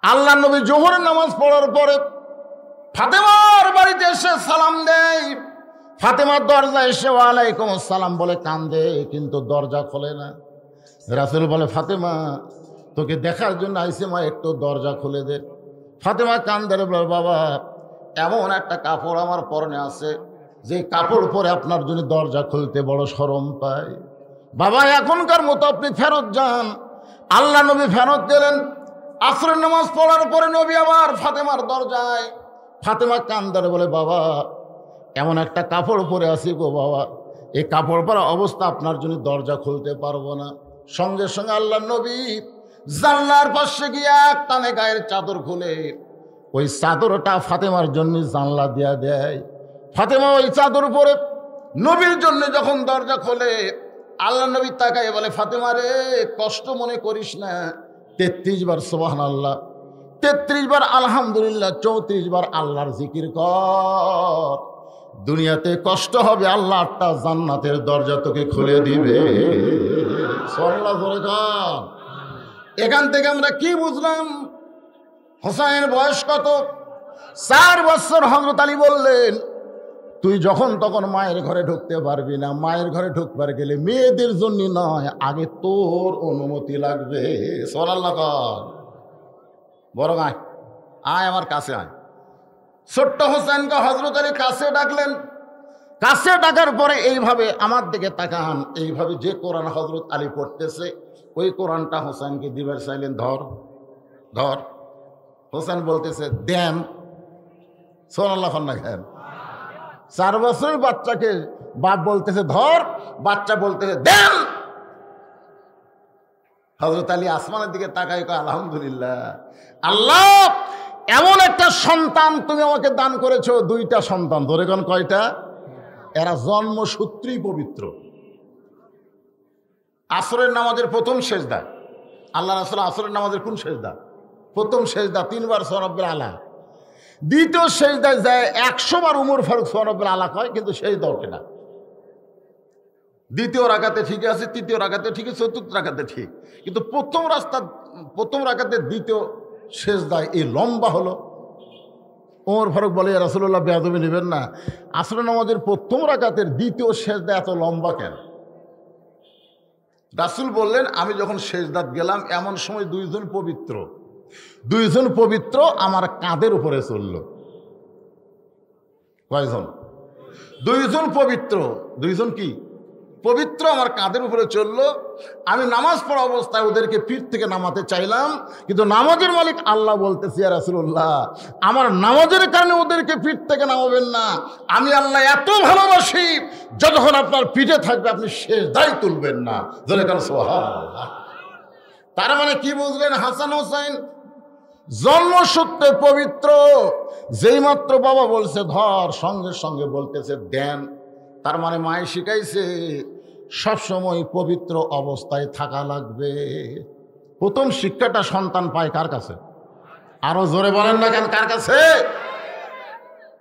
আল্লাহ নবী জোহরের নামাজ পড়ার পরে ফাতেমার বাড়িতে এসে সালাম দেয়। ফাতেমার দরজা এসে ওয়ালাইকুম আসসালাম বলে কান্দে, কিন্তু দরজা খোলে না। রাসূল বলে, ফাতেমা তোকে দেখার জন্য আইসে মা, একটু দরজা খুলে দে। ফাতেমা কান্দে বলে, বাবা এমন একটা কাপড় আমার পরনে আছে যে কাপড় পরে আপনার জন্য দরজা খুলতে বড় শরম পায়। বাবা এখনকার মতো আপনি ফেরত যান। আল্লাহ নবী ফেরত গেলেন। আসরের নামাজ পড়ার পরে নবী আবার ফাতেমার দরজায়। ফাতেমা কান্দারে বলে, বাবা এমন একটা কাপড় পরে আসি গো বাবা, এই কাপড় পরা অবস্থা আপনার জন্য দরজা খুলতে পারবো না। সঙ্গে সঙ্গে আল্লাহ নবী জানলার পাশে গিয়ে এক টানে গায়ের চাদর খুলে ওই চাদরটা ফাতেমার জন্য জানলা দিয়া দেয়। ফাতেমা ওই চাদর পরে নবীর জন্য যখন দরজা খোলে, আল্লাহ নবী তাকায় বলে, ফাতেমা রে কষ্ট মনে করিস না। 33 বার সুবহানাল্লাহ, 33 বার আলহামদুলিল্লাহ, 34 বার আল্লাহর জিকির কর। দুনিয়াতে কষ্ট হবে, আল্লাহ একটা জান্নাতের দরজা তোকে খুলে দিবে। সুবহানাল্লাহ। এখান থেকে আমরা কি বুঝলাম? হোসাইনের বয়স কত? 4 বছর। হযরত আলী বললেন, তুই যখন তখন মায়ের ঘরে ঢুকতে পারবি না। মায়ের ঘরে ঢুকবার গেলে মেয়েদের জন্য নয়, আগে তোর অনুমতি লাগবে। সুবহানাল্লাহ। বড় আয়, আয় আমার কাছে আয়। ছোট্ট হোসেনকে হযরত আলী কাছে ডাকলেন। কাছে ডাকার পরে এইভাবে আমার দিকে তাকান, এইভাবে যে কোরআন হযরত আলী পড়তেছে ওই কোরআনটা হোসেনকে দিবার চাইলেন। ধর ধর। হোসেন বলতেছে দেন। সুবহানাল্লাহ। 4 বছরের বাচ্চাকে বাপ বলতেছে ধর, বাচ্চা বলতেছে দেন। হযরত আলী আসমানের দিকে তাকাই কয়, আলহামদুলিল্লাহ, আল্লাহ এমন একটা সন্তান তুমি আমাকে দান করেছো। 2টা সন্তান। ধরে কোন কয়টা? এরা জন্মসূত্রেই পবিত্র। আসরের নামাজের প্রথম সেজদা, আল্লাহ রাসূল আসরের নামাজের কোন সেজদা? প্রথম সেজদা 3 বার সুবহানাল্লাহ আলা। দ্বিতীয় সেজদায় যায় 100 বার উমর ফারুক সুবহানাল্লাহ আলা কয়, কিন্তু সেজদা ওঠে না। দ্বিতীয় রাকাতে ঠিক আছে, তৃতীয় রাকাতে ঠিক, চতুর্থ রাকাতে ঠিক, কিন্তু প্রথম রাকাতে দ্বিতীয় সেজদায় এই লম্বা হলো। ওমর ফারুক বলে, রাসূলুল্লাহ বেয়াদবি নেবেন না, আসরের নামাজের প্রথম রাকাতের দ্বিতীয় সেজদা এত লম্বা কেন? রাসূল বললেন, আমি যখন সেজদাত গেলাম এমন সময় 2জন পবিত্র আমার কাঁধের উপরে চলল। কয়জন? 2জন পবিত্র। 2জন কি পবিত্র আমার কাঁধের উপরে চললো। আমি নামাজ পড়া অবস্থায় ওদেরকে পিঠ থেকে নামাতে চাইলাম, কিন্তু নামাজের মালিক আল্লাহ বলতেছি, ইয়া রাসূলুল্লাহ আমার নামাজের কারণে ওদেরকে পিঠ থেকে নামাবেন না। আমি আল্লাহ এত ভালোবাসি, যতক্ষণ আপনার পিঠে থাকবে আপনি সেজদাই তুলবেন না। সুবহানাল্লাহ। তার মানে কি বুঝলেন? হাসান হোসেন জন্মসূত্রে পবিত্র। যেই মাত্র বাবা বলছে ধর, সঙ্গে সঙ্গে বলতেছে দেন। তার মানে মায়ে শিখাইছে সবসময় পবিত্র অবস্থায় থাকা লাগবে। প্রথম শিক্ষাটা সন্তান পায় কার কাছে? আরো জোরে বলেন না কেন, কার কাছে?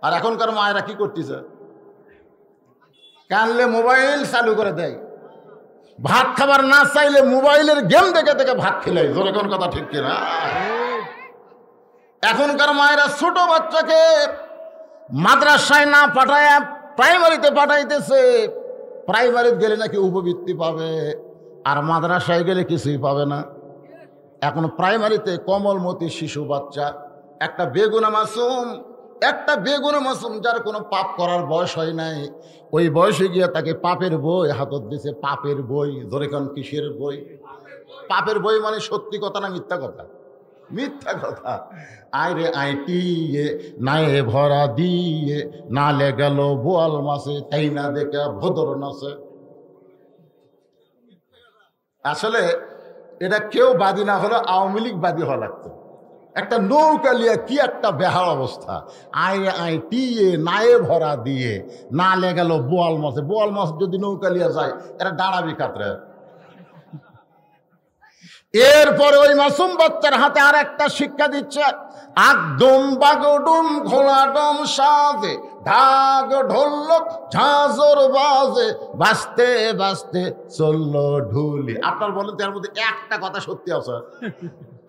আর এখনকার মায়েরা কি করতেছে? কানলে মোবাইল চালু করে দেয়, ভাত খাবার না চাইলে মোবাইলের গেম দেখে দেখে ভাত খেলে। জোরে কোন কথা ঠিক কিনা? এখনকার মায়েরা ছোট বাচ্চাকে মাদ্রাসায় না পাঠায় প্রাইমারিতে পাঠাইতেছে। প্রাইমারিতে গেলে নাকি উপবৃত্তি পাবে, আর মাদ্রাসায় গেলে কিছুই পাবে না। এখন প্রাইমারিতে কমলমতি শিশু বাচ্চা, একটা বেগুনা মাসুম যার কোনো পাপ করার বয়স হয় নাই, ওই বয়সে গিয়ে তাকে পাপের বই হাতত দিছে। পাপের বই। ধরে কোন কিসের বই? পাপের বই মানে সত্যি কথা না মিথ্যা কথা? মিথ্যা কথা। আইরে আইটিয়ে নায়ে ভরা দিয়ে নালে গেল বোয়াল মাসে, তাই না দেখে ভদর নাচে। আসলে এটা কেউ বাদী না হলে আওয়ামী লীগ বাদী হওয়া লাগতো। একটা নৌকা লিয়া কি একটা বেহাল অবস্থা। আইরে আইটিয়ে নায়ে ভরা দিয়ে নালে গেল বোয়াল মাসে। বোয়াল মাছ যদি নৌকা লিয়া যায় এটা দাঁড়াবি কাতরে। এরপরে ওই মাসুম বাচ্চার হাতে আর একটা শিক্ষা দিচ্ছে, আকদম বাগডুম ঘোলাডম সাজে, ঢাক ঢোলক ঝাঁঝর বাজে, বাজতে বাজতে চললো ঢুলি। আপনার বলেন তার মধ্যে একটা কথা সত্যি আছে?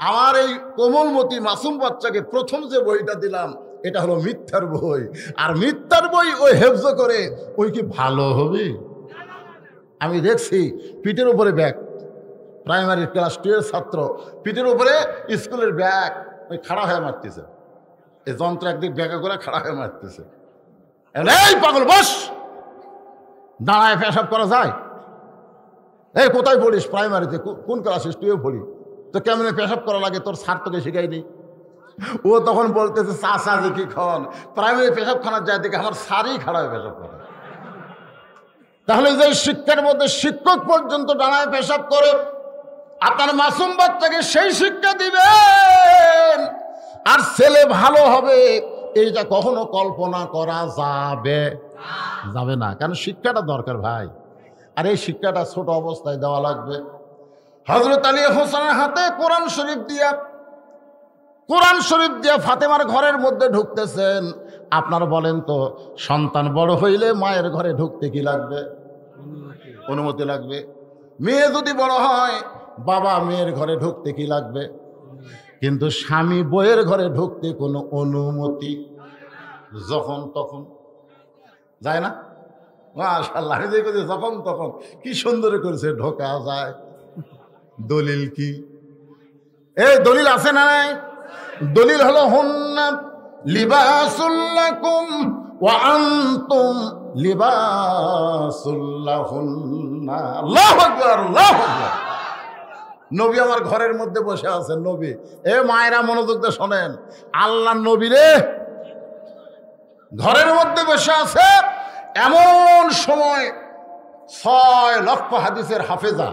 আমার এই কোমলমতি মাসুম বাচ্চাকে প্রথম যে বইটা দিলাম এটা হলো মিথ্যার বই, আর মিথ্যার বই ওই হেফজ করে ওই কি ভালো হবে? আমি দেখছি পিঠের উপরে ব্যাগ, প্রাইমারি ক্লাস 2 এর ছাত্র, পিঠের উপরে স্কুলের ব্যাগ, ওই খাড়া হয়ে মারতেছে, এই যন্ত্র একদিক ব্যাগে করে খাড়া হয়ে মারতেছে। এই পাগল বস, দাঁড়ায় পেশাব করা যায়? এই কোথায় পড়িস? প্রাইমারিতে। কোন ক্লাসে? 2 এ পড়ি। তো কেমনে পেশাব করা লাগে তোর স্যার তোকে শিখাইনি? ও তখন বলতেছে চাচা যে কি খন প্রাইমারি পেশাবখানার যায় দেখে আমার স্যারই খাড়া হয়ে পেশাব করে। তাহলে যে শিক্ষার মধ্যে শিক্ষক পর্যন্ত দাঁড়ায় পেশাব করে, আপনার মাসুম বাচ্চাকে সেই শিক্ষা দিবেন আর ছেলে ভালো হবে এইটা কখনো কল্পনা করা যাবে না। কারণ শিক্ষাটা দরকার ভাই, আর এই শিক্ষাটা ছোট অবস্থায় দেওয়া লাগবে। হযরত আলী হোসেনের হাতে কোরআন শরীফ দিয়া ফাতেমার ঘরের মধ্যে ঢুকতেছেন। আপনারা বলেন তো, সন্তান বড় হইলে মায়ের ঘরে ঢুকতে কি লাগবে? অনুমতি লাগবে। মেয়ে যদি বড় হয়, বাবা মেয়ের ঘরে ঢুকতে কি লাগবে? কিন্তু স্বামী বইয়ের ঘরে ঢুকতে কোনো অনুমতি যখন তখন যায় না। মাশাআল্লাহ, আমি দেখি যখন তখন কি সুন্দর করেছে, ঢোকা যায়। দলিল কি? এই দলিল আছে না নাই? দলিল হলো হুন্না লিবাসুল লাকুম ওয়া আনতুম লিবাসুল লাহুন্না। আল্লাহু আকবার, আল্লাহু আকবার। নবী আমার ঘরের মধ্যে বসে আছেন। নবী, এ মায়েরা মনোযোগ দিয়ে শোনেন, আল্লাহর নবী রে ঘরের মধ্যে বসে আছে। এমন সময় 6 লক্ষ হাদিসের হাফেজা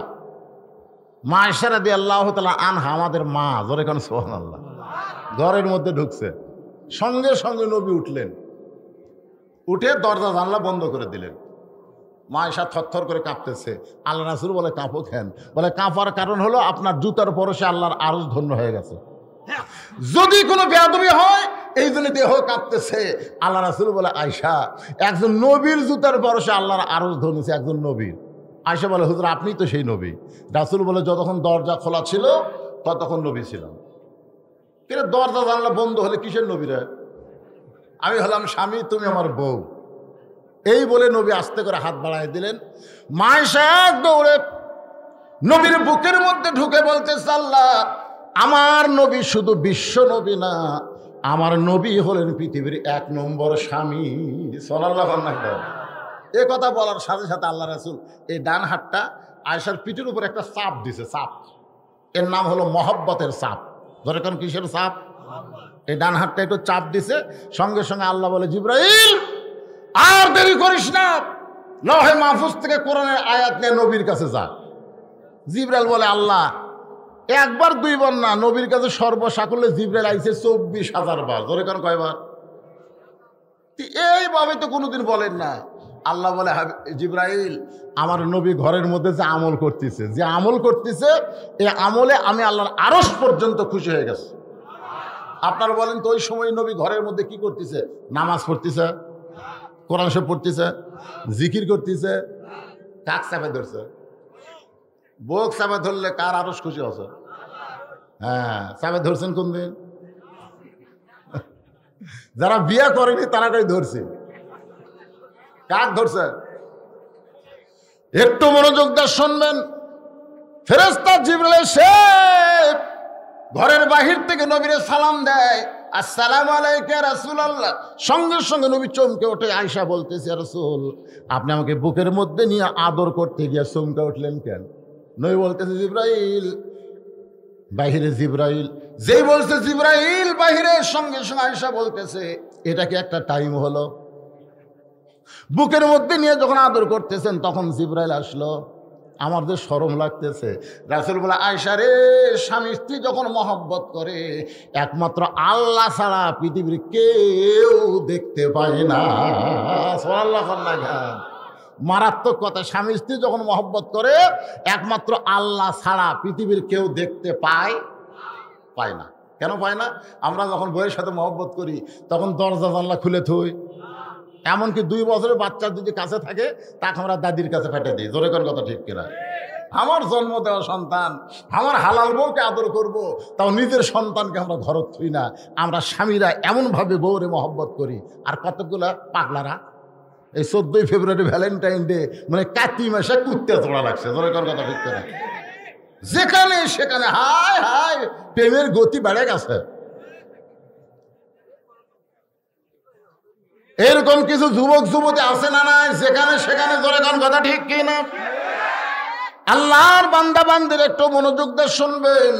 মা আয়েশা রাদিয়াল্লাহু তাআলা আনহা, আমাদের মা, জোরে কোন সুবহানাল্লাহ, ঘরের মধ্যে ঢুকছে। সঙ্গে সঙ্গে নবী উঠলেন, উঠে দরজা জানলা বন্ধ করে দিলেন। মা আয়েশা থরথর করে কাঁপতেছে। আল্লাহ রাসূল বলে, কাঁপো কেন? বলে, কাঁপার কারণ হলো আপনার জুতার পরশে আল্লাহর আরশ ধন্য হয়ে গেছে। যদি কোনো বেয়াদবি হয় এই জন্য দেহ কাঁপতেছে। আল্লাহ রাসূল বলে, আয়েশা, একজন নবীর জুতার পরশে আল্লাহর আরশ ধরেছে, একজন নবীর। আয়েশা বলে, হুজুর আপনি তো সেই নবী। রাসূল বলে, যতক্ষণ দরজা খোলা ছিল ততক্ষণ নবী ছিলাম। কিন্তু দরজা জানলা বন্ধ হলে কিসের নবী রে? আমি হলাম স্বামী, তুমি আমার বউ। এই বলে নবী আস্তে করে হাত বাড়ায় দিলেন। মা আয়েশা দৌড়ে নবীর বুকের মধ্যে ঢুকে বলতেছে, আল্লাহ, আমার নবী শুধু বিশ্ব নবী না, আমার নবী হলেন পৃথিবীর 1 নম্বর স্বামী। সাল্লাল্লাহু আলাইহি ওয়াসাল্লাম। এ কথা বলার সাথে সাথে আল্লাহ রাসূল এই ডান হাতটা আয়েশার পিঠের উপর একটা চাপ দিছে। চাপ, এর নাম হলো মহব্বতের চাপ। ধরে কোন কিসের চাপ? এই ডান হাতটা একটু চাপ দিছে। সঙ্গে সঙ্গে আল্লাহ বলে, জিবরাইল আর দেরি করিস না, লৌহে মাহফুজ থেকে কোরআনের আয়াত নিয়ে নবীর কাছে যা। জিবরাইল বলে, আল্লাহ, একবার 2 বার না, নবীর কাছে সর্বসাকুল্যে জিবরাইল আইছে 24,000 বার। ধরে কেন কয়বার? এইভাবে তো কোনোদিন বলেন না। আল্লাহ বলে, জিবরাইল, আমার নবী ঘরের মধ্যে যে আমল করতেছে এই আমলে আমি আল্লাহর আরশ পর্যন্ত খুশি হয়ে গেছে। আপনারা বলেন তো, ওই সময় নবী ঘরের মধ্যে কি করতেছে? নামাজ পড়তেছে, কোরআন শরীফ পড়তেছে, জিকির করতেছে। কাক চাপে ধরছে? বুক চাপে ধরলে কার আরশ খুশি হচ্ছে? হ্যাঁ, চাপে ধরছেন কোন দিন? যারা বিয়ে করেনি তারা কই ধরছে। কাক ধরছে? একটু মনোযোগ দিয়ে শুনবেন। ফেরেশতা জিবরাইল এসে ঘরের বাহির থেকে নবীরে সালাম দেয়, আসসালামু আলাইকা ইয়া রাসূলুল্লাহ। সঙ্গে সঙ্গে নবী চমকে ওঠে। আয়েশা বলতেছে, ইয়া রাসূল, আপনি আমাকে বুকের মধ্যে নিয়ে আদর করতে গিয়ে চমকে উঠলেন কেন? নবী বলতেছে, জিবরাইল বাহিরে। জিবরাইল যেই বলছে জিবরাইল বাহিরে, সঙ্গে সঙ্গে আয়েশা বলতেছে, এটা কি একটা টাইম হলো? বুকের মধ্যে নিয়ে যখন আদর করতেছেন তখন জিবরাইল আসলো। আমার যে শরম লাগতেছে। রাসূল বলে, আয়েশা রে, স্বামী স্ত্রী যখন মহব্বত করে একমাত্র আল্লাহ ছাড়া পৃথিবীর কেউ দেখতে পায় না। সুবহানাল্লাহ। মারাত্মক কথা। স্বামী স্ত্রী যখন মহব্বত করে একমাত্র আল্লাহ ছাড়া পৃথিবীর কেউ দেখতে পায় না। কেন পায় না? আমরা যখন বইয়ের সাথে মহব্বত করি তখন দরজা জানলা খুলে থই, এমনকি 2 বছরের বাচ্চা যদি কাছে থাকে তাকে আমরা দাদির কাছে পাঠিয়ে দিই। জোরে কোন কথা ঠিক কিনা? আমার জন্ম দেওয়া সন্তান, আমার হালাল বউকে আদর করব, তাও নিজের সন্তানকে আমরা ঘরত থুই না। আমরা স্বামীরা এমনভাবে বউরে মহব্বত করি। আর কতগুলা পাগলারা এই 14ই ফেব্রুয়ারি ভ্যালেন্টাইন ডে মানে কাতি মাসে কুত্তে তোলা লাগছে। জোরে কোন কথা ঠিক কিনা? যেখানে সেখানে হায় হায় প্রেমের গতি বেড়ে গেছে। এরকম কিছু যুবক যুবতী আছে না নাই? যেখানে সেখানে জোরে কোন কথা ঠিক কিনা? আল্লাহর বান্দা বান্দির একটু মনোযোগ দিয়ে শুনবেন।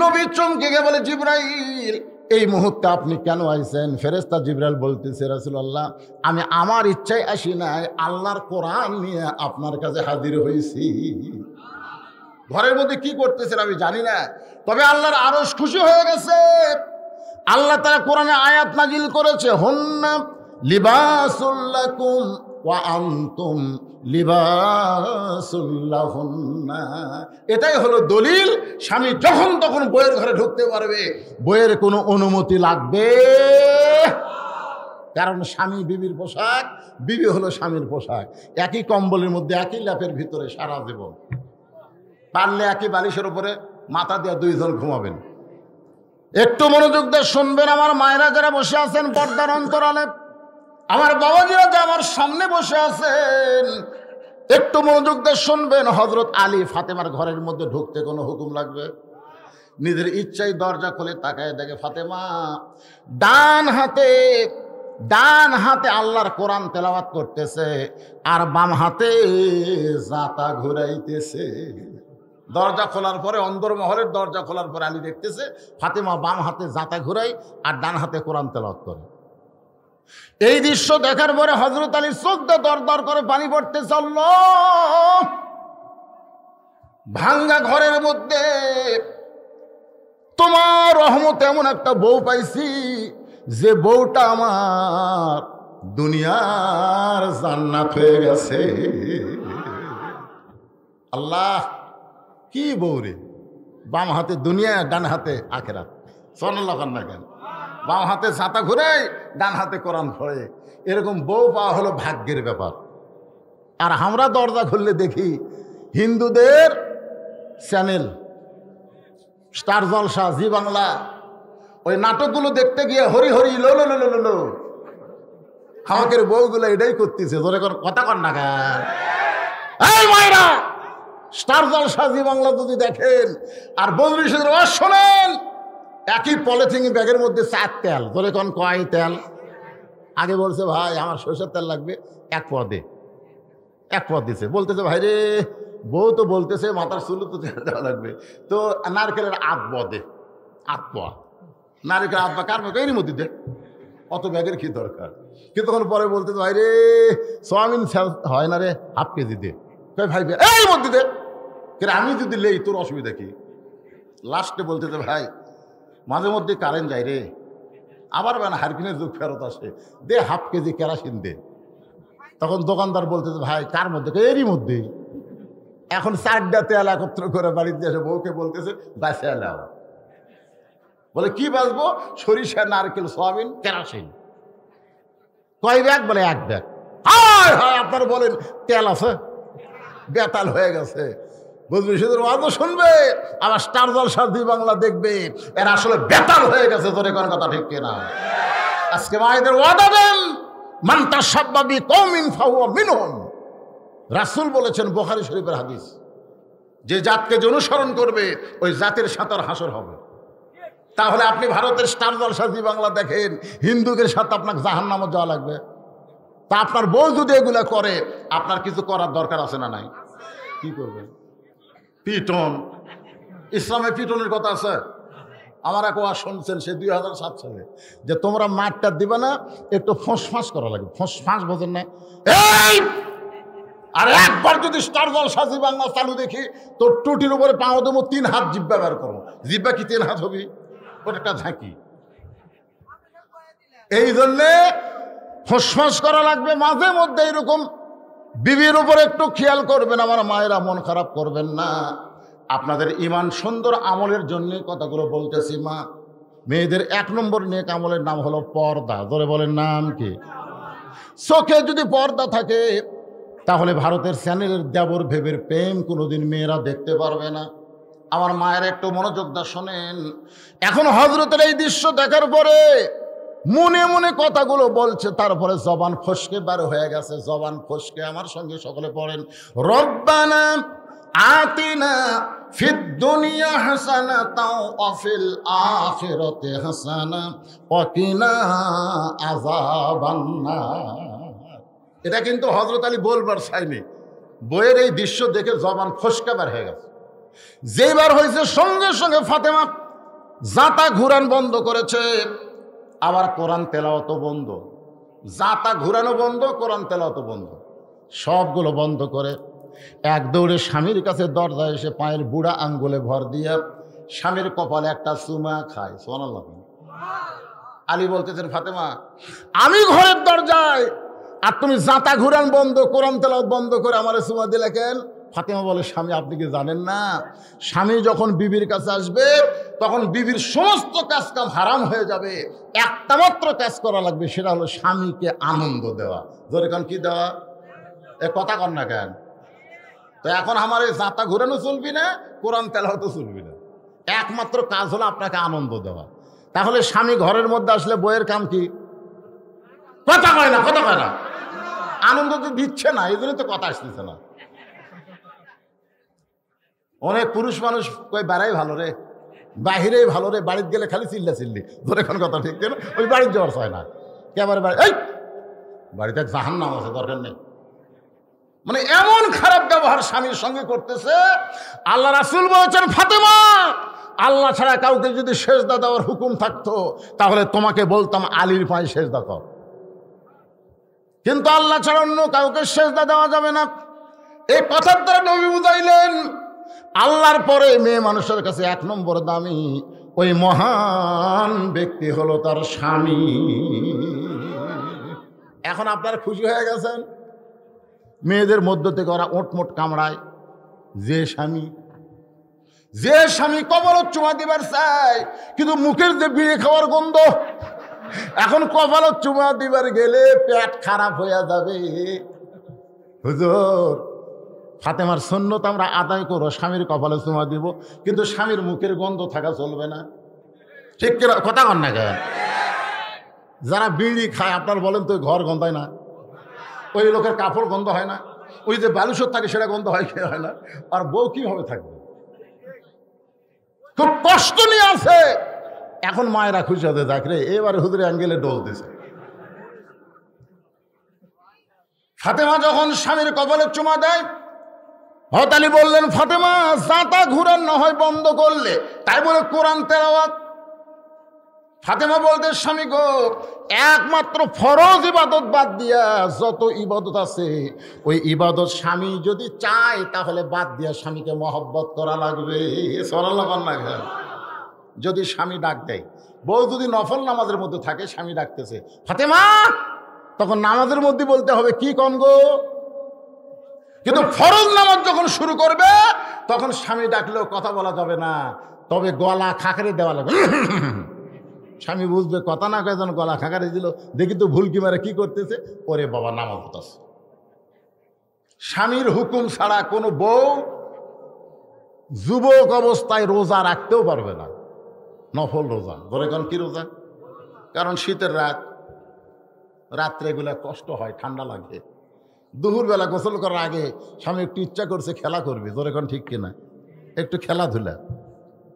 নবী চমকে গিয়ে বলে, জিবরাইল এই মুহূর্তে আপনি কেন আইছেন? ফেরেশতা জিবরাইল বলতেছে, রাসূলুল্লাহ আমি আমার ইচ্ছায় আসি নাই, আল্লাহর কোরআন নিয়ে আপনার কাছে হাজির হয়েছি। ঘরের মধ্যে কি করতেছেন আমি জানি না, তবে আল্লাহর আরশ খুশি হয়ে গেছে। আল্লাহ তাআলা কোরআনে আয়াত নাজিল করেছে, হুন্না লিবাসুল লাকুম ওয়া আনতুম লিবাসুল লাহুন্না। এটাই হলো দলিল, স্বামী যখন তখন বইয়ের ঘরে ঢুকতে পারবে, বইয়ের কোনো অনুমতি লাগবে। কারণ স্বামী বিবির পোশাক, বিবি হলো স্বামীর পোশাক। একই কম্বলের মধ্যে একই ল্যাপের ভিতরে সারা জীবন, পারলে একই বালিশের উপরে মাথা দিয়ে 2 জন ঘুমাবেন। একটু মনোযোগ দিয়ে শুনবেন আমার মায়েরা যারা বসে আছেন পর্দার অন্তরালে, আমার বাবাজিরা যে আমার সামনে বসে আছেন, একটু মনোযোগ দিয়ে শুনবেন। হযরত আলী ফাতেমার ঘরের মধ্যে ঢুকতে কোনো হুকুম লাগবে? নিজের ইচ্ছায় দরজা খুলে তাকায় দেখে ফাতেমা ডান হাতে আল্লাহর কোরআন তেলাওয়াত করতেছে, আর বাম হাতে জাতা ঘুরাইতেছে। দরজা খোলার পরে, অন্দরমহলের দরজা খোলার পরে আলী দেখতেছে ফাতেমা বাম হাতে জাতা ঘুরাই আর ডান হাতে কোরআন তেলাওয়াত করে। এই দৃশ্য দেখার পরে হযরত আলী চোখ দিয়ে দর দর করে পানি পড়তে চলল। ভাঙ্গা ঘরের মধ্যে তোমার রহমতে এমন একটা বউ পাইছি, যে বউটা আমার দুনিয়ার জান্নাত হয়ে গেছে। আল্লাহ কি বউ রে! বাম হাতে দুনিয়া, ডান হাতে আখিরাত। সুবহানাল্লাহ না কেন? বাম হাতে ছাতা ঘুরে, ডান হাতে কোরআন পড়ে। এরকম বউ পাওয়া হলো ভাগ্যের ব্যাপার। আর আমরা দরজা খুললে দেখি হিন্দুদের চ্যানেল স্টার জলসা, জি বাংলা, ওই নাটকগুলো দেখতে গিয়ে হরি হরি লো লো লো লো লো লো আমাদের বউগুলো এটাই করতেছে। ধরে কথা কন না কেন? এই মায়েরা, স্টার জলসা, জি বাংলা যদি দেখেন আর বন্ধুদের ওয়াজ শোনেন, একই পলিথিন ব্যাগের মধ্যে 4 তেল। ধরে কোন কয় তেল? আগে বলছে ভাই আমার সরষের তেল লাগবে, 1 পোয়া দে। 1 পোয়া দিছে, বলতেছে ভাই রে বউ তো বলতেছে মাথার চুল তো তেল দেওয়া লাগবে, তো নারকেলের 8 পোয়া দে। 8 পোয়া নারকেল 8 পোয়া কার এরই মধ্যে দে, অত ব্যাগের কি দরকার? কিন্তু তখন পরে বলতেছে ভাই রে সোয়াবিন হয় না রে, ½ কেজি দে। ভাই এই মধ্যে দে, আমি যদি লেই তোর অসুবিধা কি? লাস্টে বলতেছে ভাই মাঝে মধ্যে কারেন্ট যায় রে, আবার বেনা হারকিনের যুগ ফেরত আসে, দে ½ কেজি কেরাসিন দে। তখন দোকানদার বলতেছে ভাই কার মধ্যে? এরই মধ্যেই। এখন 4টা তেল একত্র করে বাড়িতে এসে বউকে বলতেছে বাঁচে এলাও। বলে কি বাঁচবো? সরিষা, নারকেল, সোয়াবিন, কেরাসিন। কয় ব্যাগ? বলে 1 ব্যাগ। হায় হায়, আপনার বলেন তেল আছে, বেতাল হয়ে গেছে। বুঝলি, সেদের ওয়াজও শুনবে, আবার স্টার জলসা, জি বাংলা দেখবে, এরা আসলে বেতাল হয়ে গেছে। তোর কোন কথা ঠিক কিনা? আজকে মায়েদের ওয়াদা দেন, মান তাশাব্বা বিকওমিন ফাহুয়া মিনহুম। রাসূল বলেছেন, বুখারী শরীফের হাদিস, যে জাতকে যে অনুসরণ করবে ওই জাতের সাথে হাসর হবে। তাহলে আপনি ভারতের স্টার জলসা, জি বাংলা দেখেন, হিন্দুদের সাথে আপনাকে জাহান্নামে যাওয়া লাগবে। তা আপনার বউ যদি এগুলা করে, আপনার কিছু করার দরকার আছে না নাই? কি করবেন? পিটন, ইসলামে পিটনের কথা আছে। আমার এক ওয়াজ শুনছেন সে 2007 সালে, যে তোমরা মাঠটা দিবে না, একটু ফোঁস করা লাগবে। ফোঁস বোঝেন না? এই আর একবার যদি স্টার জলসা, জি বাংলা চালু দেখি, তোর টুটির উপরে পাও দেবো, 3 হাত জিব্বা বের করবো। জিব্বা কি 3 হাত হবি? ওটা একটা ঝাঁকি। এই জন্যে ফোঁস করা লাগবে মাঝে মধ্যে। এরকম বিবির উপর একটু খেয়াল করবেন আমার মায়েরা, মন খারাপ করবেন না। আপনাদের ইমান সুন্দর আমলের জন্য কথাগুলো বলতেছি। মা মেয়েদের 1 নম্বর নেক আমলের নাম হলো পর্দা। ধরে বলেন নাম কি? চোখে যদি পর্দা থাকে তাহলে ভারতের চ্যানেলের দেবর ভেবের প্রেম কোনোদিন মেয়েরা দেখতে পারবে না। আমার মায়ের একটু মনোযোগ দা শোনেন। এখন হযরতের এই দৃশ্য দেখার পরে মনে মনে কথাগুলো বলছে, তারপরে জবান ফসকে বার হয়ে গেছে। জবান ফসকে আমার সঙ্গে সকলে পড়েন, রব্বানা আতিনা ফিদ দুনিয়া হাসানাতাও ওয়া ফিল আখিরাতি হাসানা ওয়া কিনা আযাবান নার। এটা কিন্তু হযরত আলী বলবার চাইনি, বইয়ের এই দৃশ্য দেখে জবান ফসকে বার হয়ে গেছে। যেবার হয়েছে সঙ্গে সঙ্গে ফাতেমা জাতা ঘুরান বন্ধ করেছে, আবার কোরআন তেলাওয়াত বন্ধ। জাতা ঘুরানো বন্ধ, কোরআন তেলাওয়াত বন্ধ, সবগুলো বন্ধ করে এক দৌড়ে স্বামীর কাছে দরজায় এসে পায়ের বুড়া আঙ্গুলে ভর দিয়ে স্বামীর কপালে একটা চুমা খায়। সুবহানাল্লাহ। আলী বলতেছেন, ফাতেমা আমি ঘরের দরজায় আর তুমি জাতা ঘুরান বন্ধ, কোরআন তেলাওয়াত বন্ধ করে আমারে চুমা দিলে কেন? ফাতেমা বলে, স্বামী আপনি কি জানেন না, স্বামী যখন বিবির কাছে আসবে তখন বিবির সমস্ত কাজ কাম হারাম হয়ে যাবে, একটা মাত্র কাজ করা লাগবে, সেটা হলো স্বামীকে আনন্দ দেওয়া। ধরে কান কি দেওয়া? এ কথা কন না কেন? তো এখন আমার এই জাতা ঘুরানো চলবি না, কোরআন তেলাওয়াত চলবি না, একমাত্র কাজ হলো আপনাকে আনন্দ দেওয়া। তাহলে স্বামী ঘরের মধ্যে আসলে বইয়ের কাম কি? কথা কয় না, কথা কয় না, আনন্দ তো দিচ্ছে না, এই জন্য তো কথা আসতেছে না। অনেক পুরুষ মানুষ কই বেড়াই ভালো রে, বাহিরেই ভালো রে, বাড়িতে গেলে খালি চিল্লা চিল্লি। ধরে এখন কথা ঠিক না, ওই বাড়ির যাওয়ার চায় না, কেবারে বাড়ি এই বাড়িতে জাহান্নাম আছে, দরকার নেই। মানে এমন খারাপ ব্যবহার স্বামীর সঙ্গে করতেছে। আল্লাহ রাসূল বলেছেন, ফাতেমা আল্লাহ ছাড়া কাউকে যদি সেজদা দেওয়ার হুকুম থাকতো তাহলে তোমাকে বলতাম আলীর পায়ে সেজদা কর, কিন্তু আল্লাহ ছাড়া অন্য কাউকে সেজদা দেওয়া যাবে না। এই কথার দ্বারা নবী বুঝাইলেন আল্লাহর পরে মেয়ে মানুষের কাছে এক নম্বর দামি ওই মহান ব্যক্তি হলো তার স্বামী। এখন আপনারা খুশি হয়ে গেছেন? মেয়েদের মধ্য থেকে ওরা ওটমোট কামড়ায়, যে স্বামী কপালত চুমা দিবার চায় কিন্তু মুখের যে বিড়ি খাওয়ার গন্ধ, এখন কপালত চুমা দিবার গেলে পেট খারাপ হয়ে যাবে। হুজুর ফাতেমার সুন্নত আমরা আদায় করো, স্বামীর কপালে চুমা দিব, কিন্তু স্বামীর মুখের গন্ধ থাকা চলবে না। ঠিক কিনা কথা কন না কেন? যারা বিড়ি খায় আপনার বলেন তো ঘর গন্ধায় না? ওই লোকের কাপড় গন্ধ হয় না? ওই যে বালুসর থাকে সেটা গন্ধ হয় কি হয় না? আর বউ কিভাবে থাকবে? খুব কষ্ট নিয়ে আছে। এখন মায়েরা খুশি হতে থাক রে, এবারে হুজুরে অ্যাঙ্গেলে ডোল দিছে। ফাতেমা যখন স্বামীর কপালে চুমা দেয়, হযরত আলী বললেন, ফাতেমা জাতা ঘুরান না হয় বন্ধ করলে, তাই বলে কোরআন তেলাওয়াত। ফাতেমা বলতে, স্বামী গো একমাত্র ফরজ ইবাদত বাদ দিয়া যত ইবাদত আছে ওই ইবাদত স্বামী যদি চায় তাহলে বাদ দিয়া স্বামীকে মহব্বত করা লাগবে। সুবহানাল্লাহ। যদি স্বামী ডাক দেয়, বউ যদি নফল নামাজের মধ্যে থাকে, স্বামী ডাকতেছে ফাতেমা, তখন নামাজের মধ্যে বলতে হবে কি কম গো, কিন্তু ফরজ নামাজ যখন শুরু করবে তখন স্বামী ডাকলেও কথা বলা যাবে না, তবে গলা খাকারে দেওয়া লাগবে। স্বামী বুঝবে কথা না কয়ে যেন গলা খাকারে দিল, দেখি তো ভুলকি মারে কি করতেছে, ওরে বাবা নামাজ হতাছে। স্বামীর হুকুম ছাড়া কোনো বউ যুবক অবস্থায় রোজা রাখতেও পারবে না, নফল রোজা। ধরে কারণ কি রোজা? কারণ শীতের রাত্রে এগুলা কষ্ট হয়, ঠান্ডা লাগে। দুপুরবেলা গোসল করার আগে স্বামী একটু ইচ্ছা করছে খেলা করবে, ধরে কারণ ঠিক কিনা, একটু খেলাধুলা।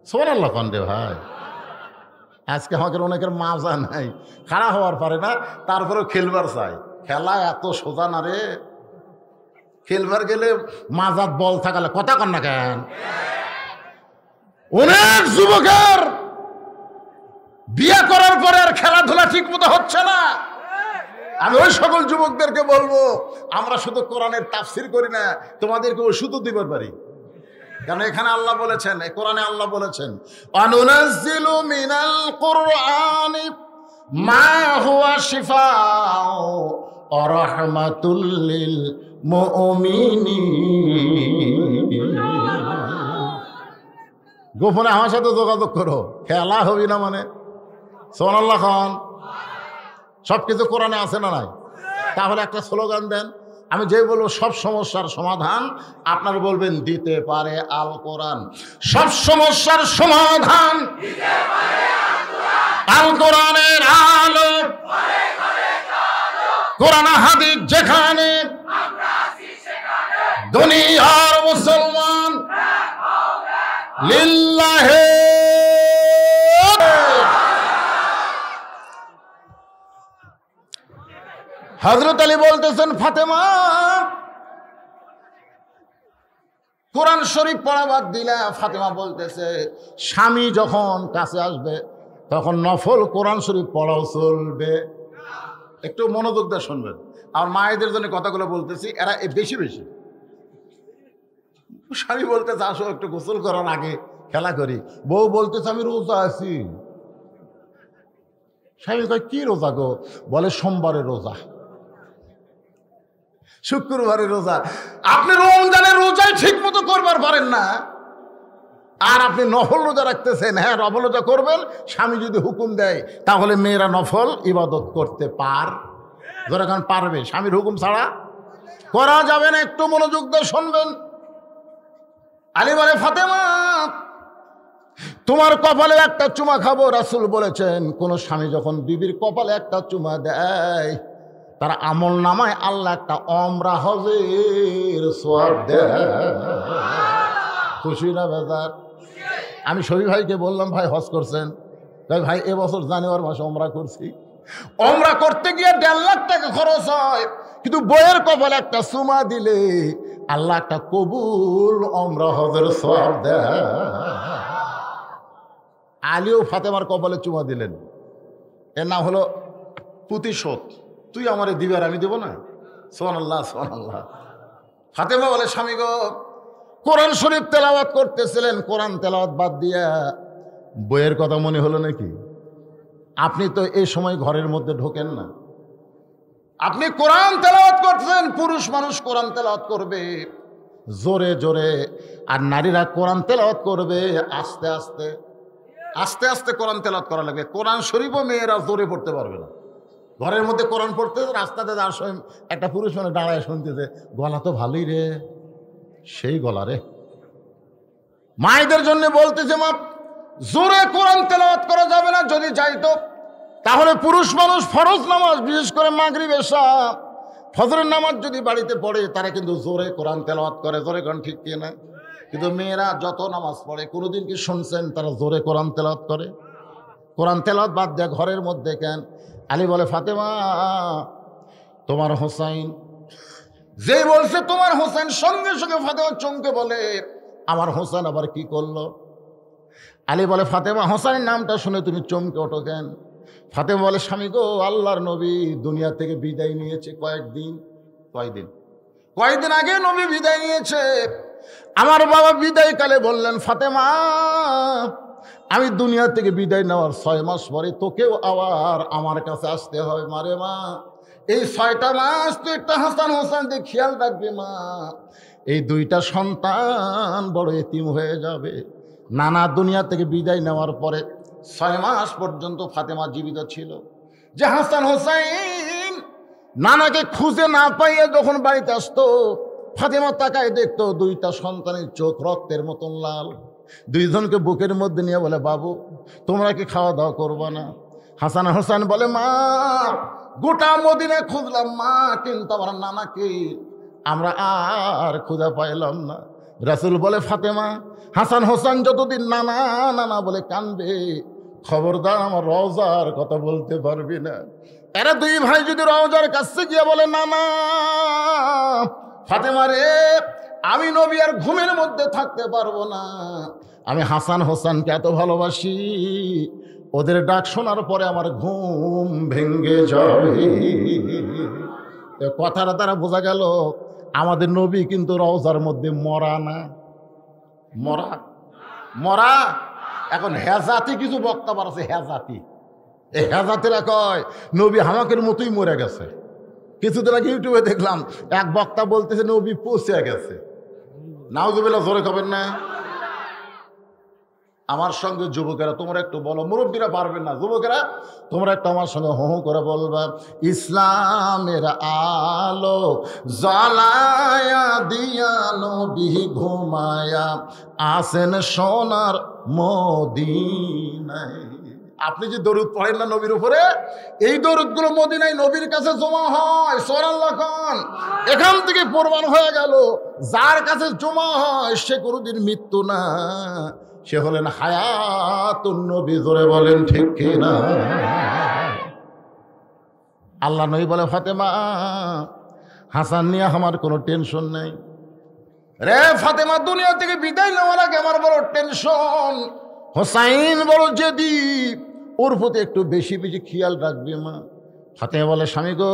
সুবহানাল্লাহ কান রে ভাই। আজকে আমাদের অনেকের মাজা নাই, খাড়া হওয়ার পারে না, তারপরেও খেলবার চাই। খেলা এত সোজা না রে, খেলবার গেলে মাজাত বল থাকালে কথা কন না কেন? অনেক যুবকের বিয়ে করার পরে আর খেলাধুলা ঠিক মতো হচ্ছে না। আমি ওই সকল যুবকদেরকে বলবো, আমরা শুধু কোরআনের তাফসির করি না, তোমাদেরকে ওষুধও দিবার পারি। কারণ এখানে আল্লাহ বলেছেন, কোরআনে আল্লাহ বলেছেন, আনুনাজ্জিলু মিনাল কুরআনি মা হুয়া শিফাউ ওয়া রাহমাতুল লিল মুমিনিন। গোপনে আমার সাথে যোগাযোগ করো, খেলা হবি না মানে। সুবহানাল্লাহ খান। সব কিছু কোরআনে আছে না নাই? তাহলে একটা স্লোগান দেন, আমি যে বলবো সব সমস্যার সমাধান, আপনার বলবেন দিতে পারে আল কোরআন। সব সমস্যার সমাধান আল কোরআনের আলো, কোরআন হাদিস যেখানে, দুনিয়ার মুসলমান লিল্লাহে। হযরত আলী বলতেছেন, ফাতেমা কোরআন শরীফ পড়া বাদ দিলা। ফাতেমা বলতেছে, স্বামী যখন কাছে আসবে তখন নফল কোরআন শরীফ পড়াও চলবে। একটু মনোযোগ দিয়ে শুনবেন। আর মায়েদের জন্য কথাগুলো বলতেছি, এরা বেশি বেশি। স্বামী বলতেছে, আসো একটু গোসল করার আগে খেলা করি। বউ বলতেছে, আমি রোজা আছি। স্বামী কয়, কি রোজা গো? বলে, সোমবারের রোজা, শুক্রবারের রোজা। আপনি রমজানের রোজাই ঠিক মতো করবার পারেন না, আর আপনি নফল রোজা রাখতেছেন। হ্যাঁ, নফল রোজা করবেন, স্বামী যদি হুকুম দেয় তাহলে মেয়েরা নফল ইবাদত করতে যখন পারবে। স্বামীর হুকুম ছাড়া করা যাবে না। একটু মনোযোগ দিয়ে শুনবেন। আলী বলে, ফাতেমা তোমার কপালে একটা চুমা খাবো। রাসূল বলেছেন, কোন স্বামী যখন বিবির কপালে একটা চুমা দেয়, তার আমল নামায় আল্লাহ একটা ওমরা হজের সওয়াব দেয়। খুশি না বেজার? আমি শফি ভাইকে বললাম, ভাই হজ করছেন? তাই ভাই এবছর জানুয়ারি মাসে ওমরা করছি। ওমরা করতে গিয়ে 1.5 লাখ টাকা খরচ হয়, কিন্তু বইয়ের কপালে একটা চুমা দিলে আল্লাহ একটা কবুল ওমরা হজের সওয়াব দেয়। আলীও ফাতেমার কপালে চুমা দিলেন। এর নাম হলো প্রতিশোধ। তুই আমারে দিবে আর আমি দেবো না? সুবহানাল্লাহ, সুবহানাল্লাহ। ফাতেমা বলে, স্বামী গো, কোরআন শরীফ তেলাওয়াত করতেছিলেন, কোরআন তেলাওয়াত বাদ দিয়া বইয়ের কথা মনে হলো নাকি? আপনি তো এই সময় ঘরের মধ্যে ঢোকেন না। আপনি কোরআন তেলাওয়াত করছেন। পুরুষ মানুষ কোরআন তেলাওয়াত করবে জোরে জোরে, আর নারীরা কোরআন তেলাওয়াত করবে আস্তে আস্তে। আস্তে আস্তে কোরআন তেলাওয়াত করা লাগবে। কোরআন শরীফও মেয়েরা জোরে পড়তে পারবে না। ঘরের মধ্যে কোরআন পড়তে, রাস্তাতে যাওয়ার সময় একটা পুরুষ মানে দাঁড়ায় শুনতেছে, গলা তো ভালোই রে, সেই গলা রে। মায়েদের জন্য বলতেছে, মা জোরে কোরআন তেলাওয়াত করা যাবে না। যদি যাইতো তাহলে পুরুষ মানুষ ফরজ নামাজ, বিশেষ করে মাগরিব এশা ফজরের নামাজ যদি বাড়িতে পড়ে, তারা কিন্তু জোরে কোরআন তেলাওয়াত করে। জোরে কোরআন ঠিক কিনা? কিন্তু মেয়েরা যত নামাজ পড়ে, কোনোদিন কি শুনছেন তারা জোরে কোরআন তেলাওয়াত করে? কোরআন তেলাওয়াত বাদ দেয় ঘরের মধ্যে কেন? আলী বলে, ফাতেমা তোমার হোসাইন। যেই বলছে তোমার হোসেন, সঙ্গে সঙ্গে ফাতেমা চমকে বলে, আমার হোসেন আবার কি করলো? আলী বলে, ফাতেমা হোসেনের নামটা শুনে তুমি চমকে ওঠো কেন? ফাতেমা বলে, স্বামী গো, আল্লাহর নবী দুনিয়া থেকে বিদায় নিয়েছে কয়েকদিন আগে নবী বিদায় নিয়েছে। আমার বাবা বিদায় কালে বললেন, ফাতেমা আমি দুনিয়া থেকে বিদায় নেওয়ার 6 মাস পরে তোকেও আবার আমার কাছে আসতে হবে। মারে মা, এই 6টা মাস তুই একটা হাসান হোসেনকে খেয়াল রাখবে মা। এই 2টা সন্তান বড় এতিম হয়ে যাবে। নানা দুনিয়া থেকে বিদায় নেওয়ার পরে 6 মাস পর্যন্ত ফাতেমা জীবিত ছিল। যে হাসান হোসেন নানাকে খুঁজে না পাইয়ে যখন বাড়িতে আসতো, ফাতেমা তাকায় দেখতো 2টা সন্তানের চোখ রক্তের মতন লাল। 2জনকে বুকের মধ্যে নিয়ে বলে, বাবু তোমরা কি খাওয়া দাওয়া করবা না? হাসান হোসেন বলে, মা গোটা মদিনায় খুঁজলাম মা, কিন্তু আমার নানাকে আমরা আর খুঁজে পাইলাম না। রাসূল বলে, ফাতেমা হাসান হোসেন যতদিন নানা নানা বলে কানবে, খবরদার আমার রওজার কথা বলতে পারবি না। এরা 2 ভাই যদি রওজার কাছে গিয়ে বলে, নানা ফাতেমা রে, আমি নবী আর ঘুমের মধ্যে থাকতে পারবো না, আমি হাসান হোসেনকে এত ভালোবাসি, ওদের ডাক শোনার পরে আমার ঘুম ভেঙে যাবে। কথাটা তারা বোঝা গেল, আমাদের নবী কিন্তু রওজার মধ্যে মরা না। মরা এখন হেজাতি কিছু বক্তব্য আছে। হেজাতি, এই হেজাতিরা কয় নবী হামাকের মতোই মরে গেছে। কিছুদিন আগে ইউটিউবে দেখলাম এক বক্তা বলতেছে নবী পচে গেছে। নাউজুবিল্লাহ, জোরে খবর না? আমার সঙ্গে যুবকেরা তোমরা একটু বলো, মুরব্বীরা পারবেন না, যুবকেরা তোমরা একটু আমার সঙ্গে হো হো করে বলবা, ইসলামের আলো জ্বালায়া দিয়া নবী ঘুমায়া আসেন সোনার মদিনায়। আপনি যে দরুদ পড়েন না নবীর উপরে, এই দরুদগুলো মদিনায় নবীর কাছে জমা হয়। সুবহানাল্লাহ খান, এখান থেকে প্রমাণ হয়ে গেল যার কাছে জমা হয় সে কোনোদিন মৃত্যু না, সে হলেন হায়াতুন নবী। জোরে বলেন ঠিক কিনা? আল্লাহ নবী বলে, ফাতেমা হাসান নিয়ে আমার কোনো টেনশন নেই রে ফাতেমা, দুনিয়া থেকে বিদায় নেওয়ার আগে আমার বড় টেনশন। হোসাইন বড় জেদি, ওর প্রতি একটু বেশি বেশি খেয়াল রাখবে মা। ফাতেমা বলে, স্বামী গো,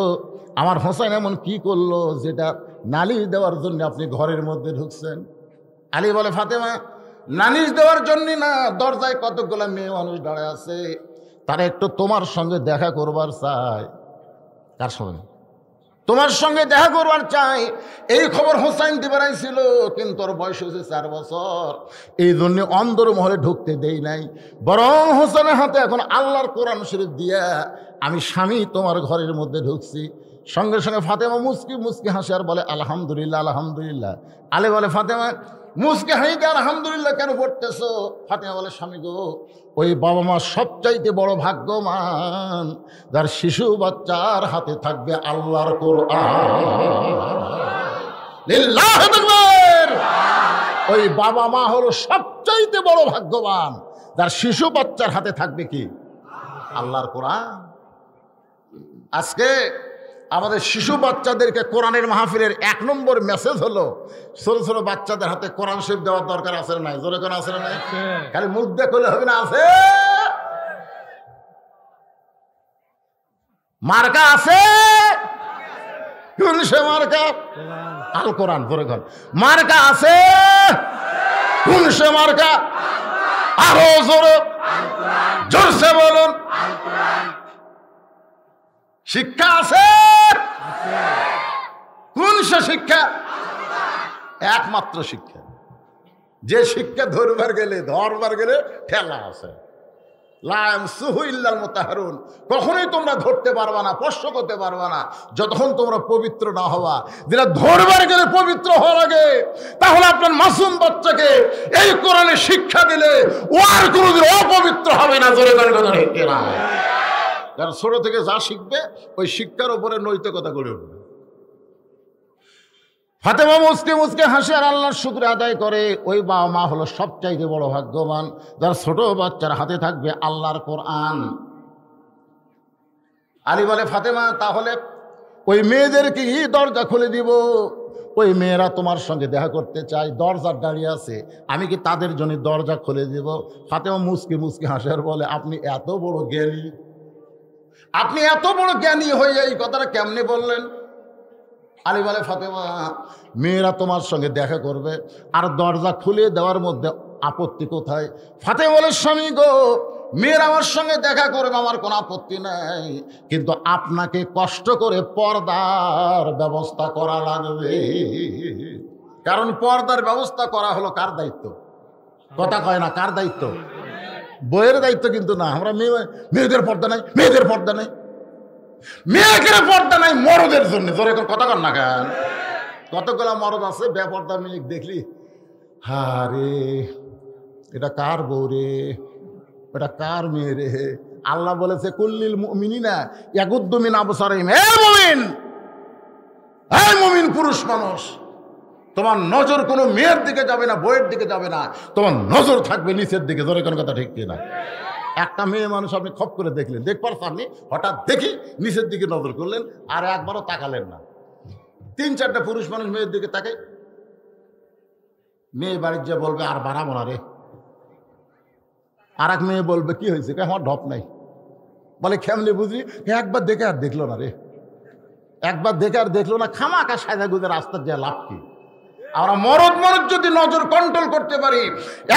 আমার হোসাইন এমন কি করলো যেটা নালিশ দেওয়ার জন্য আপনি ঘরের মধ্যে ঢুকছেন? আলী বলে, ফাতেমা নালিশ দেওয়ার জন্য না, দরজায় কতগুলো মেয়ে মানুষ দাঁড়ায় আছে, তারা একটু তোমার সঙ্গে দেখা করবার চায়। কার সঙ্গে? তোমার সঙ্গে দেখা করবার চাই। এই খবর হোসাইন দিবারাই ছিল, কিন্তু ওর বয়স হয়েছে 4 বছর, এই জন্য অন্দর মহলে ঢুকতে দেই নাই। বরং হোসেনের হাতে এখন আল্লাহর কোরআন শরীফ দিয়া আমি স্বামী তোমার ঘরের মধ্যে ঢুকছি। সঙ্গে সঙ্গে ফাতেমা মুস্কি মুস্কি হাসে আর বলে, আলহামদুলিল্লাহ আলহামদুলিল্লাহ। আলে বলে, ফাতেমা মুস্কি হাসিতে আলহামদুলিল্লাহ কেন পড়তেছো? ফাতেমা বলে, স্বামী গো, ওই বাবা মা সবচাইতে বড় ভাগ্যবান যার শিশু বাচ্চার হাতে থাকবে আল্লাহর কোরআন। ওই বাবা মা হলো সবচাইতে বড় ভাগ্যবান যার শিশু বাচ্চার হাতে থাকবে কি? আল্লাহর কোরআন। আজকে আমাদের শিশু বাচ্চাদেরকে কোরআনের মাহফিলের 1 নম্বর মেসেজ হলো, ছোট ছোট বাচ্চাদের হাতে কোরআন শরীফ দেওয়ার দরকার আছে না নাই? জোরে কোন আছে না নাই? খালি মুখ দেখলে হবে না, আছে মার্কা আছে। কোন সে মার্কা? আল কোরআন। জোরে কোন মার্কা আছে? কোন সে মার্কা? আরো জোরে জোরসে বলুন। শিক্ষা আছে? কোন সে শিক্ষা? একমাত্র শিক্ষা, যে শিক্ষা ধরবার গেলে ঠেলা আছে। কখনোই তোমরা ধরতে পারবা না, স্পর্শ করতে পারবা না যতক্ষণ তোমরা পবিত্র না হওয়া। যেটা ধরবার গেলে পবিত্র হওয়ার আগে, তাহলে আপনার মাসুম বাচ্চাকে এই কোরআনে শিক্ষা দিলে ও আর কোনোদিন অপবিত্র হবে না। জোরে করে কথা ঠিক না? কারণ ছোট থেকে যা শিখবে ওই শিক্ষার উপরে নৈতিকতা গড়ে উঠবে। ফাতেমা মুসকে মুসকে হাসি আর আল্লাহর শুকর আদায় করে। ওই বাবা মা হলো সবচাইতে বড় ভাগ্যবান যার ছোট বাচ্চার হাতে থাকবে আল্লাহর কোরআন। আলী বলে, ফাতেমা তাহলে ওই মেয়েদেরকে দরজা খুলে দিব, ওই মেয়েরা তোমার সঙ্গে দেখা করতে চায়, দরজার দাঁড়িয়ে আছে, আমি কি তাদের জন্য দরজা খুলে দিব? ফাতেমা মুসকে মুসকে হাসি আর বলে, আপনি এত বড় জ্ঞানী, আপনি এত বড় জ্ঞানী হয়ে এই কথাটা কেমনে বললেন? আলী বলে, ফাতেমা মেয়েরা তোমার সঙ্গে দেখা করবে আর দরজা খুলে দেওয়ার মধ্যে আপত্তি কোথায়? ফাতেমা বলে, স্বামী গো, মেয়েরা আমার সঙ্গে দেখা করবে, আমার কোনো আপত্তি নাই, কিন্তু আপনাকে কষ্ট করে পর্দার ব্যবস্থা করা লাগবে। কারণ পর্দার ব্যবস্থা করা হলো কার দায়িত্ব? কথা কয় না, কার দায়িত্ব? বইয়ের দায়িত্ব কিন্তু না। আমরা মেয়েদের পর্দা নাই, মেয়েদের পর্দা নাই, মেয়েদের পর্দা নাই মরদের জন্য। ধরে এখন কথা কর না কেন? কতগুলা মরদ আছে বেপর্দা মেয়ে দেখলি, হারে এটা কার বউ রে, এটা কার মেয়ে রে? আল্লাহ বলেছে, কুল্লিল মুমিনিনা ইয়াগুদ্দু মিন আবসারিহিম। হে মুমিন, হে মুমিন পুরুষ মানুষ, তোমার নজর কোনো মেয়ের দিকে যাবে না, বইয়ের দিকে যাবে না, তোমার নজর থাকবে নিচের দিকে। ধরে কোন কথা ঠিক কিনা? একটা মেয়ে মানুষ আপনি খপ করে দেখলেন, দেখবার সামনে হঠাৎ দেখি নিচের দিকে নজর করলেন আর একবারও তাকালেন না। 3-4টা পুরুষ মানুষ মেয়ের দিকে তাকাই, মেয়ে বাড়ির যে বলবে আর বাড়াবো না রে। আর এক মেয়ে বলবে, কি হয়েছে? আমার ঢপ নাই। বলে, কেমনি বুঝি? একবার দেখে আর দেখলো না রে, একবার দেখে আর দেখলো না, খামাকা সাজা গুজে রাস্তার যে লাভ কি? আমরা মরদ যদি নজর কন্ট্রোল করতে পারি,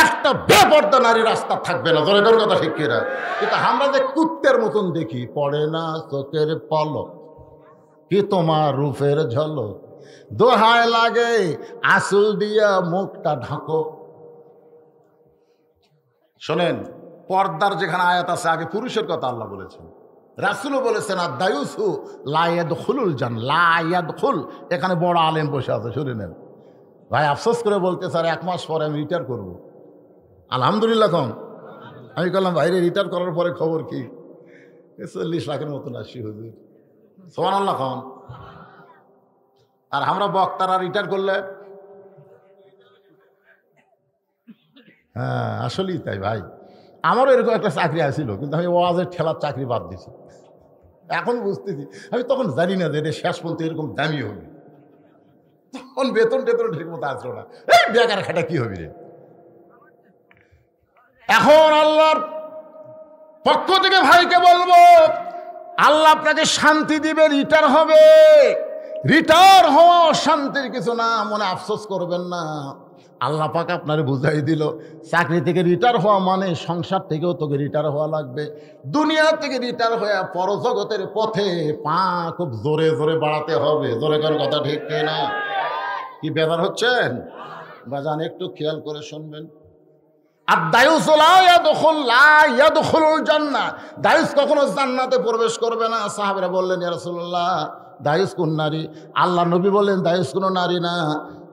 একটা বেপর্দা নারী রাস্তা থাকবে না। ধরে তোর কথা ঠিক কিনা? কিন্তু আমরা যে কুত্তের মতন দেখি, পড়ে না চোখের পলক কি তোমার রূপের ঝলক, দোহায় লাগে আসল দিয়া মুখটা ঢাকো। শোনেন, পর্দার যেখানে আয়াত আছে আগে পুরুষের কথা আল্লাহ বলেছেন, রাসূলও বলেছেন আদ-দায়ুসু লা ইয়াদখুলুল জান্নাহ, লা ইয়াদখুল। এখানে বড় আলেম বসে আছে, শুনে নেন ভাই। আফসোস করে বলতে স্যার 1 মাস পরে আমি রিটায়ার করব। আলহামদুলিল্লাহ কম। আমি বললাম ভাইরে রিটায়ার করার পরে খবর কি? 40 লাখের মতন আসি হুজুর। সুবহানাল্লাহ কম। আর আমরা বক্তারা রিটায়ার করলে, হ্যাঁ আসলেই তাই ভাই। আমারও এরকম একটা চাকরি আসছিল, কিন্তু আমি ওয়াজের ঠেলার চাকরি বাদ দিছি। এখন বুঝতেছি, আমি তখন জানি না যে এটা শেষ পর্যন্ত এরকম দামি হবে। তখন বেতন টেতন ঠিক মতো আসলো না, এই বেকার খাটা কি হবে রে। এখন আল্লাহর পক্ষ থেকে ভাইকে বলবো, আল্লাহ আপনাকে শান্তি দিবে, রিটায়ার হবে। রিটায়ার হওয়া শান্তির কিছু না, মনে আফসোস করবেন না। আল্লাহ পাক আপনারে বুঝাই দিল, চাকরি থেকে রিটায়ার হওয়া মানে সংসার থেকেও তোকে রিটায়ার হওয়া লাগবে। দুনিয়া থেকে রিটায়ার হয়ে পরজগতের পথে পা খুব জোরে জোরে বাড়াতে হবে। জোরে করে কথা ঠিক না? কি ব্যাপার হচ্ছেন বাজান, একটু খেয়াল করে শুনবেন। আর দায়ুস লা ইয়াদখুলুল জান্নাহ, দায়ুস কখনো জান্নাতে প্রবেশ করবে না। সাহাবীরা বললেন ইয়া রাসূলুল্লাহ, দায়ুস কোন নারী? আল্লাহ নবী বললেন দায়ুস কোনো নারী না,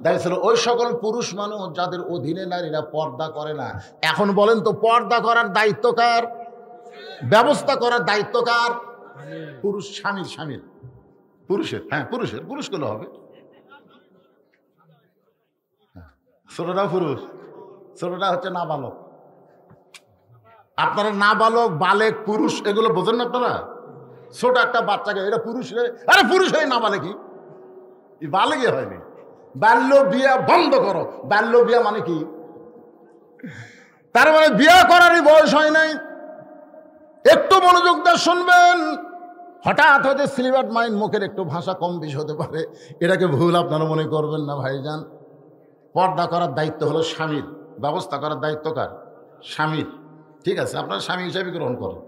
দায়ুস হলো ওই সকল পুরুষ মানুষ যাদের অধীনে নারীরা পর্দা করে না। এখন বলেন তো, পর্দা করার দায়িত্ব কার? ব্যবস্থা করার দায়িত্ব কার? পুরুষ। স্বামীর পুরুষের। হ্যাঁ পুরুষের, পুরুষগুলো হবে। ছোটটা পুরুষ, ছোটটা হচ্ছে নাবালক। আপনারা নাবালক, বালেক, পুরুষ এগুলো বোঝেন না আপনারা? ছোট একটা বাচ্চাকে এটা পুরুষ, আরে পুরুষ হয়ে নাবালেকি, বালেকি হয়নি। বাল্য বিয়া বন্ধ করো। বাল্য বিয়া মানে কি? তার মানে বিয়া করারই বয়স হয় নাই। একটু মনোযোগ দিয়ে শুনবেন। হঠাৎ হয়তো সিলেবাস মাইন্ড, মুখের একটু ভাষা কম বেশি হতে পারে, এটাকে ভুল আপনারা মনে করবেন না ভাইজান। পর্দা করার দায়িত্ব হলো স্বামীর, ব্যবস্থা করার দায়িত্ব কার? স্বামীর। ঠিক আছে, আপনার স্বামী হিসাবে গ্রহণ করেন।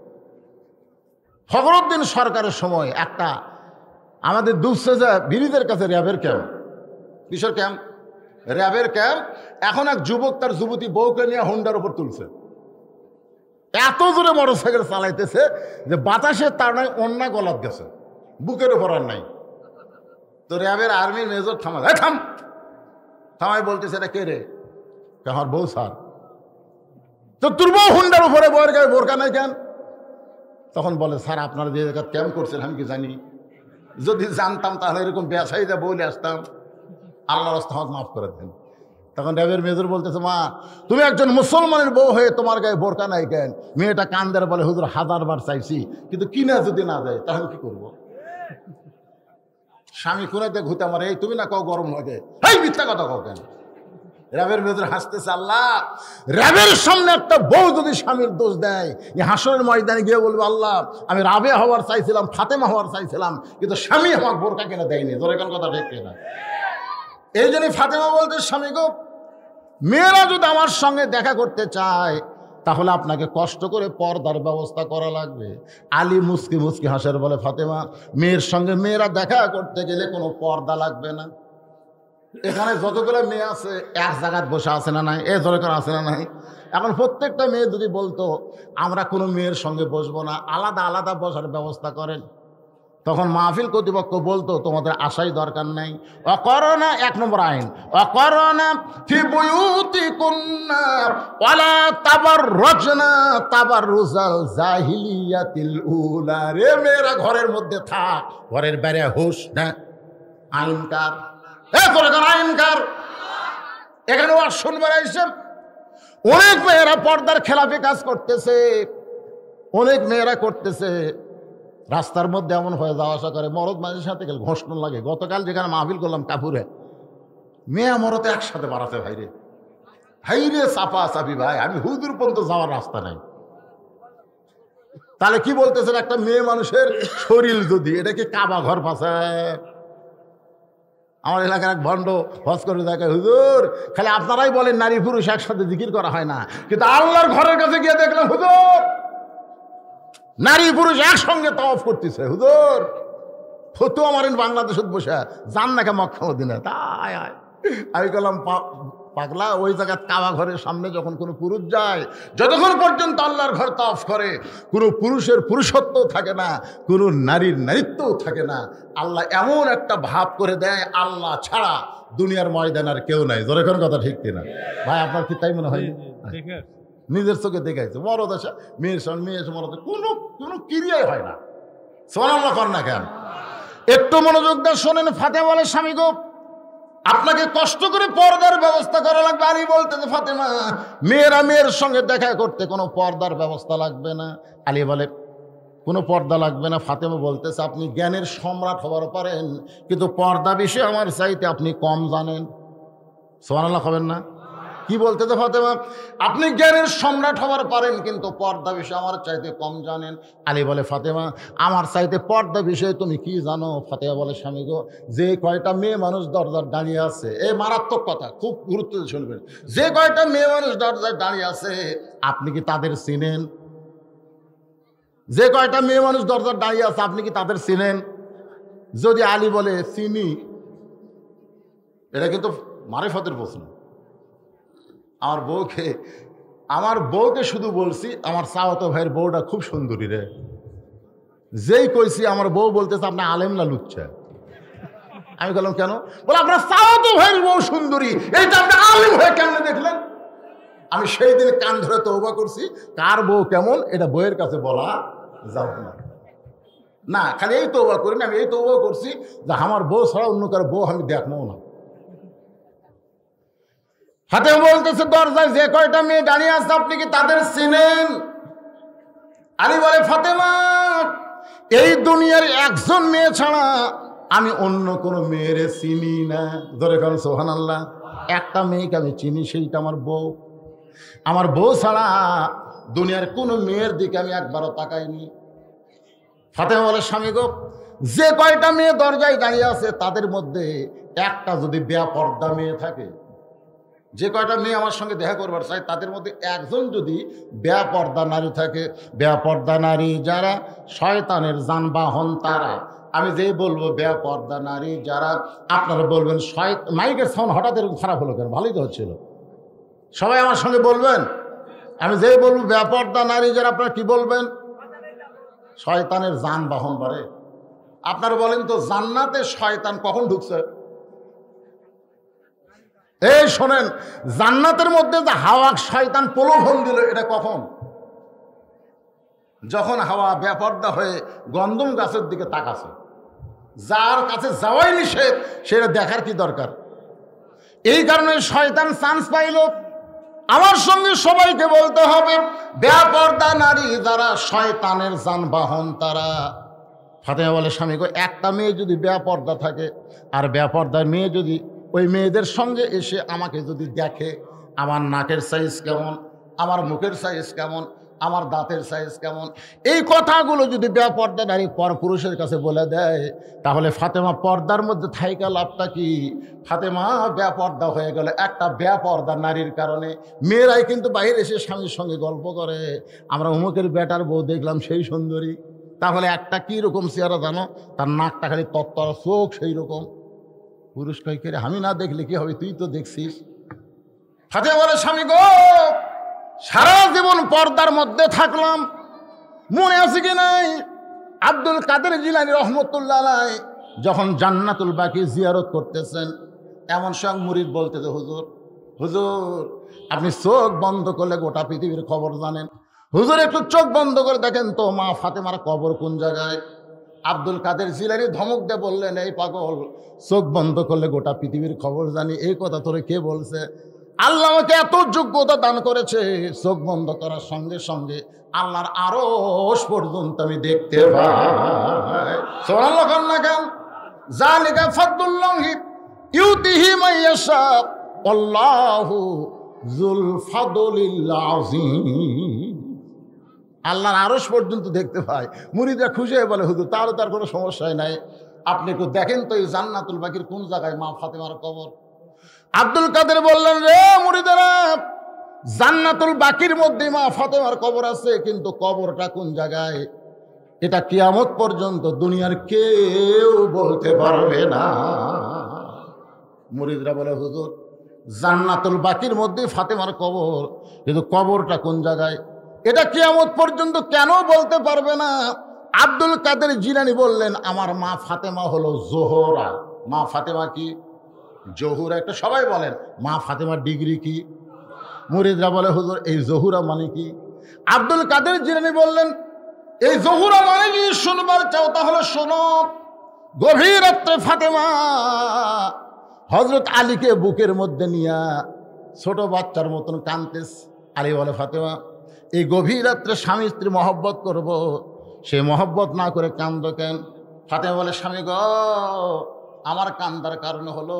ফখরুদ্দিন সরকারের সময় একটা আমাদের দুঃসেজা বিরিদের কাছে র্যাবের ক্যাম্প, কিশোর ক্যাম্প, র্যাবের ক্যাম্প। এখন এক যুবক তার যুবতী বউকে নিয়ে হোন্ডার উপর তুলছে, এত জোরে মোটরসাইকেল চালাইতেছে যে বাতাসে তার নাই অন্যা গলাত গেছে, বুকের উপর আর নাই। তো র্যাবের আর্মির মেজর থামাই বলতেছে, এটা কে রে? আমার বউ স্যার। তো তোর বউ হুন্ডার উপরে বউয়ের গায়ে বোরকা নাই কেন? তখন বলে, স্যার আপনারা যে জায়গা ক্যাম্প করছেন আমি কি জানি? যদি জানতাম তাহলে এরকম ব্যবসায়ীরা বলে আসতাম। আল্লাহ রাস্তা আমাকে মাফ করে দেন। তখন র্যাবের মেজর বলতেছে, মা তুমি একজন মুসলমানের বউ হয়ে তোমার গায়ে বোরকা নাই কেন? মেয়েটা কান্দের বলে, হুজুর 1000 বার চাইছি, কিন্তু কিনা যদি না দেয় তাহলে কি করবো? স্বামী খুনাতে ঘুতে আমার, এই তুমি না কও গরম লাগে, এই মিথ্যা কথা কও কেন? র্যাবের মেজর হাসতেছে, আল্লাহ র্যাবের সামনে একটা বউ যদি স্বামীর দোষ দেয়, এই হাসরের ময়দানে গিয়ে বলবে, আল্লাহ আমি রাবে হওয়ার চাইছিলাম, ফাতেমা হওয়ার চাইছিলাম, কিন্তু স্বামী আমার বোরকা কেনা দেয়নি। ধরে কোন কথা ঠিক না? এই জন্যই ফাতেমা বলতে, স্বামী গো, মেয়েরা যদি আমার সঙ্গে দেখা করতে চায় তাহলে আপনাকে কষ্ট করে পর্দার ব্যবস্থা করা লাগবে। আলী মুস্কি মুস্কি হাসের বলে, ফাতেমা মেয়ের সঙ্গে মেয়েরা দেখা করতে গেলে কোনো পর্দা লাগবে না। এখানে যতগুলো মেয়ে আছে এক জায়গায় বসে আছে না নাই? এ দরকার আছে না নাই? এখন প্রত্যেকটা মেয়ে যদি বলতো আমরা কোনো মেয়ের সঙ্গে বসবো না, আলাদা আলাদা বসার ব্যবস্থা করেন, তখন মাহফিল কর্তৃপক্ষ বলতো তোমাদের আশাই দরকার নাই। অকরনা, 1 নম্বর আইন, অকরনা ফি বুয়ুতিকুন্না ওয়ালা তাবাররুজনা তাবাররুজাল জাহিলিয়াতিল উলা। রে মেয়েরা ঘরের মধ্যে থাক, ঘরের বাইরে হুশ না। আইনকার, আইনকার এখানে ওয়াজ শুনবার আইসেন। অনেক মেয়েরা পর্দার খেলাফি কাজ করতেছে, অনেক মেয়েরা করতেছে। রাস্তার মধ্যে এমন হয়ে যাওয়া আসা করে, মরদ মাঝের সাথে গেলে ঘোষণা লাগে। গতকাল যেখানে মাহফিল করলাম কাপুরে, মেয়ে মরতে একসাথে বাড়াতে ভাইরে, ভাইরে চাপা চাপি ভাই, আমি হুদুর পর্যন্ত যাওয়ার রাস্তা নাই। তাহলে কি বলতেছেন, একটা মেয়ে মানুষের শরীর যদি, এটা কি কাবা ঘর পাশায়? আমার এলাকার এক ভণ্ড হজ করে দেখে, হুজুর খালি আপনারাই বলেন নারী পুরুষ একসাথে জিকির করা হয় না, কিন্তু আল্লাহর ঘরের কাছে গিয়ে দেখলাম হুজুর নারী পুরুষ একসঙ্গে তাওয়াফ করতেছে। হুজুর ফতুয়া মারেন বাংলাদেশত বসে, যান নাকি মক্কা মদিনা? তাই আমি বললাম পাগলা, ওই জায়গায় কাবা ঘরের সামনে যখন কোনো পুরুষ যায়, যতক্ষণ পর্যন্ত আল্লাহর ঘর তাওয়াফ করে, কোনো পুরুষের পুরুষত্ব থাকে না, কোনো নারীর নারীত্বও থাকে না। আল্লাহ এমন একটা ভাব করে দেয়, আল্লাহ ছাড়া দুনিয়ার ময়দান আর কেউ নাই। জোরে কোন কথা ঠিক কিনা ভাই? আপনার কি তাই মনে হয়? নিজের চোখে দেখাইছে মরদ আসা মেয়ের সঙ্গে, মেয়ের সঙ্গে মরদ, কোনো ক্রিয়াই হয় না। সুবহানাল্লাহ কর না কেন? একটু মনোযোগ দিয়ে শোনেন। ফাতেমা বলে, স্বামী গো, আপনাকে কষ্ট করে পর্দার ব্যবস্থা করা লাগবে। আলী বলতেছে, ফাতেমা, মেয়েরা মেয়ের সঙ্গে দেখা করতে কোনো পর্দার ব্যবস্থা লাগবে না। আলী বলে, কোনো পর্দা লাগবে না। ফাতেমা বলতেছে, আপনি জ্ঞানের সম্রাট হবার পারেন, কিন্তু পর্দা বিষয়ে আমার চাইতে আপনি কম জানেন। সুবহানাল্লাহ হবেন না? কি বলতেছে ফাতেমা? আপনি জ্ঞানের সম্রাট হবার পারেন, কিন্তু পর্দা বিষয়ে আমার চাইতে কম জানেন। আলী বলে, ফাতেমা, আমার চাইতে পর্দা বিষয়ে তুমি কি জানো? ফাতেমা বলে, স্বামী গো, যে কয়টা মেয়ে মানুষ দরজার দাঁড়িয়ে আছে, এই মারাত্মক কথা, খুব গুরুত্ব দিয়ে শুনবেন, যে কয়টা মেয়ে মানুষ দরজায় দাঁড়িয়ে আছে, আপনি কি তাদের চিনেন? যে কয়টা মেয়ে মানুষ দরজার দাঁড়িয়ে আছে, আপনি কি তাদের চিনেন? যদি আলী বলে চিনি, এটা কিন্তু মারিফতের প্রশ্ন। আমার বউকে শুধু বলছি, আমার চাওয়াতো ভাইয়ের বউটা খুব সুন্দরী রে। যেই কইছি আমার বউ বলতেছে, আপনি আলেম না লুচ্ছা। আমি বললাম, কেন? বলে, আপনার চাওয়াতো ভাইয়ের বউ সুন্দরী, এইটা আপনি আলেম হয়ে কেমনে দেখলেন? আমি সেই দিন কান ধরে তওবা করছি, কার বউ কেমন এটা বউয়ের কাছে বলা যাবে না। না, খালি এই তওবা করি না, আমি এই তওবা করছি যে আমার বউ ছাড়া অন্য কারো বউ আমি দেখবো না। ফাতেমা বলতেছে, দরজায় যে কয়টা মেয়ে দাঁড়িয়ে আছে, আপনি কি তাদের চিনেন? আলী বলে, ফাতেমা, এই দুনিয়ার একজন মেয়ে ছাড়া আমি অন্য কোনো মেয়েরে চিনি না। ধরে কারণ সুবহানাল্লাহ, একটা মেয়েকে আমি চিনি, সেইটা আমার বউ। আমার বউ ছাড়া দুনিয়ার কোনো মেয়ের দিকে আমি একবারও তাকাইনি। ফাতেমা বলে, স্বামী গো, যে কয়টা মেয়ে দরজায় দাঁড়িয়ে আছে, তাদের মধ্যে একটা যদি বেপর্দা মেয়ে থাকে, যে কয়টা মেয়ে আমার সঙ্গে দেখা করবার চাই, তাদের মধ্যে একজন যদি বেপর্দা নারী থাকে, বেপর্দা নারী যারা শয়তানের যানবাহন তারা। আমি যেই বলবো বেপর্দা নারী যারা, আপনারা বলবেন মাইকের সাউন্ড হঠাৎ এরকম খারাপ হলো কেন? ভালোই তো হচ্ছিল, সবাই আমার সঙ্গে বলবেন। আমি যেই বলবো বেপর্দা নারী যারা, আপনারা কি বলবেন? শয়তানের যানবাহন বাড়ে। আপনারা বলেন তো, জান্নাতে শয়তান কখন ঢুকছে? এই শোনেন, জান্নাতের মধ্যে যে হাওয়া শয়তান প্রলোভন দিল, এটা কখন? যখন হাওয়া বেপর্দা হয়ে গন্ধম গাছের দিকে তাকাছে। যার কাছে যাওয়াই নিষেধ, সেটা দেখার কি দরকার? এই কারণে শয়তান চান্স পাইল। আমার সঙ্গে সবাইকে বলতে হবে, বেপর্দা নারী যারা শয়তানের যানবাহন তারা। ফাতেমা বলে, স্বামী গো, একটা মেয়ে যদি বেপর্দা থাকে, আর বেপর্দার মেয়ে যদি ওই মেয়েদের সঙ্গে এসে আমাকে যদি দেখে, আমার নাকের সাইজ কেমন, আমার মুখের সাইজ কেমন, আমার দাঁতের সাইজ কেমন, এই কথাগুলো যদি বেপর্দা নারী পরপুরুষের কাছে বলে দেয়, তাহলে ফাতেমা পর্দার মধ্যে থাইকা লাভটা কি? ফাতেমা বেপর্দা হয়ে গেল একটা বেপর্দা নারীর কারণে। মেয়েরাই কিন্তু বাইরে এসে স্বামীর সঙ্গে গল্প করে, আমরা অমুকের বেটার বউ দেখলাম, সেই সুন্দরী। তাহলে একটা কি রকম চেহারা জানো? তার নাকটা খালি তত্তর, চোখ সেই রকম। পুরুষ কই করে, আমি না দেখলে কি হবে, তুই তো দেখছিস। ফাতেমা বলে, স্বামী গো, সারা জীবন পর্দার মধ্যে থাকলাম, মনে আছে কি নাই, আব্দুল কাদের জিলানী রহমতুল্লাহ আলাইহি যখন জান্নাতুল বাকি জিয়ারত করতেছেন, এমন সঙ্গ মুরিদ বলতেছে, হুজুর, হুজুর, আপনি চোখ বন্ধ করলে গোটা পৃথিবীর খবর জানেন। হুজুর, একটু চোখ বন্ধ করে দেখেন তো, মা ফাতেমার কবর কোন জায়গায়? আব্দুল কাদের জিলানী ধমক দিয়ে বললেন, এই পাগল, চোখ বন্ধ করলে গোটা পৃথিবীর খবর জানি, এই কথা তোরে কে বলছে? আল্লাহ আমাকে এত যোগ্যতা দান করেছে, চোখ বন্ধ করার সঙ্গে সঙ্গে আল্লাহর আরশ পর্যন্ত আমি দেখতে পাই। সুবহানাল্লাহ না কেন? যালিকা ফাদলুল্লাহি ইউতিহি মান ইয়াশা আল্লাহু যুল ফাদলিল আযীম। আল্লাহর আরশ পর্যন্ত দেখতে পায়। মুরিদরা খুশি হয়ে বলে, হুজুর, তার কোনো সমস্যাই নাই, আপনি একটু দেখেন তো এই জান্নাতুল বাকির কোন জায়গায় মা ফাতেমার কবর। আব্দুল কাদের বললেন, রে মুরিদেরা, জান্নাতুল বাকির মধ্যে মা ফাতেমার কবর আছে, কিন্তু কবরটা কোন জায়গায় এটা কিয়ামত পর্যন্ত দুনিয়ার কেউ বলতে পারবে না। মুরিদরা বলে, হুজুর, জান্নাতুল বাকির মধ্যে ফাতেমার কবর, কিন্তু কবরটা কোন জায়গায় এটা কিয়ামত পর্যন্ত কেন বলতে পারবে না। আব্দুল কাদের জিলানী বললেন, আমার মা ফাতেমা হলো জোহরা। মা ফাতেমা কি? জহুরা। একটা সবাই বলেন মা ফাতেমার ডিগ্রি কি? মুরিদরা বলে হুজুর এই জহুরা মানে কি? আব্দুল কাদের জিলানী বললেন, এই জহুরা মানে কি শুনবার চাও তাহলে শোনো। গভীর রাত্রে ফাতেমা হযরত আলীকে বুকের মধ্যে নিয়া ছোট বাচ্চার মতন কাঁদতেস। আলী বলে, ফাতেমা এই গভীর রাত্রে স্বামী স্ত্রী মহব্বত করব, সে মহব্বত না করে কান্দ কেন? ফাতেমা বলে, স্বামী গো, আমার কান্দার কারণ হলো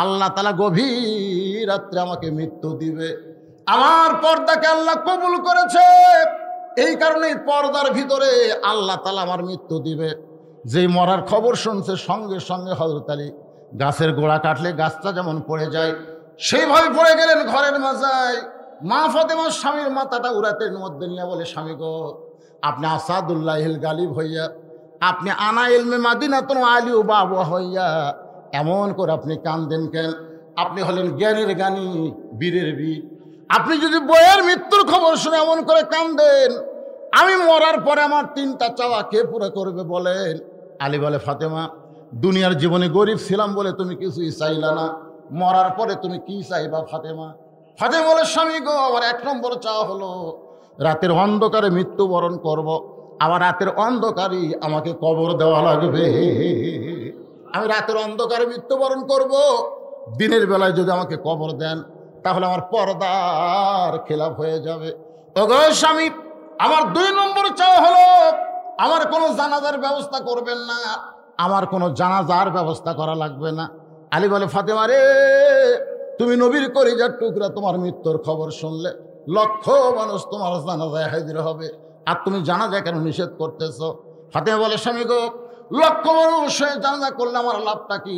আল্লাহ তাআলা গভীর রাত্রে আমাকে মৃত্যু দিবে। আমার পর্দাকে আল্লাহ কবুল করেছে, এই কারণে পর্দার ভিতরে আল্লাহ তাআলা আমার মৃত্যু দিবে। যেই মরার খবর শুনছে সঙ্গে সঙ্গে হযরত আলী গাছের গোড়া কাটলে গাছটা যেমন পড়ে যায় সেইভাবে পড়ে গেলেন ঘরের মাথায়। মা ফাতেমার স্বামীর মাথাটা উরাতের মধ্যে নিয়ে বলে, স্বামী গো, আপনি আসাদুল্লাহিল গালিব হইয়া, আপনি আনা ইলমে মাদিনাতুন আলী ও বাবু হইয়া এমন করে আপনি কান্দেন কেন? আপনি হলেন জ্ঞানের জ্ঞানী, বীরের বীর। আপনি যদি বইয়ের মৃত্যুর খবর শুনে এমন করে কান্দেন, আমি মরার পরে আমার তিনটা চাওয়া কে পুরো করবে বলেন? আলী বলে, ফাতেমা দুনিয়ার জীবনে গরিব ছিলাম বলে তুমি কিছুই চাইলা না, মরার পরে তুমি কি চাইবা ফাতেমা? ফাতেমা বলে, স্বামী গো, আমার এক নম্বর চাওয়া হলো রাতের অন্ধকারে মৃত্যুবরণ করব, আবার রাতের অন্ধকারই আমাকে কবর দেওয়া লাগবে। আমি রাতের অন্ধকারে মৃত্যুবরণ করব, দিনের বেলায় যদি আমাকে কবর দেন তাহলে আমার পর্দার খেলাফ হয়ে যাবে। ওগো স্বামী, আমার দুই নম্বর চাওয়া হলো আমার কোনো জানাজার ব্যবস্থা করবেন না, আমার কোনো জানাজার ব্যবস্থা করা লাগবে না। আলী বলে, ফাতেমা রে, তুমি নবীর কলিজার টুকরা, তোমার মৃত্যুর খবর শুনলে লক্ষ মানুষ তোমার জানাজায় হাজির হবে, আর তুমি জানাজা কেন নিষেধ করতেছ? ফাতেমা বলে, স্বামী গো, লক্ষ মানুষ জানাজা করলে আমার লাভটা কি?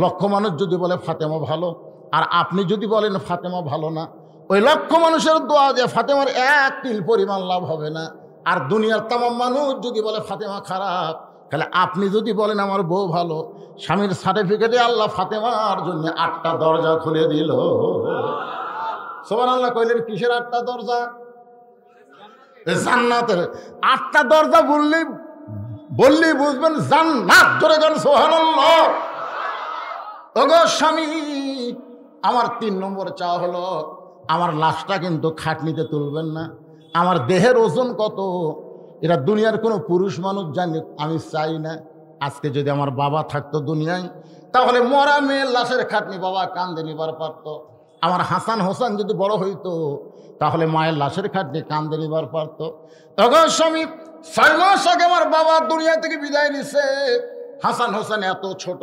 লক্ষ মানুষ যদি বলে ফাতেমা ভালো, আর আপনি যদি বলেন ফাতেমা ভালো না, ওই লক্ষ মানুষের দোয়া যে ফাতেমার এক তিল পরিমাণ লাভ হবে না। আর দুনিয়ার তামাম মানুষ যদি বলে ফাতেমা খারাপ, তাহলে আপনি যদি বলেন আমার বউ ভালো, স্বামীর সার্টিফিকেটে আল্লাহ ফাতেমার জন্য 8টা দরজা খুলে দিল। সুবহানাল্লাহ কইলেন, কিসের 8টা দরজা? জান্নাতের 8টা দরজা বললেই বুঝবেন জান্নাত। ধরে যান সুবহানাল্লাহ। ওগো স্বামী, আমার 3 নম্বর চাওয়া হলো আমার লাশটা কিন্তু খাটনিতে তুলবেন না। আমার দেহের ওজন কত এটা দুনিয়ার কোনো পুরুষ মানুষ জানে আমি চাই না। আজকে যদি আমার বাবা থাকতো দুনিয়ায়, তাহলে মরা মেয়ের লাশের খাটনি বাবা কান্দে নিবার পারত। আমার হাসান হোসেন যদি বড় হইতো, তাহলে মায়ের লাশের খাটনি কান্দে নিবার পারত। তখন স্বামী 6 মাস আগে আমার বাবা দুনিয়া থেকে বিদায় নিছে। হাসান হোসেন এত ছোট,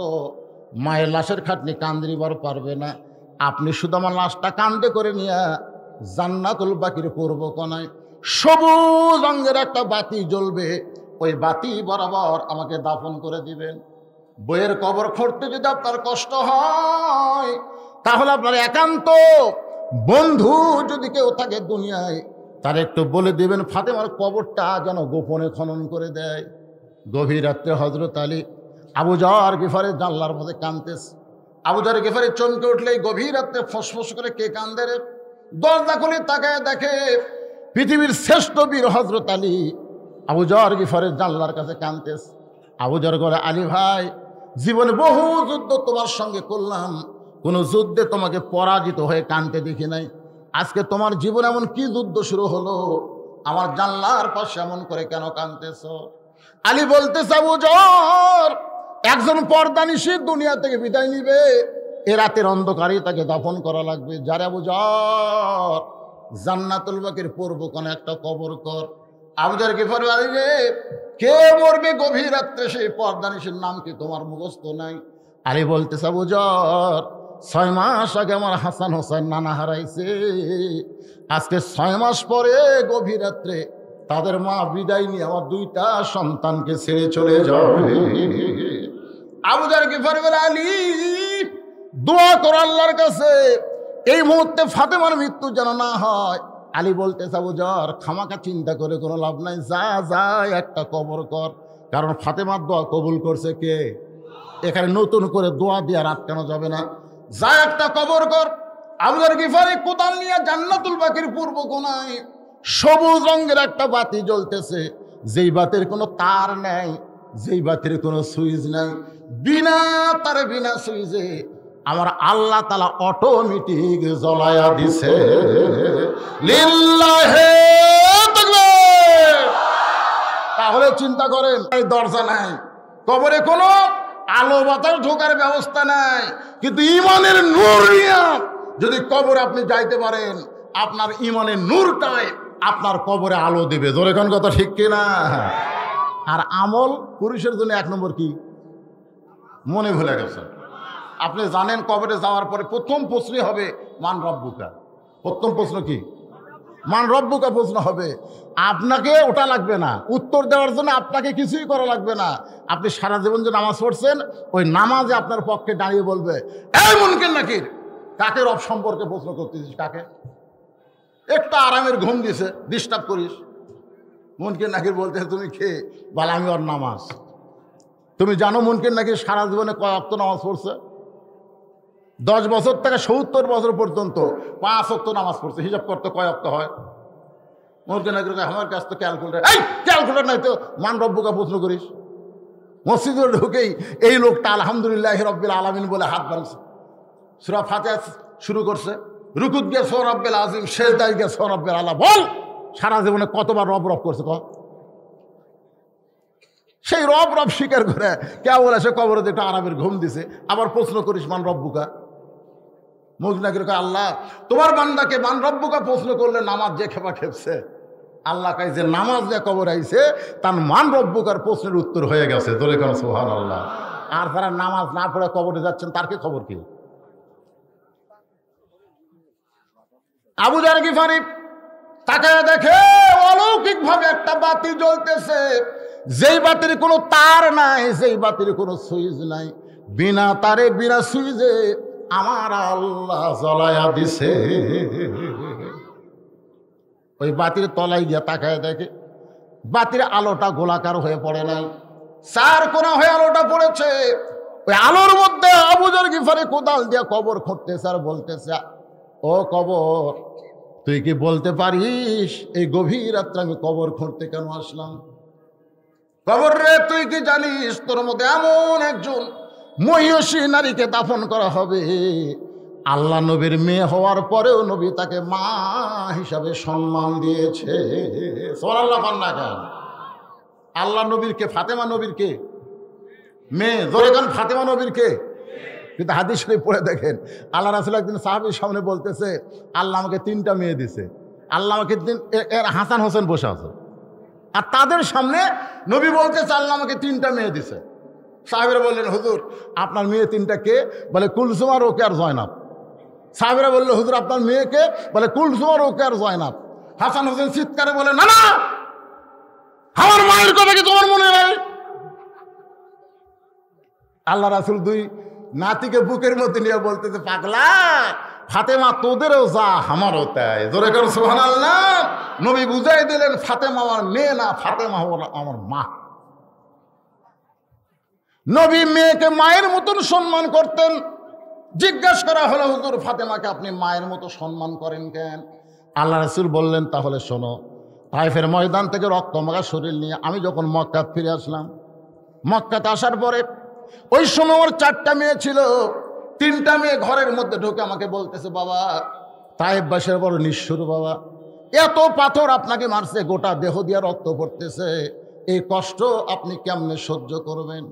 মায়ের লাশের খাটনি কান্দে নিবার পারবে না। আপনি শুধু আমার লাশটা কান্দে করে নিয়ে জান্নাতুল বাকির পূর্ব কোনায় সবুজ রঙের একটা বাতি জ্বলবে, ওই বাতি বরাবর আমাকে দাফন করে দিবেন। বইয়ের কবর খুঁড়তে যদি আপনার কষ্ট হয়, তাহলে আপনার একান্ত বন্ধু যদি কেউ থাকে দুনিয়ায়, তার একটু বলে দিবেন ফাতেমার কবরটা যেন গোপনে খনন করে দেয়। গভীর রাত্রে হযরত আলী আবু যর গিফারের জানলার মধ্যে কাঁদতেছে। আবু যর গিফারে চমকে উঠলেই গভীর রাত্রে ফসফস করে কে কান্দে রে? দরজা খুলে তাকায় দেখে পৃথিবীর শ্রেষ্ঠ বীর হযরত আলী আবু যর গিফারের জানলার কাছে কাঁদতেছে। আবু যর বলে, আলী ভাই, জীবনে বহু যুদ্ধ তোমার সঙ্গে করলাম, কোনো যুদ্ধে তোমাকে পরাজিত হয়ে কাঁদতে দেখি নাই। আজকে তোমার জীবন এমন কি যুদ্ধ শুরু হলো, আমার জানলার পাশে এমন করে কেন কাঁদতেছ? আলী বলতেছে, আবু যর, একজন পর্দানিশী দুনিয়া থেকে বিদায় নিবে, এ রাতের অন্ধকারেই তাকে দাফন করা লাগবে। যারে আবু যর, জান্নাতুল বাকির পূর্ব কোণে একটা কবর কর। আবু যর গিফারি, আলী রে, কে মরবে গভীর রাত্রে সেই পর্দানিশীর নাম কি তোমার মুখস্থ নাই? আলী বলতেছে, আবু যর, 6 মাস আগে আমার হাসান হোসেন নানা হারাইছে, আজকে 6 মাস পরে গভীর রাত্রে তাদের মা বিদায় নিয়ে আমার 2টা সন্তানকে ছেড়ে চলে যাবে। আবু যর গিফারি বলে, আলী, দোয়া কর আল্লাহর কাছে এই মুহূর্তে ফাতেমার মৃত্যু যেন না হয়। আলী বলতেছে, আবু যর, খামাকা চিন্তা করে কোনো লাভ নাই, যা যা একটা কবর কর, কারণ ফাতেমার দোয়া কবুল করছে কে? এখানে নতুন করে দোয়া দিয়ে রাত কেন যাবে না? যা একটা কবর কর। আবু যর গিফারি কোদাল নিয়ে জান্নাতুল বাকির পূর্ব কোণায় সবুজ রঙের একটা বাতি জ্বলতেছে, যেই বাতির কোনো তার নেই, যেই বাতির কোনো সুইচ নাই, বিনা তারে বিনা সুইচে আমার আল্লাহ তাআলা অটোমেটিক জ্বলায়া দিছে। লিল্লাহে তাকবীর। তাহলে চিন্তা করেন, এই দরজা নাই, কবরে কোনো আলো বাতাস ঢোকার ব্যবস্থা নাই, কিন্তু ইমানের নূর নিয়ে যদি কবরে আপনি যাইতে পারেন, আপনার ইমানের নূরটাই আপনার কবরে আলো দিবে। জোরে কোন কথা ঠিক কিনা? আর আমল পুরুষের জন্য 1 নম্বর কি? মনে ভুলে গেছে। আপনি জানেন কবরে যাওয়ার পরে প্রথম প্রশ্নই হবে মান রব্বুকা। প্রথম প্রশ্ন কি? মান রব্বুকা প্রশ্ন হবে। আপনাকে ওটা লাগবে না, উত্তর দেওয়ার জন্য আপনাকে কিছুই করা লাগবে না। আপনি সারা জীবন যে নামাজ পড়ছেন, ওই নামাজে আপনার পক্ষে দাঁড়িয়ে বলবে, এই মুনকির নাকির, কাকে রব সম্পর্কে প্রশ্ন করতেছিস? কাকে? একটা আরামের ঘুম দিছে, ডিস্টার্ব করিস। মুনকির নাকির বলতে তুমি খেয়ে বলে আমি ওর নামাজ। তুমি জানো মুনকির নাকির সারা জীবনে কয় ওয়াক্ত নামাজ পড়ছে? 10 বছর থেকে 70 বছর পর্যন্ত 5 ওয়াক্ত নামাজ পড়ছে। হিসাব করতে কয় ওয়াক্ত হয়? মুনকির নাকির আমার কাছে তো ক্যালকুলেটার, এই ক্যালকুলেটার নাই তো মান রব্বুকা প্রশ্ন করিস। মসজিদে ঢুকেই এই লোকটা আলহামদুলিল্লাহ রাব্বিল আলামিন বলে হাত বাড়ছে, সূরা ফাতিহা শুরু করছে, রুকুত গিয়ে সূরা রাব্বিল আযীম, সেজদায় গিয়ে সূরা রাব্বিল আলা। বল সারা জীবনে কতবার রব রব করছে? সেই রব রব স্বীকার করে কেবল এসে কবরে একটা আরামের ঘুম দিছে, আবার প্রশ্ন করিস মান রব্বুকা। মুজনাকির কয় আল্লাহ তোমার বান্দাকে মান রব্বুকা প্রশ্ন করলে নামাজ যে খেপা খেপছে, আল্লাহ কাই যে নামাজ যে কবর আইছে তার মান রব্বুকার প্রশ্নের উত্তর হয়ে গেছে। তোরে কেন সুবহানাল্লাহ। আর যারা নামাজ না পড়ে কবরে যাচ্ছেন তার কি খবর? কি আবু যর গিফারি তাকায় দেখে অলৌকিক ভাবে একটা বাতি জ্বলতেছে, যেই বাতির কোনো তার নাই, যেই বাতির কোনো সুইচ নাই, বিনা তারে বিনা সুইচে আমার আল্লাহ জ্বলায়া দিছে। ওই বাতির তলায় গিয়া তাকায় দেখে বাতির আলোটা গোলাকার হয়ে পড়ে নাই, 4 কোণা হয়ে আলোটা পড়েছে। ওই আলোর মধ্যে আবু যর গিফারি কোদাল দিয়ে কবর খুঁড়তেছে আর বলতেছে, ও কবর তুই কি বলতে পারিস এই গভীর রাত্রে আমি কবর খুঁড়তে কেন আসলাম? কবর রে তুই কি জানিস তোর মধ্যে এমন একজন মহিষী নারীকে দাফন করা হবে, আল্লাহ নবীর মেয়ে হওয়ার পরেও নবী তাকে মা হিসাবে সম্মান দিয়েছে। সুবহানাল্লাহ। কান্না কেন? আল্লাহ নবীর কে? ফাতেমা নবীর কে? মেয়ে। জোরে কান, ফাতেমা নবীর কে? কিন্তু হাদিস শরীফ পড়ে দেখেন, আল্লাহ রাসূল একদিন সাহাবীর সামনে বলতেছে, আল্লাহ আমাকে 3টা মেয়ে দিছে। আল্লাহ আমাকে হাসান হোসেন বসে আছে, আর তাদের সামনে নবী বলতেছে আল্লাহ আমাকে 3টা মেয়ে দিছে। সাহাবীরা বললেন, হুজুর আপনার মেয়ে 3টা কে? বলে কুলসুম আর রোকেয়া আর জয়নাব। সাহাবীরা বলল, হুজুর আপনার মেয়ে কে? বলে কুলসুম আর রোকেয়া আর জয়নাব। হাসান হোসেন চিৎকারে বলে, না না, আমার মায়ের কথা কি তোমার মনে নাই? আল্লাহ রাসূল 2 নাতিকে বুকের মধ্যে নিয়ে বলতেছে, পাগলা ফাতেমা তোদেরও যা আমারও তাই। জোরে করে সুবহানাল্লাহ। নবী বুঝাই দিলেন ফাতেমা আমার মেয়ে না, ফাতেমা আমার মা। নবী মেয়েকে মায়ের মতন সম্মান করতেন। জিজ্ঞাসা করা হলো, হুজুর ফাতেমাকে আপনি মায়ের মতো সম্মান করেন কেন? আল্লাহ রাসূল বললেন, তাহলে শোনো, তায়েফের ময়দান থেকে রক্তমাখা শরীর নিয়ে আমি যখন মক্কা ফিরে আসলাম, মক্কাতে আসার পরে ওই সময় আমার 4টা মেয়ে ছিল। 3টা মেয়ে ঘরের মধ্যে ঢুকে আমাকে বলতেছে, বাবা তায়েফবাসীর বড় নিষ্ঠুর বাবা, এত পাথর আপনাকে মারছে, গোটা দেহ দিয়ে রক্ত পড়তেছে, এই কষ্ট আপনি কেমনে সহ্য করবেন?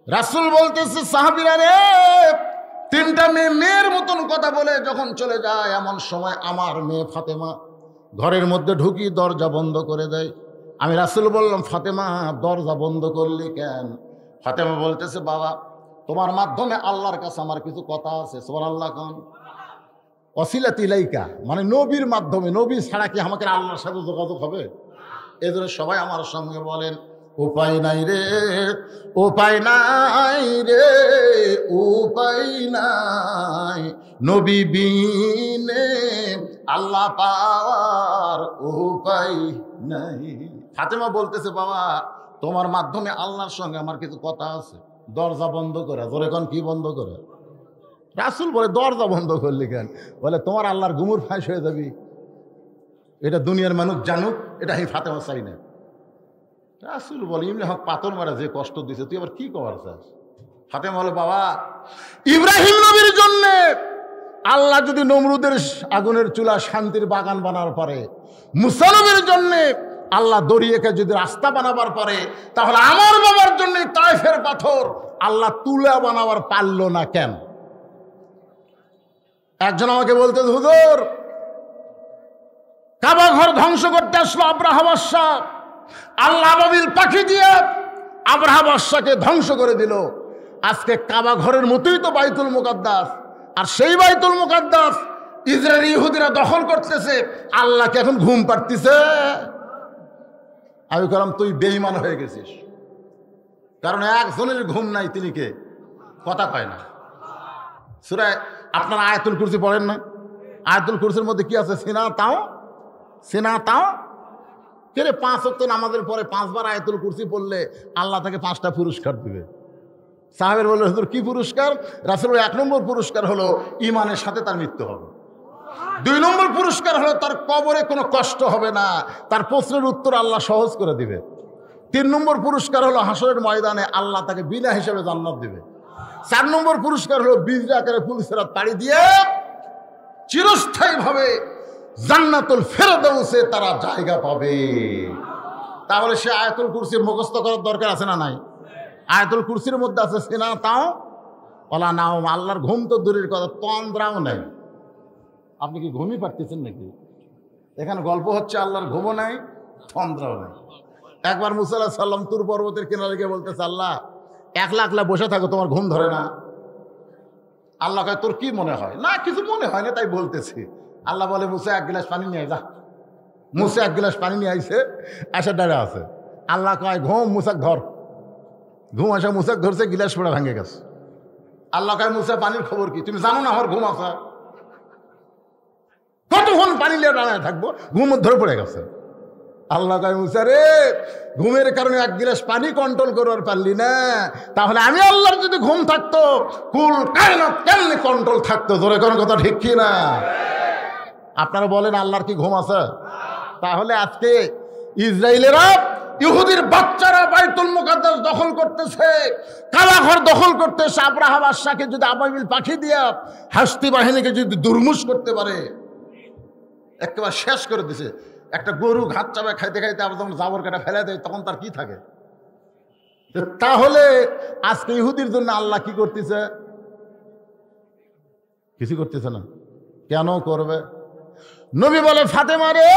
রাসূল বলতেছে, সাহাবীরা রে, 3টা মেয়ে মেয়ের মতন কথা বলে যখন চলে যায়, এমন সময় আমার মেয়ে ফাতেমা ঘরের মধ্যে ঢুকি দরজা বন্ধ করে দেয়। আমি রাসূল বললাম, ফাতেমা দরজা বন্ধ করলি কেন? ফাতেমা বলতেছে, বাবা তোমার মাধ্যমে আল্লাহর কাছে আমার কিছু কথা আছে। সুবহানাল্লাহ। কোন ওসিলাতি ইলাইকা, মানে নবীর মাধ্যমে, নবী ছাড়া কি আমাকে আল্লাহর সাথে যোগাযোগ হবে? এজন্য সবাই আমার সঙ্গে বলেন, উপায় নাই রে, উপায় নাই রে, উপায় নাই, নবী বিনে আল্লাহ পাওয়ার উপায় নাই। ফাতেমা বলতেছে, বাবা তোমার মাধ্যমে আল্লাহর সঙ্গে আমার কিছু কথা আছে, দরজা বন্ধ করে। জোরে কোন, কি বন্ধ করে? রাসূল বলে দরজা বন্ধ করলি কেন? বলে তোমার আল্লাহর গুমুর ফাঁস হয়ে যাবি, এটা দুনিয়ার মানুষ জানুক, এটা আমি ফাতেমা চাই না। রাসূল বলে ইমনি হক পাথর মারা যে কষ্ট দিছে, তুই আবার কি করার চাস? ফাতেমা বলে বাবা, ইব্রাহিম নবীর জন্য আল্লাহ যদি নমরুদের আগুনের চুলা শান্তির বাগান বানার পারে, মুসা নবীর জন্য আল্লাহ দরিয়াকে যদি রাস্তা বানাবার পারে, তাহলে আমার বাবার জন্য তায়েফের পাথর আল্লাহ তুলা বানাবার পারল না কেন? একজন আমাকে বলতে, হুজুর কাবা ঘর ধ্বংস করতে আসলো আব্রাহা বাদশাহ, আল্লাহ আবাবিল পাখি দিয়ে আব্রাহা বাদশাকে ধ্বংস করে দিল। আজকে কাবা ঘরের মতোই তো বাইতুল মুকাদ্দাস, আর সেই বাইতুল মুকাদ্দাস ইসরায়েলি ইহুদিরা দখল করতেছে, আল্লাহকে এখন ঘুম পাড়তিছে। আমি বললাম তুই বেঈমান হয়ে গেছিস, কারণ একজনের ঘুম নাই, তিনি কে? কথা কয় না। সূরা আপনারা আয়াতুল কুরসি পড়েন না? আয়াতুল কুরসির মধ্যে কি আছে? সিনা তাও কে রে? 5 ওয়াক্ত নামাজের পরে 5 বার আয়াতুল কুরসি পড়লে আল্লাহ তাকে 5টা পুরস্কার দিবে। সাহাবের বলল হুজুর কি পুরস্কার? রাসূল 1 নম্বর পুরস্কার হলো ঈমানের সাথে তার মৃত্যু হবে। 2 নম্বর পুরস্কার হলো তার কবরে কোনো কষ্ট হবে না, তার প্রশ্নের উত্তর আল্লাহ সহজ করে দিবে। 3 নম্বর পুরস্কার হলো হাসরের ময়দানে আল্লাহ তাকে বিনা হিসেবে জান্নাত দিবে। 4 নম্বর পুরস্কার হলো বীজ আকারে পুলিশেরাত পাড়ি দিয়ে চিরস্থায়ীভাবে জান্নাতুল ফেরদাউসে তারা জায়গা পাবে। তাহলে সে আয়াতুল কুরসি মুখস্থ করার দরকার আছে না নাই? আয়াতুল কুরসির মধ্যে আছে সিনা তাও ওলা নাও, আল্লাহর ঘুম তো দূরের কথা, তন্দ্রাও নাই। আপনি কি ঘুমই পারতেছেন নাকি? এখানে গল্প হচ্ছে, আল্লাহর ঘুমও নাই, তন্দ্রাও নাই। একবার মুসা আলাইহিস সালাম তুর পর্বতের কিনারে গিয়ে বলতেছে, আল্লাহ একলা একলা বসে থাকো, তোমার ঘুম ধরে না? আল্লাহ কয় তোর কি মনে হয়? না কিছু মনে হয় না, তাই বলতেছি। আল্লাহ বলে মুসা 1 গ্লাস পানি নিয়ে যা। মুসা 1 গ্লাস পানি নিয়ে আইছে, এসে দাঁড়া আছে। আল্লাহ কয় ঘুম, মুসাক ধর। ঘুম আসা মুসাক ধরছে, গিলাস পড়া ভাঙে গেছে। আল্লাহ কয় মুসা পানির খবর কি? তুমি জানো না আমার ঘুম আসা? কতক্ষণ পানি নিয়ে দাঁড়ায় থাকবো? ঘুম ধরে পড়ে গেছে। আল্লাহ কয় মুসা রে, ঘুমের কারণে 1 গ্লাস পানি কন্ট্রোল করবার পারলি না, তাহলে আমি আল্লাহর যদি ঘুম থাকতো, কুল কায়নাত কেমনে কন্ট্রোল থাকতো? জোরে কোন কথা ঠিক কি না? আপনারা বলেন আল্লাহর কি ঘুম আছে? তাহলে আজকে ইসরায়েলেরা, ইহুদির বাচ্চারা বাইতুল মুকাদ্দাস দখল করতেছে, কাবা ঘর দখল করতেছে। আব্রাহা বাদশাকে যদি আবাবিল পাখি দিয়া হাসতি বাহিনীকে যদি দুর্মুষ করতে পারে, একেবারে শেষ করে দিছে। একটা গরু ঘাট চাপে খাইতে খাইতে আবার যখন জাবর কাটা ফেলে দেয়, তখন তার কি থাকে? তাহলে আজকে ইহুদির জন্য আল্লাহ কি করতেছে? কিছু করতেছে না। কেন করবে? নবী বলে ফাতেমা রে,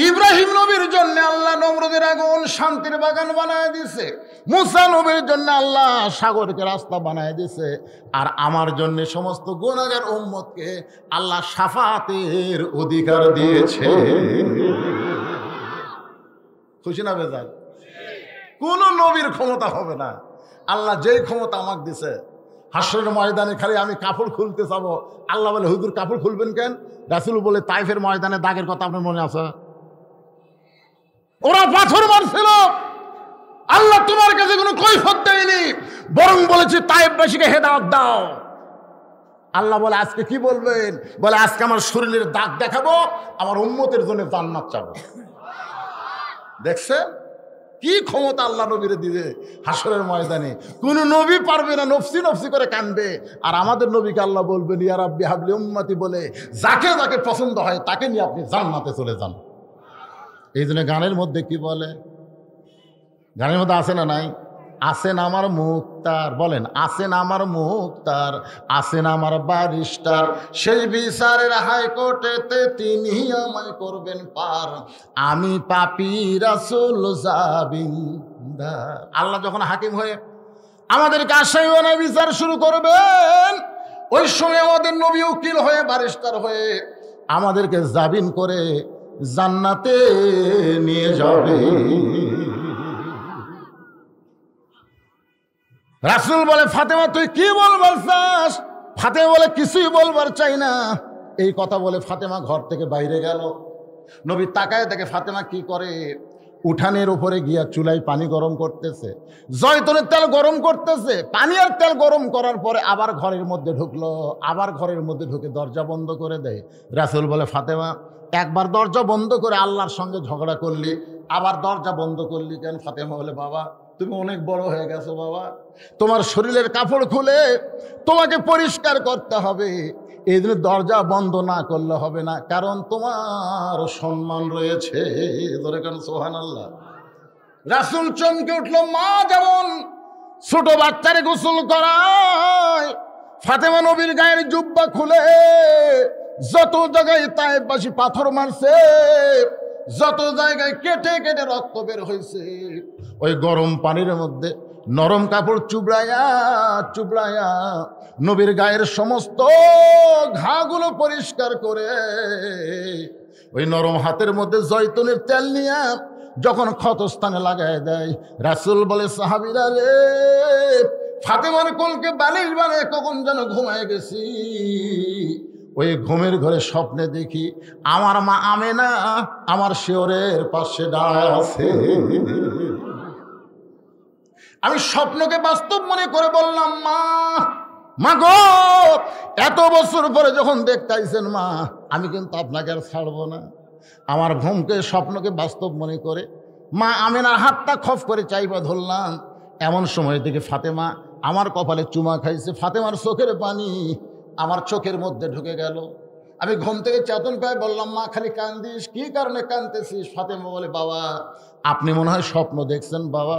ইব্রাহিম নবীর জন্য আল্লাহ নমরুদের আগুন শান্তির বাগান বানায় দিছে, মুসা নবীর জন্য আল্লাহ সাগরকে রাস্তা বানায় দিছে, আর আমার জন্য সমস্ত গুনাহগার উম্মতকে আল্লাহ শাফাতের অধিকার দিয়েছে। খুশি না বেজার? কোন নবীর ক্ষমতা হবে না, আল্লাহ যেই ক্ষমতা আমাকে দিছে। হাসরের ময়দানে খালি আমি কাপড় খুলতে চাবো, আল্লাহ বলে হুজুর কাপড় খুলবেন কেন? রাসূল বলে তাইফের ময়দানে দাগের কথা আপনার মনে আছে? ওরা পাথর মারছিল, আল্লাহ তোমার কাছে কোনো কৈফিয়ত দেয়নি, বরং বলেছে তাইফবাসীকে হেদায়েত দাও। আল্লাহ বলে আজকে কি বলবেন? বলে আজকে আমার শরীরের দাগ দেখাবো, আমার উম্মতের জন্য জান্নাত চাবো। দেখছে কি ক্ষমতা আল্লাহ নবীরে দিবে হাসরের ময়দানে? কোন নবী পারবে না, নফসি নফসি করে কানবে। আর আমাদের নবীকে আল্লাহ বলবেন ইয়া রাব্বি হাবলি উম্মতি, বলে যাকে যাকে পছন্দ হয় তাকে নিয়ে আপনি জান্নাতে চলে যান। এই জন্য গানের মধ্যে কি বলে? গানের মধ্যে আছে না নাই? আসেন আমার মুক্তার, বলেন আসেন আমার মুক্তার, আসেন আমার ব্যারিস্টার, সেই বিচারের হাইকোর্টেতে তিনি আমায় করবেন পার, আমি পাপী রাসূল জাবিনদার। আল্লাহ যখন হাকিম হয়ে আমাদেরকে আসামি বানায় বিচার শুরু করবেন, ওই সময় আমাদের নবী উকিল হয়ে ব্যারিস্টার হয়ে আমাদেরকে জামিন করে জান্নাতে নিয়ে যাবে। রাসূল বলে ফাতেমা তুই কি বলবার চাস? ফাতেমা বলে কিছুই বলবার চাই না। এই কথা বলে ফাতেমা ঘর থেকে বাইরে গেল। নবী তাকায় দেখে ফাতেমা কি করে, উঠানের উপরে গিয়া চুলায় পানি গরম করতেছে, জয়তুনের তেল গরম করতেছে। পানি আর তেল গরম করার পরে আবার ঘরের মধ্যে ঢুকলো, আবার ঘরের মধ্যে ঢুকে দরজা বন্ধ করে দেয়। রাসূল বলে, ফাতেমা, একবার দরজা বন্ধ করে আল্লাহর সঙ্গে ঝগড়া করলি, আবার দরজা বন্ধ করলি কেন? ফাতেমা বলে, বাবা তুমি অনেক বড় হয়ে গেছো বাবা, তোমার শরীরের কাপড় খুলে তোমাকে পরিষ্কার করতে হবে, এই জন্য দরজা বন্ধ না করলে হবে না, কারণ তোমার সম্মান রয়েছে। ধরে কেন সুবহানাল্লাহ। রাসূল চমকে উঠলো। মা যেমন ছোট বাচ্চারে গোসল করায়, ফাতেমা নবীর গায়ের জুব্বা খুলে যত জায়গায় তায়েফবাসী পাথর মারছে, যত জায়গায় কেটে কেটে রক্ত বের হয়েছে, ওই গরম পানির মধ্যে নরম কাপড় চুবড়াইয়া চুবড়াইয়া নবীর গায়ের সমস্ত ঘাগুলো পরিষ্কার করে ওই নরম হাতের মধ্যে জয়তুনের তেল নিয়ে যখন ক্ষতস্থানে লাগায় দেয়, রাসূল বলে, সাহাবীরা রে, ফাতেমার কোলকে বালিশ বানায় কখন যেন ঘুমায় গেছি, ওই ঘুমের ঘরে স্বপ্নে দেখি আমার মা আমেনা আমার শিয়রের পাশে দাঁড়ায় আছে। আমি স্বপ্নকে বাস্তব মনে করে বললাম, মা, মা গো, এত বছর পরে যখন দেখতে আইছেন মা, আমি কিন্তু আপনাকে আর ছাড়বো না। আমার ঘুমকে স্বপ্নকে বাস্তব মনে করে মা আমেনার হাতটা খপ করে চাইবা ধরলাম। এমন সময় থেকে ফাতেমা আমার কপালে চুমা খাইছে, ফাতেমার চোখের পানি আমার চোখের মধ্যে ঢুকে গেল। আমি ঘুম থেকে চেতন পাই, বললাম, মা খালি কান্দিস, কি কারণে কাঁদতেছিস? ফাতেমা বলে, বাবা আপনি মনে হয় স্বপ্ন দেখছেন বাবা,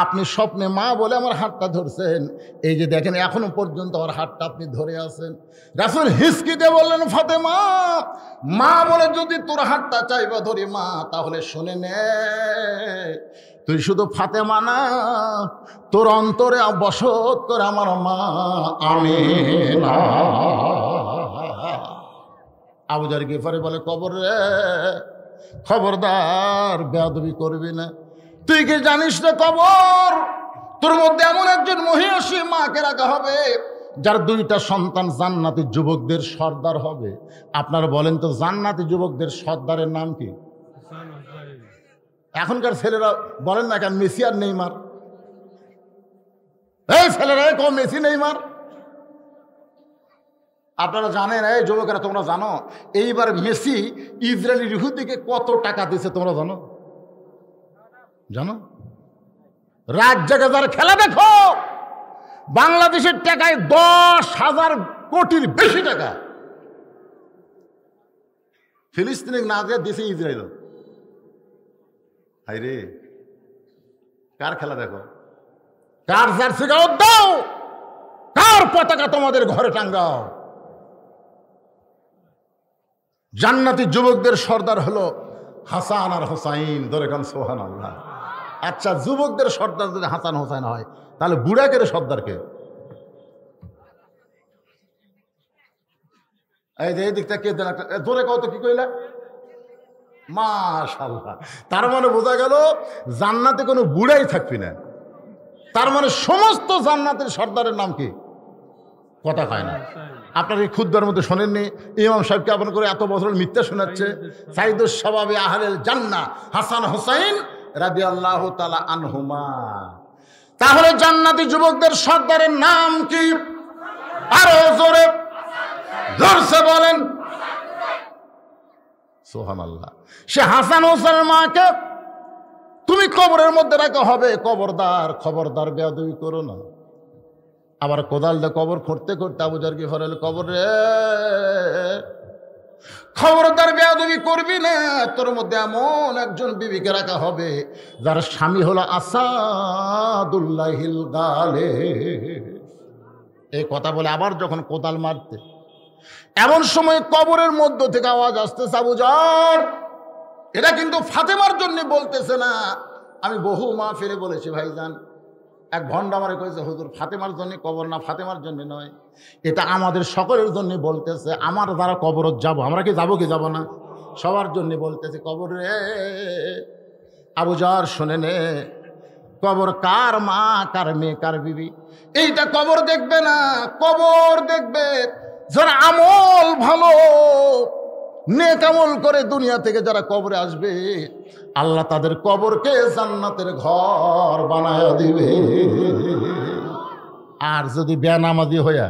আপনি স্বপ্নে মা বলে আমার হাতটা ধরছেন, এই যে দেখেন এখনো পর্যন্ত আমার হাতটা আপনি ধরে আছেন। রাসূল হিসকি দিয়ে বললেন, ফাতেমা, মা বলে যদি তোর হাতটা চাইবা ধরি মা, তাহলে শুনে নে, তুই শুধু ফাতেমা না, তোর অন্তরে বসত করে আমার মা আমেনা। আবু যার গিফারি বলে, কবর রে, খবরদার বেয়াদবি করবি না, তুই কি জানিস না কবর তোর মধ্যে এমন একজন মহিষী মাকে রাখা হবে যার দুইটা সন্তান জান্নাতি যুবকদের সর্দার হবে। আপনারা বলেন তো, জান্নাতি যুবকদের সর্দারের নাম কি? এখনকার ছেলেরা বলেন না কেন মেসি আর নেইমার? এই ছেলেরা কম মেসি নেইমার। আপনারা জানেন, এই যুবকেরা তোমরা জানো, এইবার মেসি ইসরায়েলি ইহুদিকে কত টাকা দিয়েছে তোমরা জানো? জানো? রাত জেগে যার খেলা দেখো, বাংলাদেশের টাকায় 10,000 কোটির বেশি টাকা ফিলিস্তিনে না দিয়ে দিয়েছে ইসরায়েল। হাই রে, কার খেলা দেখো, কার জার্সি গাও দাও, কার পতাকা তোমাদের ঘরে টাঙ্গাও। জান্নাতি যুবকদের সর্দার হলো হাসান আর হোসাইন। ধরে গান সুবহানাল্লাহ। আচ্ছা, যুবকদের সর্দার যদি হাসান হোসাইন হয়, তাহলে বুড়াকের সর্দারকে? এই যে এই দিকটা কে দেন, ধরে কত কি কইলা? মাশাআল্লাহ। তার মানে বোঝা গেল জান্নাতে কোনো বুড়াই থাকবি না। তার মানে সমস্ত জান্নাতের সর্দারের নাম কি? কথা কয় না। আপনার এই ক্ষুদ্রের মধ্যে শোনেননি, ইমাম সাহেবকে আপন করে এত বছর মিথ্যা শোনাচ্ছে। সাইদুস শাবাবে আহলেল জান্নাহ হাসান হোসাইন রাদিয়াল্লাহু তাআলা আনহুমা। তাহলে জান্নাতি যুবকদের সর্দারের নাম কি? আরো জোরে জোরসে বলেন সুবহানাল্লাহ। সে হাসান হোসেনের মাকে তুমি কবরের মধ্যে রাখা হবে, খবরদার খবরদার বেয়াদবি করো না। আবার কোদাল দিয়ে কবর খুঁড়তে খুঁড়তে আবু যার গিফার হলো, কবর রে, খবরদার বেয়াদবি করবি না, তোর মধ্যে এমন একজন বিবিকে রাখা হবে যার স্বামী হলো আসাদুল্লাহিল গালে। এই কথা বলে আবার যখন কোদাল মারতে, এমন সময় কবরের মধ্য থেকে আওয়াজ আসতেছে, আবু যার, এটা কিন্তু ফাতেমার জন্য বলতেছে না। আমি বহু মাহফিলে বলেছি ভাইজান, এক ভণ্ড আমারে কয়েছে, হুজুর ফাতেমার জন্য কবর না, ফাতেমার জন্য নয়, এটা আমাদের সকলের জন্য বলতেছে। আমার দ্বারা কবরত যাব, আমরা কি যাব কি যাব না, সবার জন্য বলতেছে কবর রে। আবু যার শুনে নে, কবর কার মা, কার মেয়ে, কার বিবি, এইটা কবর দেখবে না। কবর দেখবে যারা আমল ভালো, নেক আমল করে দুনিয়া থেকে যারা কবরে আসবে, আল্লাহ তাদের কবরকে জান্নাতের ঘর বানায় দিবে। আর যদি বেনামাজি হইয়া,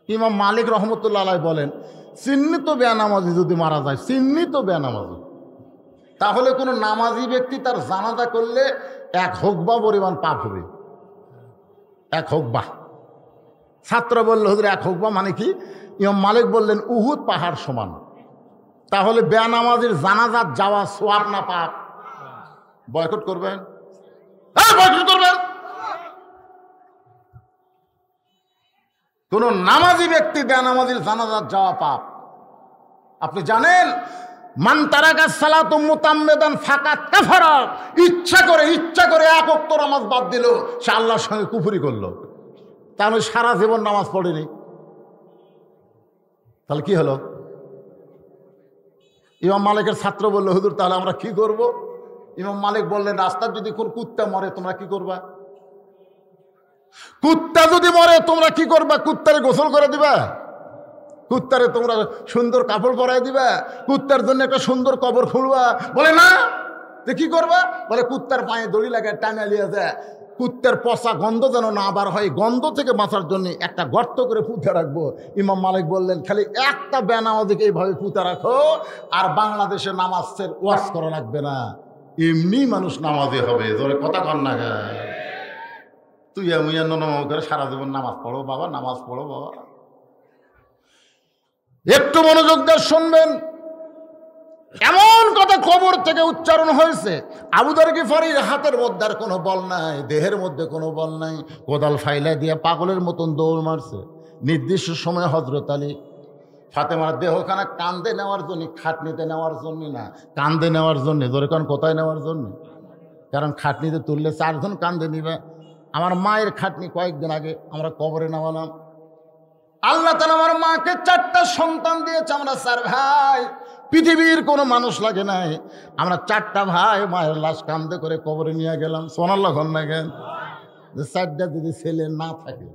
ইমাম মালিক রহমতুল্লাহ আলাইহি বলেন, চিহ্নিত বেনামাজি যদি মারা যায়, চিহ্নিত বেনামাজি, তাহলে কোনো নামাজি ব্যক্তি তার জানাজা করলে 1 হুকবা পরিমাণ পাপ হবে। 1 হুকবা। ছাত্র বলল, হুজুর 1 হুকবা মানে কি? ইমাম মালিক বললেন, উহুদ পাহাড় সমান। তাহলে বেনামাজির জানাজাত যাওয়া সওয়াব না পাপ? বয়কট করবেন? হ্যাঁ, বয়কট করবেন। কোন নামাজি ব্যক্তি বেনামাজির জানাজাত যাওয়া পাপ। আপনি জানেন, মান তারাকা সালাতু মুতাম্মিদান ফাকাত কাফারা, ইচ্ছা করে 1 ওয়াক্ত নামাজ বাদ দিল, সে আল্লাহর সঙ্গে কুফরি করলো। তাহলে সারা জীবন নামাজ পড়েনি, তাহলে কি হলো? ইমাম মালিকের ছাত্র বলল, হুজুর তাহলে আমরা কি করব? ইমাম মালিক বললেন, রাস্তার যদি কোন কুত্তা মরে তোমরা কি করবা? কুত্তা যদি মরে তোমরা কি করবা? কুত্তারে গোসল করে দিবা? কুত্তারে তোমরা সুন্দর কাপড় পরাই দিবা? কুত্তার জন্য একটা সুন্দর কবর খুঁড়বা? বলে না। যে কি করবা? বলে কুত্তার পায়ে দড়ি লাগে টানা লিয়ে যায়, কুত্তার পচা গন্ধ যেন না বার হয়, গন্ধ থেকে বাঁচার জন্য একটা গর্ত করে পুঁতে রাখবো। ইমাম মালিক বললেন, খালি একটা বেনামাজিকে এইভাবে পুঁতে রাখো, আর বাংলাদেশে নামাজের ওয়াজ করা লাগবে না, এমনি মানুষ নামাজি হবে। ধরে কথা কর না, তুই করে সারা জীবন নামাজ পড়ো বাবা, নামাজ পড়ো বাবা। একটু মনোযোগ দিয়ে শুনবেন, এমন কথা কবর থেকে উচ্চারণ হয়েছে। আবু যর গিফারীর হাতের মধ্যে আর কোনো বল নাই, দেহের মধ্যে কোনো বল নাই, কোদাল ফাইলা দিয়ে পাগলের মতন দৌড় মারছে। নির্দিষ্ট সময় হযরত আলী ফাতেমার দেহখানা কান্দে নেওয়ার জন্য, খাটনিতে নেওয়ার জন্য না, কান্দে নেওয়ার জন্য। ধরে কারণ কোথায় নেওয়ার জন্য? কারণ খাটনিতে তুললে 4 জন কান্দে নিবে। আমার মায়ের খাটনি কয়েকদিন আগে আমরা কবরে নামালাম। আল্লাহ তাআলা আমার মাকে 4টা সন্তান দিয়েছে। আমরা 4 ভাই, পৃথিবীর কোনো মানুষ লাগে নাই। আমরা 4টা ভাই মায়ের লাশ কান্দে করে কবরে নিয়ে গেলাম। সুবহানাল্লাহ না কেন? 4টা যদি ছেলে না থাকে,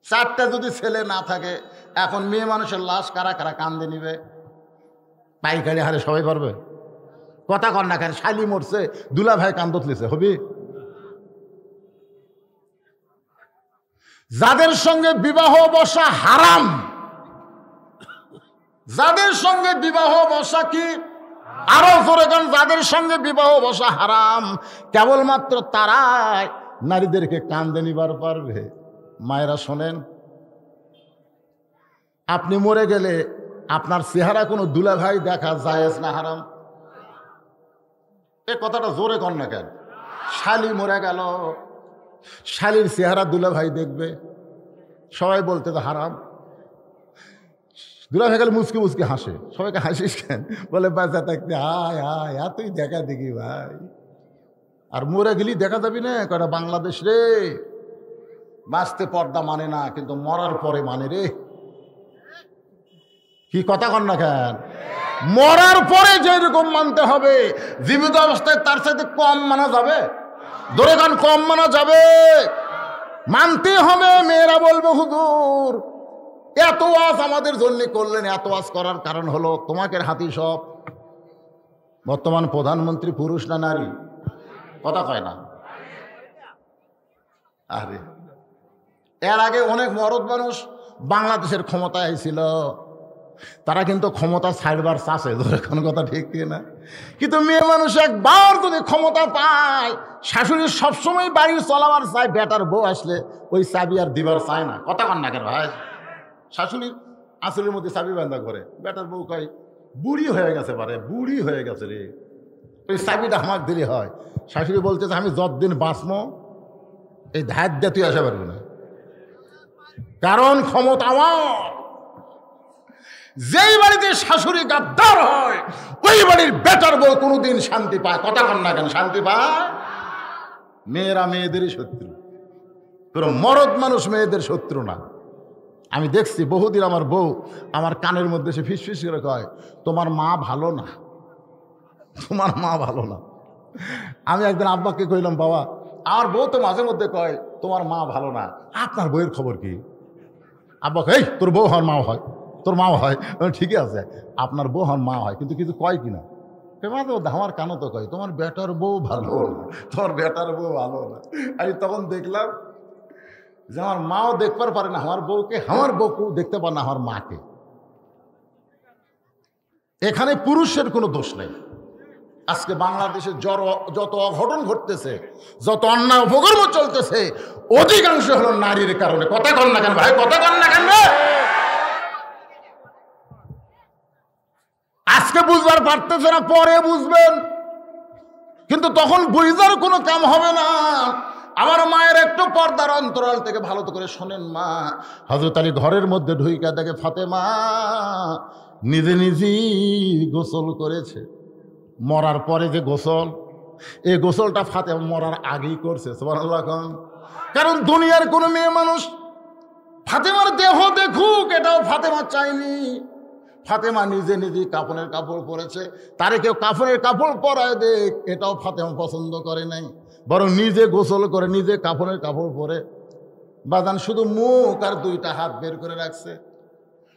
4টা যদি ছেলে না থাকে, এখন মেয়ে মানুষের লাশ কারা কারা কান্দে নিবে? পাইকারি হারে সবাই পারবে? কথা কর না কেন? শালি মরছে, দুলা ভাই কান্দত লিছে, হবি? যাদের সঙ্গে বিবাহ বসা হারাম, যাদের সঙ্গে বিবাহ বসা কি? আরো জোরে গান, যাদের সঙ্গে বিবাহ বসা হারাম, কেবলমাত্র তারাই নারীদেরকে কান্দে নিবার পারবে। মায়েরা শোনেন, আপনি মরে গেলে আপনার চেহারা কোনো দুলাভাই দেখা জায়েজ না হারাম? এ কথাটা জোরে কর না কেন? শালি মরে গেল, শালির চেহারা দুলাভাই দেখবে, সবাই বলতে তো হারাম। দুলাভাই গেলে মুচকি মুচকি হাসে, সবাইকে হাসিস কেন? বলে বাচ্চা থাকতে হায় হায়, তুই দেখা দেখি ভাই। আর মরে গেলি দেখা যাবি না, কটা বাংলাদেশ রে, বাঁচতে পর্দা মানে না, কিন্তু মরার পরে মানে রে। কি কথা কন না কেন? মরার পরে যেরকম মানতে হবে, জীবিত অবস্থায় তার সাথে কম মানা যাবে? ধরে গান কম মানা যাবে? মানতে হবে। মেয়েরা বলবে, হুজুর এত ওয়াজ আমাদের জন্য করলেন, এত ওয়াজ করার কারণ হলো তোমাকে হাতি সব। বর্তমান প্রধানমন্ত্রী পুরুষ না নারী? কথা কয় না। আরে এর আগে অনেক মরদ মানুষ বাংলাদেশের ক্ষমতায় আইছিল, তারা কিন্তু ক্ষমতা ছাড়বার চাষে, ধরে কোন কথা ঠিক না? কিন্তু মেয়ে মানুষ একবার যদি ক্ষমতা পায়, শাশুড়ি সবসময় বাড়ির চলাবার চায়, বেটার বউ আসলে ওই চাবি আর দিবার চায় না। কথা কন না কেন ভাই? শাশুড়ির আঁচলের মধ্যে চাবি বান্ধা করে, বেটার বউ কয় বুড়ি হয়ে গেছে, পারে বুড়ি হয়ে গেছে রে, ওই চাবিটা আমার দেরি হয়। শাশুড়ি বলতেছে, আমি যতদিন বাঁচবো এই ধার দিয়ে তুই আসা পারবি না, কারণ ক্ষমতা আমার। যেই বাড়িতে শাশুড়ি গাদ্দার হয়, ওই বাড়ির বেটার বউ কোনোদিন শান্তি পায়। কথা কন না কেন? শান্তি পায়। মেয়েরা মেয়েদেরই শত্রু, পুরো মরদ মানুষ মেয়েদের শত্রু না। আমি দেখছি বহুদিন আমার বউ আমার কানের মধ্যে সে ফিসফিস করে কয়, তোমার মা ভালো না, তোমার মা ভালো না। আমি একদিন আব্বাকে কইলাম, বাবা আমার বউ তো মাঝে মধ্যে কয় তোমার মা ভালো না, আপনার বউয়ের খবর কি? আব্বা এই তোর বউ হওয়ার মা হয়, তোর মাও হয়। ঠিকই আছে, আপনার বউ হওয়ার মা হয়, কিন্তু কিছু কয় কিনা? ফেমা তো আমার কানো তো কয় তোমার বেটার বউ ভালো না, তোমার বেটার বউ ভালো না। আমি তখন দেখলাম যে আমার মাও দেখবার পারে না আমার বউকে, আমার বউকেও দেখতে পারে না আমার মাকে। এখানে পুরুষের কোনো দোষ নেই। আজকে বাংলাদেশে যত অঘটন ঘটতেছে, যত অন্যায় অপকর্ম চলতেছে, অধিকাংশ হলো নারীর কারণে। কথা কন না কেন ভাই, কথা কন না কেন? আজকে বুঝবার পারতেছে না, পরে বুঝবেন, কিন্তু তখন বুঝবার কোনো কাম হবে না। আমার মায়ের একটু পর্দার অন্তরাল থেকে ভালো করে শোনেন মা। হযরত আলী ঘরের মধ্যে ঢুইকা দেখে ফাতেমা নিজে নিজেই গোসল করেছে। মরার পরে যে গোসল, এই গোসলটা ফাতেমা মরার আগেই করছে। সুবহানাল্লাহ। কারণ দুনিয়ার কোনো মেয়ে মানুষ ফাতেমার দেহ দেখুক এটাও ফাতেমা চায়নি। ফাতেমা নিজে নিজেই কাফনের কাপড় পরেছে, তারে কেউ কাফনের কাপড় পরায় দেখ এটাও ফাতেমা পছন্দ করে নাই, বরং নিজে গোসল করে নিজে কাফনের কাপড় পরে বাদান শুধু মুখ আর দুইটা হাত বের করে রাখছে।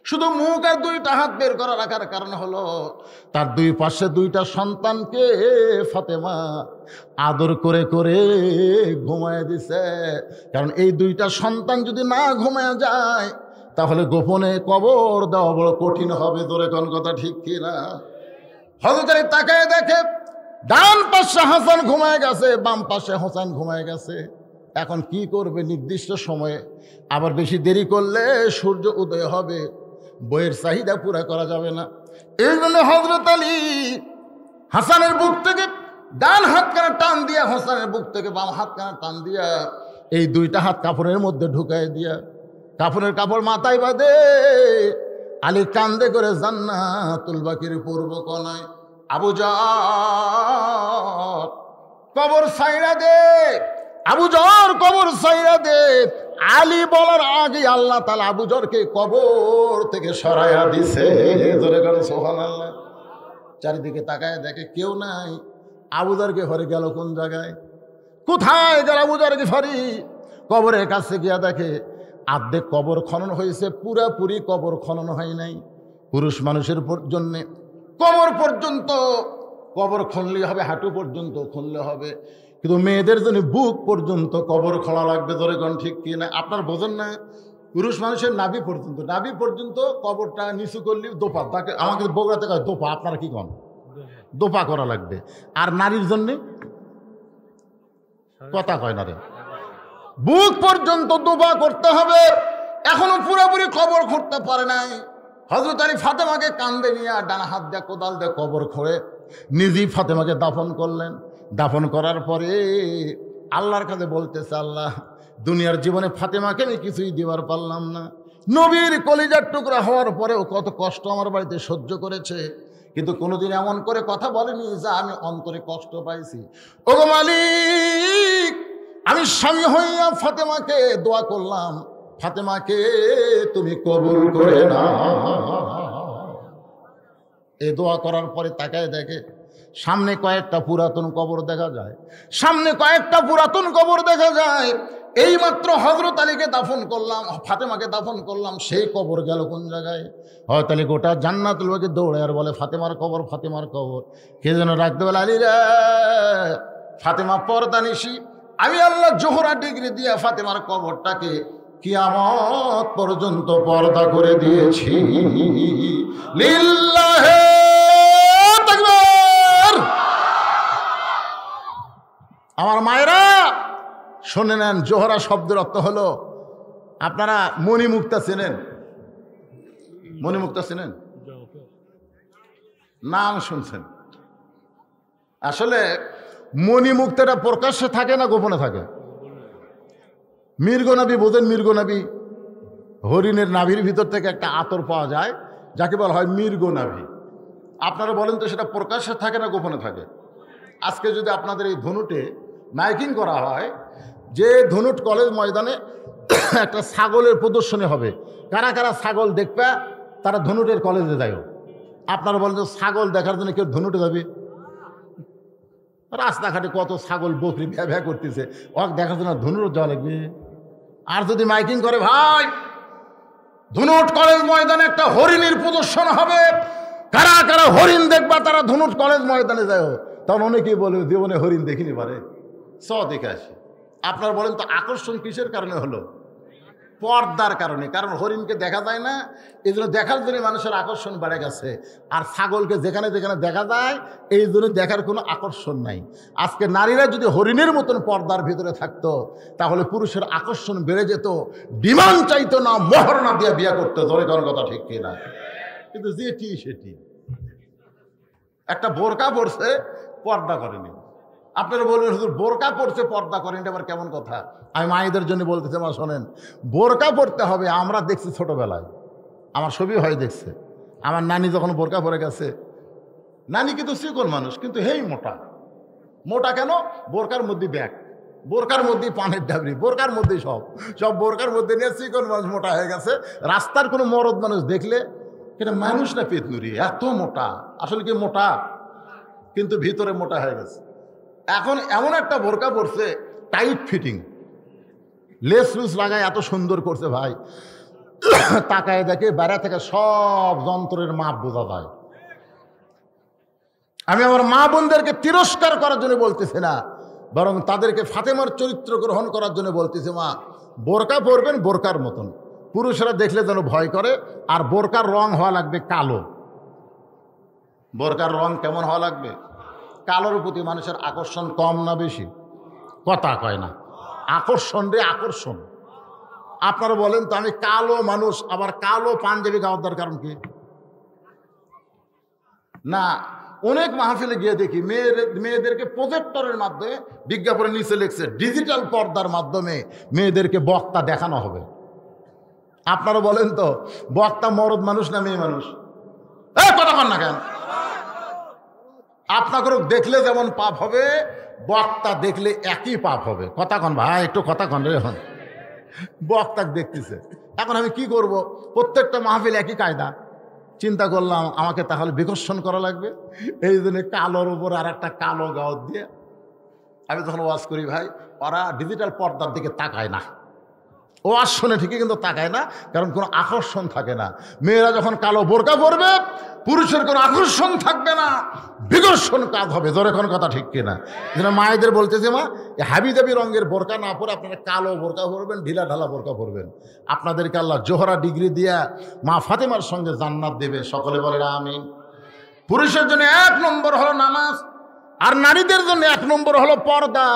শুধু মুখ আর দুইটা হাত বের করে রাখার কারণ হলো তার দুই পাশে দুইটা সন্তানকে ফাতেমা আদর করে করে ঘুমায় দিছে। কারণ এই দুইটা সন্তান যদি না ঘুমায় যায় তাহলে গোপনে কবর দেওয়া বড় কঠিন হবে। ধরে কোন কথা ঠিক কিনা? হযরত আলী তাকায় দেখে ডান পাশে হাসান ঘুমায় গেছে, বাম পাশে হোসেন ঘুমায় গেছে। এখন কি করবে? নির্দিষ্ট সময়ে আবার বেশি দেরি করলে সূর্য উদয় হবে, বইয়ের চাহিদা পুরা করা যাবে না। এই জন্য হযরত আলী হাসানের বুক থেকে ডান হাতখানা টান দিয়া, হোসেনের বুক থেকে বাম হাতখানা টান দিয়া এই দুইটা হাত কাপড়ের মধ্যে ঢুকাই দিয়া কাপড়ের কাপড় মাথায় বাঁধে আলী কান্দে করে জান্নাতুল বাকির পূর্ব কোনায় আবু জর কবর সাইরা দে, আবু জর কবর সাইরা দে। আলী বলার আগে আল্লাহ তাআলা আবু জরকে কবর থেকে সরাইয়া দিছে। ধরে গেল সুবহানাল্লাহ। চারিদিকে তাকায় দেখে কেউ নাই। আবু জরকে ঘরে গেল কোন জায়গায়? কোথায় গেল আবু জরকে? সরি, কবরের কাছে গিয়া দেখে আর্ধেক কবর খনন হয়েছে, পুরাপুরি কবর খনন হয় নাই। পুরুষ মানুষের জন্য কবর পর্যন্ত কবর খুনলে হবে, হাঁটু পর্যন্ত খুনলে হবে, কিন্তু মেয়েদের জন্য বুক পর্যন্ত কবর খোলা লাগবে। ধরে কোন ঠিক কি না? আপনার বোঝেন না? পুরুষ মানুষের নাভি পর্যন্ত কবরটা নিচু করলে দোপা, তাকে আমাকে বগুড়াতে কয় দোপা, আপনারা কি কন? দোপা করা লাগবে। আর নারীর জন্যে কথা কয় না রে, বুক পর্যন্ত দোপা করতে হবে। এখনো পুরোপুরি কবর খুঁড়তে পারে নাই। হযরত আলী ফাতেমাকে কান্দে নিয়ে ডান হাত দিয়ে কোদাল দিয়ে কবর খোঁড়ে নিজেই ফাতেমাকে দাফন করলেন। দাফন করার পরে আল্লাহর কাছে বলতেছে, আল্লাহ দুনিয়ার জীবনে ফাতেমাকে আমি কিছুই দিবার পারলাম না। নবীর কলিজার টুকরা হওয়ার পরেও কত কষ্ট আমার বাড়িতে সহ্য করেছে, কিন্তু কোনোদিন এমন করে কথা বলেনি যে আমি অন্তরে কষ্ট পাইছি। ওগো মালিক, আমি স্বামী হইয়া ফাতেমাকে দোয়া করলাম, ফাতেমাকে তুমি কবুল করে না। এই দোয়া করার পরে তাকায় দেখে সামনে কয়েকটা পুরাতন কবর দেখা যায়, এইমাত্র হযরত আলীকে দাফন করলাম, ফাতেমাকে দাফন করলাম, সেই কবর গেল কোন জায়গায়? হয়তো আলী গোটা জান্নাতুল বাকি দৌড়ে আর বলে ফাতেমার কবর, ফাতেমার কবর। কে যেন রাখতে বলে, আলী রে ফাতেমা পর্দা নিশি, আমি আল্লাহ জোহরা ডিগ্রি দিয়ে ফাতেমার কবরটাকে কিয়ামত পর্যন্ত পর্দা করে দিয়েছি। লিল্লাহে তাকবীর। আমার মায়েরা শুনে নেন, জোহরা শব্দের অর্থ হলো, আপনারা মণিমুক্তা চেনেন? মণিমুক্তা চেনেন? নাম শুনছেন? আসলে মণিমুক্তাটা প্রকাশ্যে থাকে না গোপনে থাকে? মৃগনাভি বোঝেন? মৃগনাভি, হরিণের নাভির ভিতর থেকে একটা আতর পাওয়া যায় যাকে বলা হয় মৃগনাভি। আপনারা বলেন তো সেটা প্রকাশ্যে থাকে না গোপনে থাকে? আজকে যদি আপনাদের এই ধনুটে মাইকিং করা হয় যে ধনুট কলেজ ময়দানে একটা ছাগলের প্রদর্শনী হবে, কারা কারা ছাগল দেখবে তারা ধনুটের কলেজে যায়। আপনারা বলেন যে ছাগল দেখার জন্য কেউ ধনুটে যাবে? রাস্তাঘাটে কত ছাগল বকরি ভ্যা ভ্যা করতেছে, ওকে দেখার জন্য ধনুট যাওয়া লাগবে? আর যদি মাইকিং করে, ভাই ধনুট কলেজ ময়দানে একটা হরিণীর প্রদর্শন হবে, কারা কারা হরিণ দেখবা তারা ধনুট কলেজ ময়দানে যায়, তখন অনেকেই বলে জীবনে হরিণ দেখিনি পারে, দেখে আসি। আপনার বলেন তো আকর্ষণ কিসের কারণে হলো? পর্দার কারণে। কারণ হরিণকে দেখা যায় না, এই জন্য দেখার জন্য মানুষের আকর্ষণ বেড়ে গেছে। আর ছাগলকে যেখানে যেখানে দেখা যায় এই জন্য দেখার কোনো আকর্ষণ নাই। আজকে নারীরা যদি হরিণের মতন পর্দার ভিতরে থাকতো তাহলে পুরুষের আকর্ষণ বেড়ে যেত, ডিমান্ড চাইতো না, মোহর না দিয়ে বিয়ে করতো। ধরে কোনো কথা ঠিক কিনা? কিন্তু যেটি সেটি, একটা বোরকা পড়ছে পর্দা করেনি। আপনারা বলবেন হুজুর বোরকা পড়ছে পর্দা করেন, এটা আবার কেমন কথা? আমি মায়েদের জন্য বলতেছি, মা শোনেন, বোরকা পড়তে হবে। আমরা দেখছি ছোটবেলায়, আমার ছবি হয় দেখছে, আমার নানি যখন বোরকা পরে গেছে, নানি কিন্তু চিকন মানুষ, কিন্তু হেই মোটা। মোটা কেন? বোরকার মধ্যে ব্যাগ, বোরকার মধ্যে পানের ডাবরি, বোরকার মধ্যেই সব বোরকার মধ্যে নিয়ে চিকন মানুষ মোটা হয়ে গেছে। রাস্তার কোনো মরদ মানুষ দেখলে এটা মানুষ না পেতনুরি, এত মোটা। আসলে কি মোটা, কিন্তু ভিতরে মোটা হয়ে গেছে। এখন এমন একটা বোরকা পরছে টাইট ফিটিং, লেস লুস লাগায় এত সুন্দর করছে ভাই, তাকায় দেখে বেড়া থেকে সব যন্ত্রের মাপ বোঝা যায়। আমি আমার মা বোনদেরকে তিরস্কার করার জন্য বলতেছি না, বরং তাদেরকে ফাতেমার চরিত্র গ্রহণ করার জন্য বলতেছি, মা বোরকা পরবেন বোরকার মতন, পুরুষরা দেখলে যেন ভয় করে। আর বোরকার রং হওয়া লাগবে কালো। বোরকার রং কেমন হওয়া লাগবে? কালোর প্রতি মানুষের আকর্ষণ কম না বেশি? কথা কয় না, আকর্ষণ রে আকর্ষণ। আপনারা বলেন তো, আমি কালো মানুষ, আবার কালো পাঞ্জাবি গাওয়ার কারণ কি? না, অনেক মাহফিলে গিয়ে দেখি মেয়েদেরকে প্রজেক্টরের মাধ্যমে বিজ্ঞাপনের নিচে লিখছে ডিজিটাল পর্দার মাধ্যমে মেয়েদেরকে বক্তা দেখানো হবে। আপনারা বলেন তো, বক্তা মরদ মানুষ না মেয়ে মানুষ? কথা কন না কেন? আপনাকে দেখলে যেমন পাপ হবে, বক্তা দেখলে একই পাপ হবে। কথা কন ভাই, একটু কথা কন রে। এখন বক্তা দেখতেছে, এখন আমি কি করব? প্রত্যেকটা মাহফিল একই কায়দা। চিন্তা করলাম আমাকে তাহলে বিকর্ষণ করা লাগবে, এই জন্য কালোর উপর আর একটা কালো গাও দিয়ে আমি যখন ওয়াজ করি, ভাই ওরা ডিজিটাল পর্দার দিকে তাকায় না, ওয়াজ শোনে ঠিকই কিন্তু তাকায় না, কারণ কোনো আকর্ষণ থাকে না। মেয়েরা যখন কালো বোরকা পরবে, পুরুষের কোনো আকর্ষণ থাকবে না, বিকর্ষণ কাজ হবে। জোরে কোন কথা ঠিক কিনা? যেন মায়েদের বলতেছে, মা হাবি দাবি রঙের বোরকা না পরে আপনারা কালো বোরকা পরবেন, ঢিলা ঢালা বোরকা পরবেন। আপনাদেরকে আল্লাহ জোহরা ডিগ্রি দিয়া মা ফাতেমার সঙ্গে জান্নাত দেবে। সকলে বলে আমিন। পুরুষের জন্য 1 নম্বর হলো নামাজ, আর নারীদের জন্য 1 নম্বর হলো পর্দা।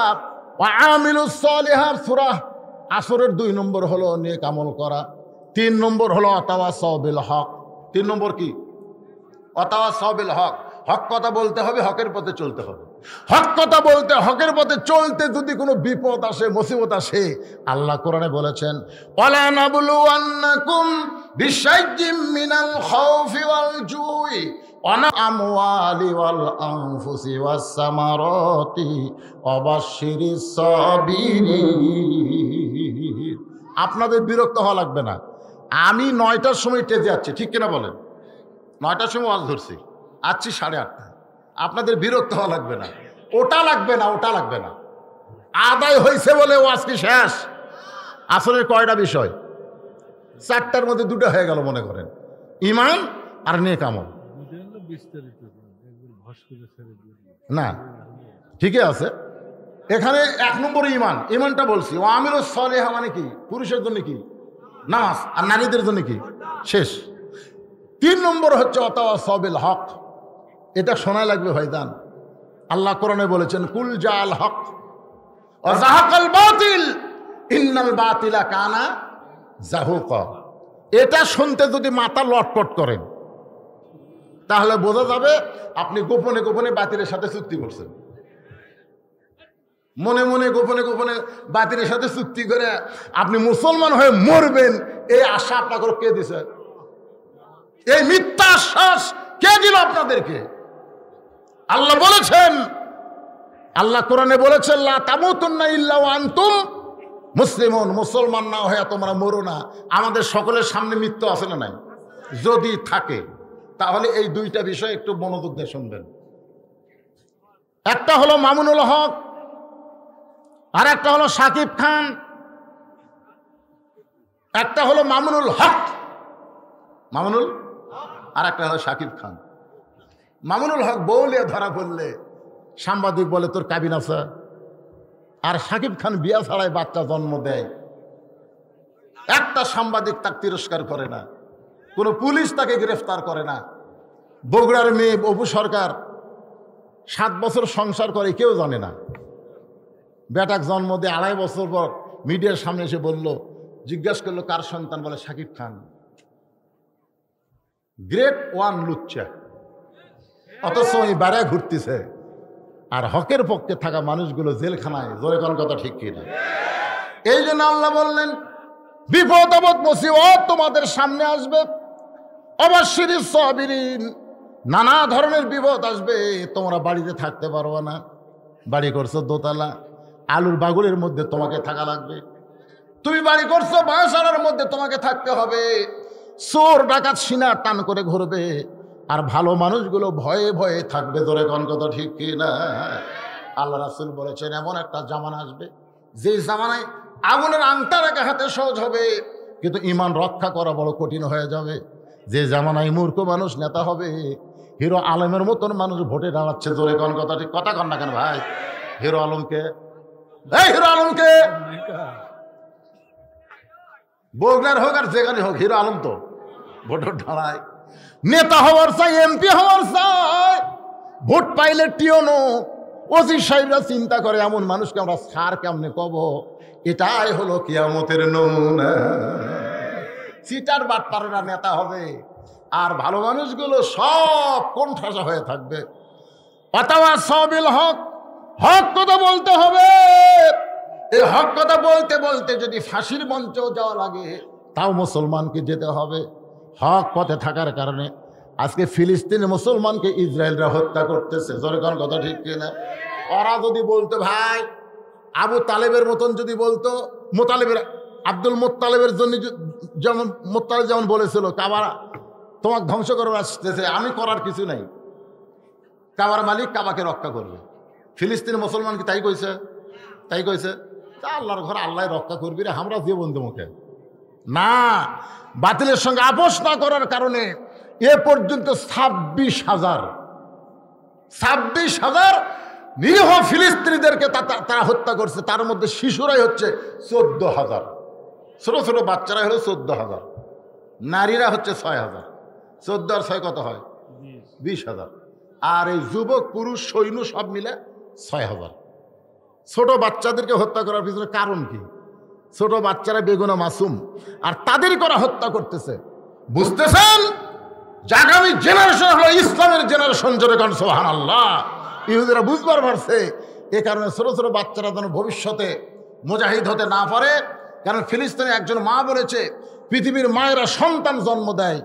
আমিলুস সালিহাত সূরা আসরের 2 নম্বর হলো নেক আমল করা। 3 নম্বর হলো আতাওয়াসাউ বিল হক। 3 নম্বর কি? আতাওয়াসাউ বিল হক। হক কথা বলতে হবে, হকের পথে চলতে হবে। হক কথা বলতে, হকের পথে চলতে যদি কোনো বিপদ আসে, মুসিবত আসে, আল্লাহ কোরআনে বলেছেন, ওয়ালা নাবলুওয়ান্নাকুম বিশাইয়্যিম মিনাল খাউফি ওয়াল জুই ওয়া আমওয়ালি ওয়াল আনফুসি ওয়াস সামারাতি ওয়া বাশশিরিস সাবিরিন। আপনাদের বিরক্ত হওয়া লাগবে না। আমি 9টার সময় টেজে যাচ্ছি, ঠিক কিনা বলেন? 9টার সময় ওয়াজ ধরছি, আছি 8:30। আপনাদের বিরক্ত হওয়া লাগবে না, ওটা লাগবে না, ওটা লাগবে না। আদায় হয়েছে বলে ওয়াজ কি শেষ? আসলে কয়টা বিষয়? 4টার মধ্যে 2টা হয়ে গেল মনে করেন, ঈমান আর নেক আমল। না, ঠিকই আছে। এখানে 1 নম্বর ঈমান, ঈমানটা বলছি। ও আমিলুস সালিহা মানে কি? পুরুষের জন্য কি? নামাজ। আর নারীদের জন্য কি? শেষ। 3 নম্বর হচ্ছে আতাওয়াসাউ বিল হক। এটা শোনা লাগবে ভাইজান। আল্লাহ কোরআনে বলেছেন, কুল জাআল হক ওয়া যাহাকাল বাতিল ইন্নাল বাতিলা কানা যাহুকা। এটা শুনতে যদি মাথা লটপট করেন তাহলে বোঝা যাবে আপনি গোপনে গোপনে বাতিলের সাথে চুক্তি করছেন। মনে মনে গোপনে গোপনে বাতিলের সাথে চুক্তি করে আপনি মুসলমান হয়ে মরবেন, এই আশা আপনাকে কে দিছে? এই মিথ্যা আশ্বাস কে দিল আপনাদেরকে? আল্লাহ বলেছেন, আল্লাহ কোরআনে বলেছেন, লা তামুতুন্না ইল্লা ওয়া আনতুম মুসলিমুন। মুসলমান না হয়ে তোমরা মরো না। আমাদের সকলের সামনে মৃত্যু আছে না নাই? যদি থাকে তাহলে এই 2টা বিষয় একটু মনোযোগ দিয়ে শুনবেন। একটা হলো মামুনুল হক, আর একটা হলো সাকিব খান। একটা হলো মামুনুল হক, মামুনুল, আর একটা হলো সাকিব খান। মামুনুল হক বউলিয়া ধরা পড়লে সাংবাদিক বলে তোর কাবিন আছে? আর শাকিব খান বিয়া ছাড়াই বাচ্চা জন্ম দেয়, একটা সাংবাদিক তাকে তিরস্কার করে না, কোনো পুলিশ তাকে গ্রেফতার করে না। বগুড়ার মেয়ে অপু সরকার 7 বছর সংসার করে, কেউ জানে না। বেটাক জন্ম দিয়ে 2.5 বছর পর মিডিয়ার সামনে এসে বলল, জিজ্ঞাসা করলো কার সন্তান, বলে শাকিব খান। গ্রেড 1 লুচ্চা, অথচ ওই বাড়ায় ঘুরতেছে। আর হকের পক্ষে থাকা মানুষগুলো জেলখানায়। জোরে কোন কথা ঠিক কিনা? এই জন্য আল্লাহ বললেন বিপদ আপদ মুসিবত তোমাদের সামনে আসবে, অবশ্যই সাবিরিন, নানা ধরনের বিপদ আসবে। তোমরা বাড়িতে থাকতে পারবে না। বাড়ি করছো দোতলা, আলুর বাগুলের মধ্যে তোমাকে থাকা লাগবে। তুমি বাড়ি করছো বাসার মধ্যে, তোমাকে থাকতে হবে। চোর ডাকাত সিনা টান করে ঘুরবে, আর ভালো মানুষগুলো ভয়ে ভয়ে থাকবে। ধরে কোন কথা ঠিক কিনা? আল্লাহ রাসূল বলেছেন এমন একটা জামানা আসবে, যে জামানায় আগুনের আংটা রাখা হাতে সহজ হবে, কিন্তু ঈমান রক্ষা করা বড় কঠিন হয়ে যাবে। যে জামানায় মূর্খ মানুষ নেতা হবে, হিরো আলমের মতন মানুষ ভোটে দাঁড়াচ্ছে। জোরে কোন কথা ঠিক? কথা কন না কেন ভাই? হিরো আলমকে, হিরো আলমকে বগুড়ার হোক আর যেখানে হোক, হিরো আলম তো ভোটে দাঁড়ায়। নেতা হওয়ার চাই, এমপি হওয়ার চাই, ভোট পাইলে টিওনো ওসি সাহেবরা চিন্তা করে এমন মানুষকে আমরা সার কেমনে কব। এটাই হলো কিয়ামতের নমুনা। সিটার বাটপারেরা নেতা হবে, আর ভালো মানুষগুলো সব কোণঠাসা হয়ে থাকবে। অথবা সবিল হক, হক কথা বলতে হবে। এই হক কথা বলতে বলতে যদি ফাঁসির মঞ্চেও যাওয়া লাগে, তাও মুসলমানকে যেতে হবে। হক পথে থাকার কারণে আজকে ফিলিস্তিনি মুসলমানকে ইসরায়েলরা হত্যা করতেছে। জোরকান কথা ঠিক কিনা? ওরা যদি বলতো ভাই আবু তালেবের মতন যদি বলতো, মোতালেবের আব্দুল মোত্তালেবের জন্য যেমন মোত্তালেব যেমন বলেছিল কাবার তোমাকে ধ্বংস করে আসতেছে, আমি করার কিছু নাই, কাবার মালিক কাবাকে রক্ষা করবে। ফিলিস্তিনি মুসলমান কি তাই কইছে? তাই কইছে আল্লাহর ঘর আল্লাহ রক্ষা করবি রে, আমরা জীবন দেবকে না। বাতিলের সঙ্গে আপোষ না করার কারণে এ পর্যন্ত 26,000 নিরীহ ফিলিস্তিনিদেরকে তারা হত্যা করছে। তার মধ্যে শিশুরাই হচ্ছে 14,000, ছোট ছোট বাচ্চারাই হলো 14,000, নারীরা হচ্ছে 6,000। 14 আর 6 কত হয়? 20,000। আর এই যুবক পুরুষ সৈন্য সব মিলে 6,000। ছোট বাচ্চাদেরকে হত্যা করার পিছনে কারণ কি? ছোট বাচ্চারা বেগুনা মাসুম, আর তাদের করা হত্যা করতেছে। বুঝতেছেন? আগামী জেনারেশন হলো ইসলামের জেনারেশন। জোরে কারণ সুবহানাল্লাহ। ইহুদিরা বুঝবার পারছে, এ কারণে ছোট ছোট বাচ্চারা যেন ভবিষ্যতে মুজাহিদ হতে না পারে। কারণ ফিলিস্তিনে একজন মা বলেছে পৃথিবীর মায়েরা সন্তান জন্ম দেয়,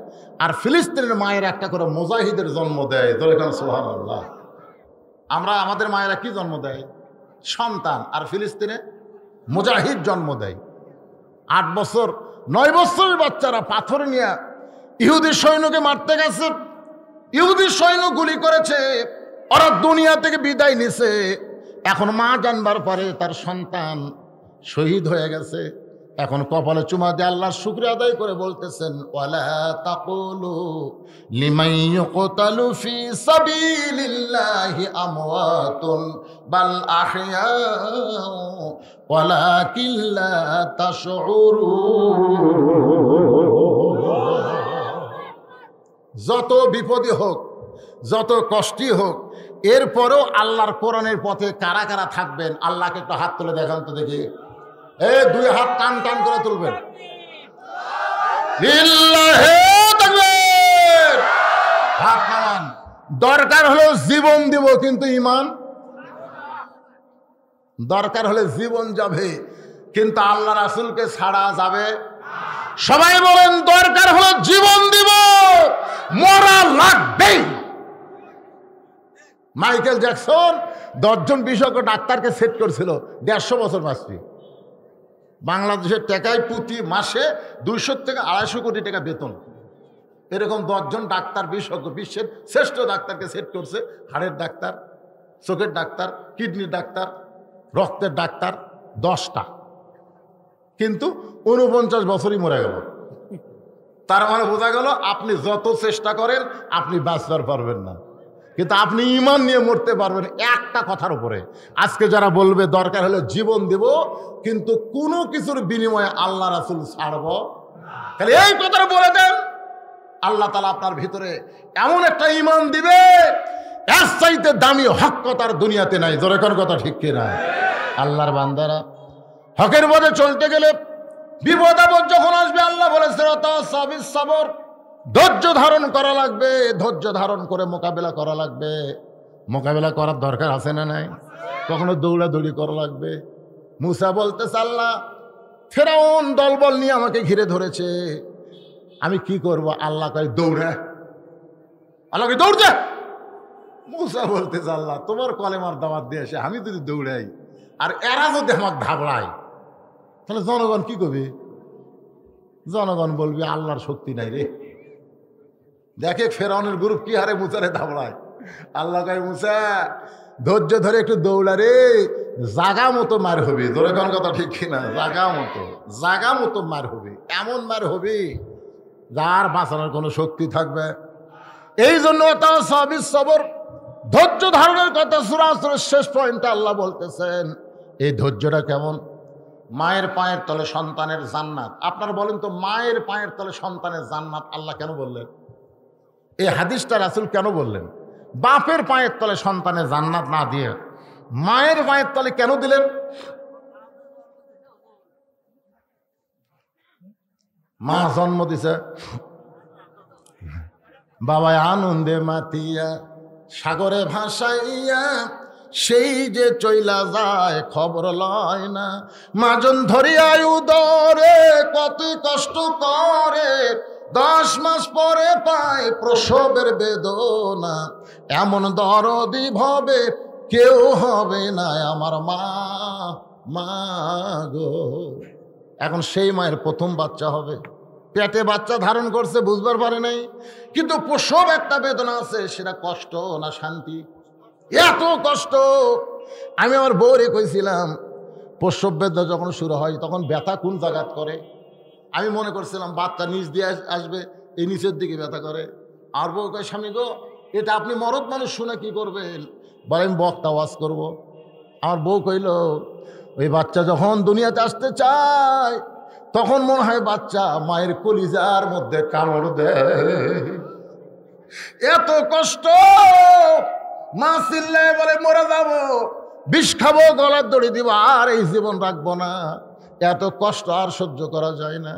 আর ফিলিস্তিনের মায়েরা একটা করে মুজাহিদের জন্ম দেয়। জোরে কারণ সুবহানাল্লাহ। আমরা আমাদের মায়েরা কি জন্ম দেয়? সন্তান। আর ফিলিস্তিনে মুজাহিদ জন্ম দেয়। 8 বছর 9 বছরের বাচ্চারা পাথর নিয়ে ইহুদি সৈন্যকে মারতে গেছে। ইহুদি সৈন্য গুলি করেছে, ওরা দুনিয়া থেকে বিদায় নিছে। এখন মা জানবার পরে তার সন্তান শহীদ হয়ে গেছে। এখন কপালে চুমা দিয়ে আল্লাহর শুকরিয়া আদায় করে বলতেছেন, ওয়ালা তাকুলু লিমান ইউকতালু ফি সাবিলিল্লাহি আমওয়াতুন বাল আহইয়াউ ওয়ালাকিন লা তাশউরুন। যত বিপদই হোক, যত কষ্টই হোক, এরপরেও আল্লাহর কোরআনের পথে কারা কারা থাকবেন? আল্লাহকে একটু হাত তুলে দেখান তো দেখি। 2 হাত টান টান করে তুলবেন। হাত নামান। দরকার হলে জীবন দিব, কিন্তু ঈমান দরকার হলে জীবন যাবে, কিন্তু আল্লাহ রাসূলকে ছাড়া যাবে। সবাই বলেন দরকার হলে জীবন দিব, মরা লাগবেই। মাইকেল জ্যাকসন 10 জন বিশেষজ্ঞ ডাক্তারকে সেট করছিল 150 বছর বাঁচবে। বাংলাদেশের টাকায় প্রতি মাসে 200 থেকে 250 কোটি টাকা বেতন। এরকম 10 জন ডাক্তার বিশেষজ্ঞ, বিশ্বের শ্রেষ্ঠ ডাক্তারকে সেট করছে। হাড়ের ডাক্তার, চোখের ডাক্তার, কিডনির ডাক্তার, রক্তের ডাক্তার 10টা, কিন্তু 49 বছরই মরে গেল। তার মানে বোঝা গেল আপনি যত চেষ্টা করেন আপনি বাঁচবার পারবেন না। কিন্তু আপনি ঈমান নিয়ে মরতে পারবেন একটা কথার উপরে। আজকে যারা বলবে দরকার হলে জীবন দেব, কিন্তু কোনো কিছুর বিনিময়ে আল্লাহ রাসূল ছাড়ব, তাহলে এই কথাটা বলে দেন, আল্লাহ তাআলা আপনার ভিতরে এমন একটা ঈমান দিবে, এর চাইতে দামি হক কথার দুনিয়াতে নাই। জোরে কোন কথা ঠিক কিনা? আল্লাহর বান্দারা, হকের পথে চলতে গেলে বিপদ আপদ যখন আসবে, আল্লাহ বলেছেন তাসাবিস সবর, ধৈর্য ধারণ করা লাগবে, ধৈর্য ধারণ করে মোকাবেলা করা লাগবে। মোকাবেলা করার দরকার আছে না নাই? কখনো দৌড়াদৌড়ি করা লাগবে। মুসা বলতেছে, আল্লাহ ফেরাউন দলবল নিয়ে আমাকে ঘিরে ধরেছে, আমি কি করব? আল্লাহ কয় দৌড়া, আল্লাহকে দৌড়তে। মুসা বলতেছে, আল্লাহ তোমার কলেমার দাওয়াত দিয়ে আসে, আমি যদি দৌড়াই আর এরা যদি আমাকে ধাবড়ায়, তাহলে জনগণ কি করবে? জনগণ বলবে আল্লাহর শক্তি নাই রে। দেখে ফেরাউনের গ্রুপ কি হারে মুসারে ধাবড়ায়। আল্লাহ কয় মুসা ধৈর্য ধরে একটু দৌড়া রে, জাগা মতো মার হবে। ধরে কোন কথা ঠিক কিনা? জাগা মতো মার হবে, এমন মার হবে যার বাঁচানোর কোনো শক্তি থাকবে। এই জন্য তাসাবিস সবর, ধৈর্য ধারণের কথা সূরা আসরের শেষ পয়েন্টে আল্লাহ বলতেছেন। এই ধৈর্যটা কেমন? মায়ের পায়ের তলে সন্তানের জান্নাত। আপনারা বলেন তো, মায়ের পায়ের তলে সন্তানের জান্নাত আল্লাহ কেন বললেন? এই হাদিসটা রাসূল কেন বললেন? বাপের পায়ের তলে সন্তানের জান্নাত না দিয়ে মায়ের পায়ের তলে কেন দিলেন? মা জন্ম দিছে, বাবায় আনন্দে মাতিয়া সাগরে ভাসাইয়া সেই যে চইলা যায় খবর লয় না। মাজন ধরিয়ায় উদরে কত কষ্ট করে, 10 মাস পরে পায় প্রসবের বেদনা। এমন দরদি ভাবে কেউ হবে না আমার মা, মা গো। এখন সেই মায়ের প্রথম বাচ্চা হবে, পেটে বাচ্চা ধারণ করছে, বুঝবার পারে নাই, কিন্তু প্রসব একটা বেদনা আছে, সেটা কষ্ট না শান্তি? এত কষ্ট। আমি আমার বউরে কইছিলাম, প্রসব বেদনা যখন শুরু হয় তখন ব্যথা কোন জায়গাত করে? আমি মনে করছিলাম বাচ্চা নিচ দিয়ে আসবে, এই নিচের দিকে ব্যথা করে। আর বউ কয়, স্বামী গো এটা আপনি মরদ মানুষ শুনে কি করবেন? বলে আমি বক্তা ওয়াজ করবো। আমার বউ কইল, ওই বাচ্চা যখন দুনিয়াতে আসতে চায় তখন মনে হয় বাচ্চা মায়ের কলিজার মধ্যে কামড় দেয়। এত কষ্ট। মা চিল্লায় বলে মরে যাবো, বিষ খাবো, গলার দড়ি দিব, আর এই জীবন রাখবো না। এত কষ্ট আর সহ্য করা যায় না।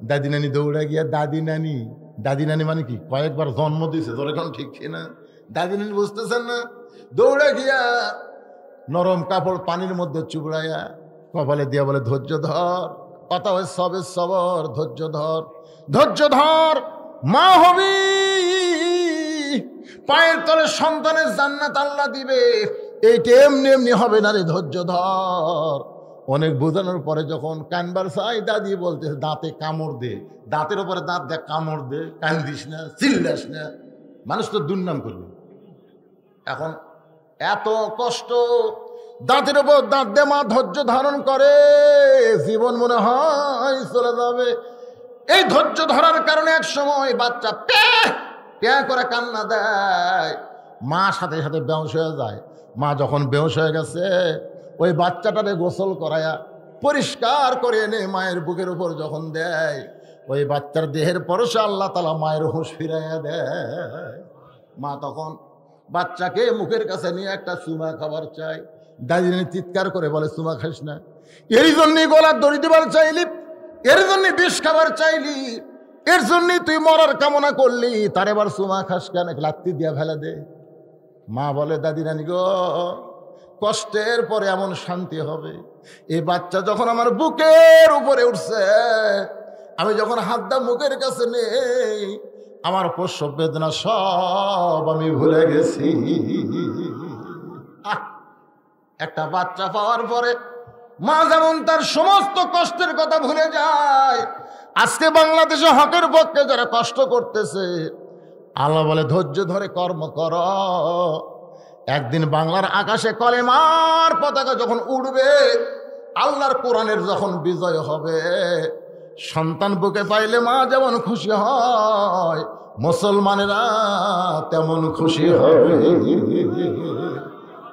দাদি নানি দৌড়ে গিয়া, দাদি নানি মানে কি? কয়েকবার জন্ম দিয়েছে, ধরে কোন ঠিক না? দাদি নানি বুঝতেছেন না? দৌড়ে গিয়া নরম কাপড় পানির মধ্যে চুবড়াইয়া কপালে দিয়া বলে ধৈর্য ধর। কথা হয় সবে সবর, ধৈর্য ধর, ধৈর্য ধর, মা হবি, পায়ের তলে সন্তানের জান্নাত আল্লাহ দিবে। এইটা এমনি এমনি হবে না রে, ধৈর্য ধর। অনেক বোঝানোর পরে যখন কানবার চাই, দাদি বলতেছে দাঁতে কামড় দে, দাঁতের উপরে দাঁত দেখ, কামড় দে, কান্দিস না, চিল্লাস না, মানুষ তো দুর্নাম করবে। এখন এত কষ্ট, দাঁতের উপর দাঁত দে, মা ধৈর্য ধারণ করে, জীবন মনে হয় চলে যাবে। এই ধৈর্য ধরার কারণে এক সময় বাচ্চা প্যা করে কান্না দেয়, মা সাথে সাথে বেহুশ হয়ে যায়। মা যখন বেহুশ হয়ে গেছে, ওই বাচ্চাটারে গোসল করায়া পরিষ্কার করে এনে মায়ের বুকের উপর যখন দেয়, ওই বাচ্চার দেহের পরশে আল্লাহ তাআলা মায়ের হুঁশ ফিরাইয়া দেয়। মা তখন বাচ্চাকে মুখের কাছে নিয়ে একটা চুমা খাবার চাই। দাদি চিৎকার করে বলে, চুমা খাস না, এই জন্যই গলার দড়ি দিবার চাইলি, এর জন্য বিষ খাবার চাইলি, এর জন্যই তুই মরার কামনা করলি, তার এবার চুমা খাস কেন? লাত্তি দিয়া ফেলে দে। মা বলে, দাদি নানি গো, কষ্টের পরে এমন শান্তি হবে। এই বাচ্চা যখন আমার বুকের উপরে উঠছে, আমি যখন হাতটা মুখের কাছে নেই, আমার প্রসব বেদনা সব আমি ভুলে গেছি। একটা বাচ্চা পাওয়ার পরে মা যেমন তার সমস্ত কষ্টের কথা ভুলে যায়। আজকে বাংলাদেশে হকের পক্ষে যারা কষ্ট করতেছে, আল্লাহ বলে ধৈর্য ধরে কর্ম কর। একদিন বাংলার আকাশে কলেমার পতাকা যখন উড়বে, আল্লাহর কোরআনের যখন বিজয় হবে, সন্তান বুকে পাইলে মা যেমন খুশি হয়, মুসলমানেরা তেমন খুশি হবে।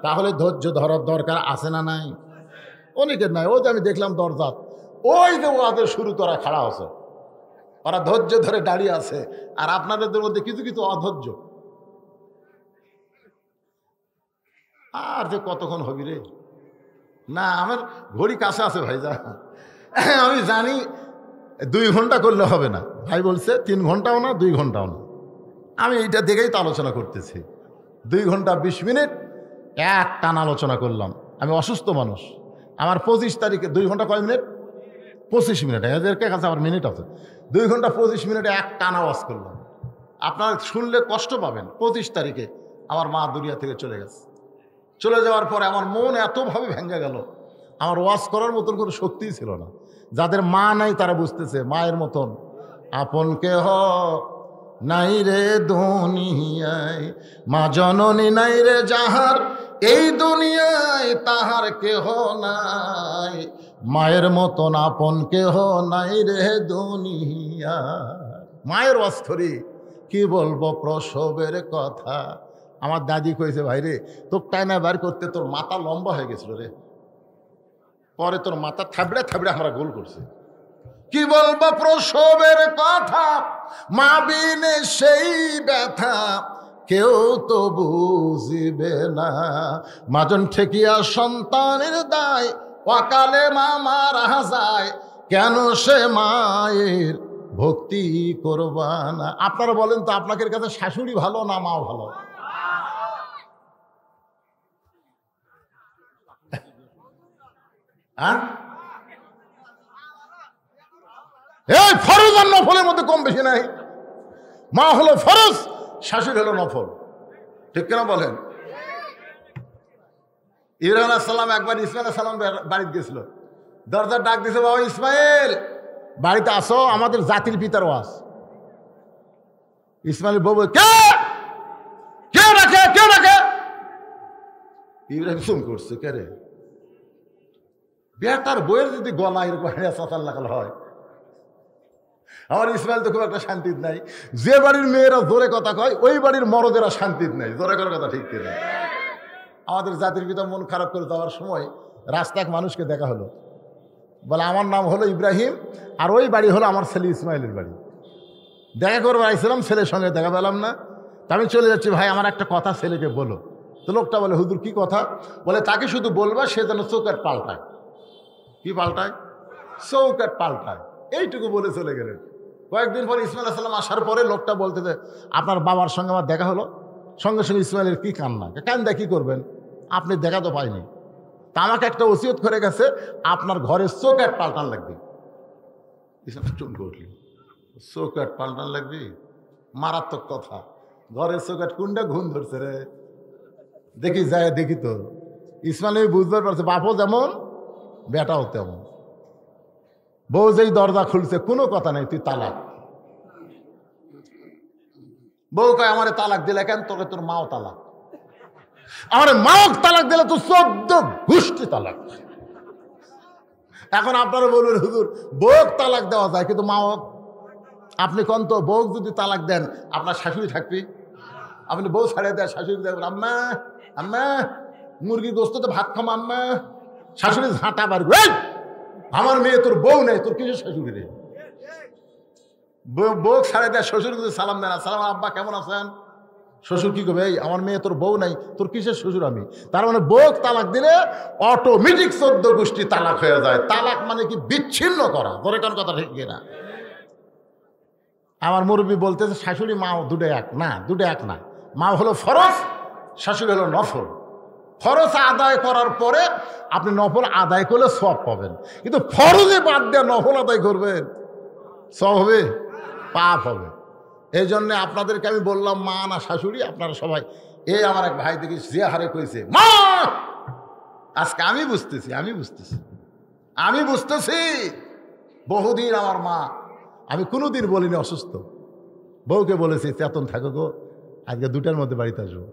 তাহলে ধৈর্য ধরার দরকার আছে না নাই? অনেকের নাই। ওই যে আমি দেখলাম দরজাত, ওই যে ওদের শুরু করা খাড়া আছে, ওরা ধৈর্য ধরে দাঁড়িয়ে আছে, আর আপনাদের মধ্যে কিছু কিছু অধৈর্য। আর যে কতক্ষণ হবি রে? না, আমার ঘড়ি কাছে আছে ভাইজা, আমি জানি 2 ঘন্টা করলে হবে না। ভাই বলছে 3 ঘন্টাও না 2 ঘন্টাও না। আমি এইটা দেখেই তো আলোচনা করতেছি। 2 ঘন্টা 20 মিনিট এক টান আলোচনা করলাম। আমি অসুস্থ মানুষ, আমার 25 তারিখে 2 ঘন্টা কয় মিনিট? 25 মিনিট। এদেরকে কাছে আমার মিনিট আছে। 2 ঘন্টা 25 মিনিটে এক টান আওয়াজ করলাম। আপনারা শুনলে কষ্ট পাবেন। 25 তারিখে আমার মা দুনিয়া থেকে চলে গেছে। চলে যাওয়ার পরে আমার মন এতভাবে ভেঙে গেল, আমার ওয়াজ করার মতন কোনো শক্তিই ছিল না। যাদের মা নাই তারা বুঝতেছে, মায়ের মতন আপন কেহ নাই রে দুনিয়ায়, মা জননী নাই রে যাহার এই দুনিয়ায়, তাহার কেহ নাই, মায়ের মতন আপন কেহ নাই রে দুনিয়ায়। মায়ের অস্থরি কি বলবো প্রসবের কথা। আমার দাদি কইছে, ভাই রে তোর টাইনা বার করতে তোর মাথা লম্বা হয়ে গেছিল রে, পরে তোর মাথা থাবড়ে থাবড়ে আমরা গোল করছে। কি বলবো প্রসবের কথা, মা বিনে সেই ব্যথা কেউ তো বুঝিবে না, মাজন ঠেকিয়া সন্তানের দায়, অকালে মা মারা যায়, কেন সে মায়ের ভক্তি করবা না। আপনারা বলেন তো, আপনাদের কাছে শাশুড়ি ভালো না মা ভালো? এই ফরজ আর নফলের মধ্যে কম বেশি নাই। মা হলো ফরজ, শাশুড়ি হলো নফল। ঠিক কেনা বলেন? ইব্রাহিম আলাইহিস সালাম একবার ইসমাইল আলাইহিস সালাম বাড়িতে গেছিল, দরজার ডাক দিছে, বাবা ইসমাইল বাড়িতে আসো, আমাদের জাতির পিতার ওয়াজ। ইসমাইল বউ, কে কে রাখে, কে রাখে? ইব্রাহিম চুম করছে, কে রে? বেটার বইয়ের যদি গলা এরকম চাচার লাগাল হয়। আমার ইসমাইল তো খুব একটা শান্তির নাই। যে বাড়ির মেয়েরা জোরে কথা কয়, ওই বাড়ির মরদেরা শান্তির নাই। জোরে করার কথা ঠিক কিনা? আমাদের জাতির পিতা মন খারাপ করে যাওয়ার সময় রাস্তায় এক মানুষকে দেখা হলো, বলে আমার নাম হলো ইব্রাহিম, আর ওই বাড়ি হলো আমার ছেলে ইসমাইলের বাড়ি। দেখা করবো আইছিলাম, ছেলের সঙ্গে দেখা পেলাম না, তা আমি চলে যাচ্ছি, ভাই আমার একটা কথা ছেলেকে বলো। তো লোকটা বলে, হুজুর কি কথা? বলে তাকে শুধু বলবা সে যেন চৌকাট পাল্টায়। কি পাল্টায়? চৌকাট পাল্টায়। এইটুকু বলে চলে গেলেন। কয়েকদিন পর ইসমাইল আলাইহিস সালাম আসার পরে লোকটা বলতেছে, আপনার বাবার সঙ্গে আমার দেখা হলো। সঙ্গে সঙ্গে ইসমাইলের কি কান্না, কান্দা কি করবেন, আপনি দেখা তো পাইনি। তা আমাকে একটা ওসিয়ত করে গেছে, আপনার ঘরের চৌকাট পাল্টান লাগবে। চমকে উঠলি, চৌকাট পাল্টান লাগবে? মারাত্মক কথা। ঘরের চৌকাট কোনটা ঘুম ধরছে রে? দেখি যায়, দেখি তো। ইসমাইল বুঝতে পারছে, বাপও যেমন বেটাও তেমন। বউ যেই দরজা খুলছে, কোনো কথা নেই, তুই তালাক। বউ কয়, আমারে তালাক দিলে কেন? তোকে তোর মাও তালাক। আমার মাও তালাক দিলে তো 14 গোষ্ঠী তালাক। এখন আপনারা বলবেন, হুজুর বউ তালাক দেওয়া যায়, কিন্তু মাও? আপনি কোন তো, বউ যদি তালাক দেন আপনার শাশুড়ি থাকবি? আপনি বউ ছাড়িয়ে দেন, শাশুড়ি দেখবেন, আম্মা আম্মা মুরগির গোস্ত ভাত খাম আম্মা। শাশুড়ি ঝাঁটা পারবে, আমার মেয়ে তোর বউ নেই, তোর কিসের শাশুড়ি রে? বউ ছাড়ে দেয়, শ্বশুর যদি সালাম দেন, সালাম আব্বা কেমন আছেন? শ্বশুর কি করবে, এই আমার মেয়ে তোর বউ নাই, তোর কিসের শ্বশুর আমি? তার মানে বউ তালাক দিলে অটোমেটিক 14 গোষ্ঠী তালাক হয়ে যায়। তালাক মানে কি? বিচ্ছিন্ন করা। ধরে কোন কথা ঠিক কিনা? আমার মুরব্বী বলতেছে, শাশুড়ি মা দুটো এক না, দুটো এক না। মা হলো ফরজ, শাশুড়ি হলো নফল। ফরজ আদায় করার পরে আপনি নফল আদায় করলে সওয়াব পাবেন, কিন্তু ফরজে বাদ দিয়ে নফল আদায় করবেন, সওয়াব হবে? পাপ হবে। এই জন্যে আপনাদেরকে আমি বললাম, মা না শাশুড়ি আপনারা সবাই। এই আমার এক ভাই দেখি যে হারে কইছে মা, আজকে আমি বুঝতেছি, আমি বুঝতেছি বহুদিন আমার মা, আমি কোনোদিন বলিনি অসুস্থ। বউকে বলেছি, চেতন থাকো গো, আজকে 2টার মধ্যে বাড়িতে আসবো।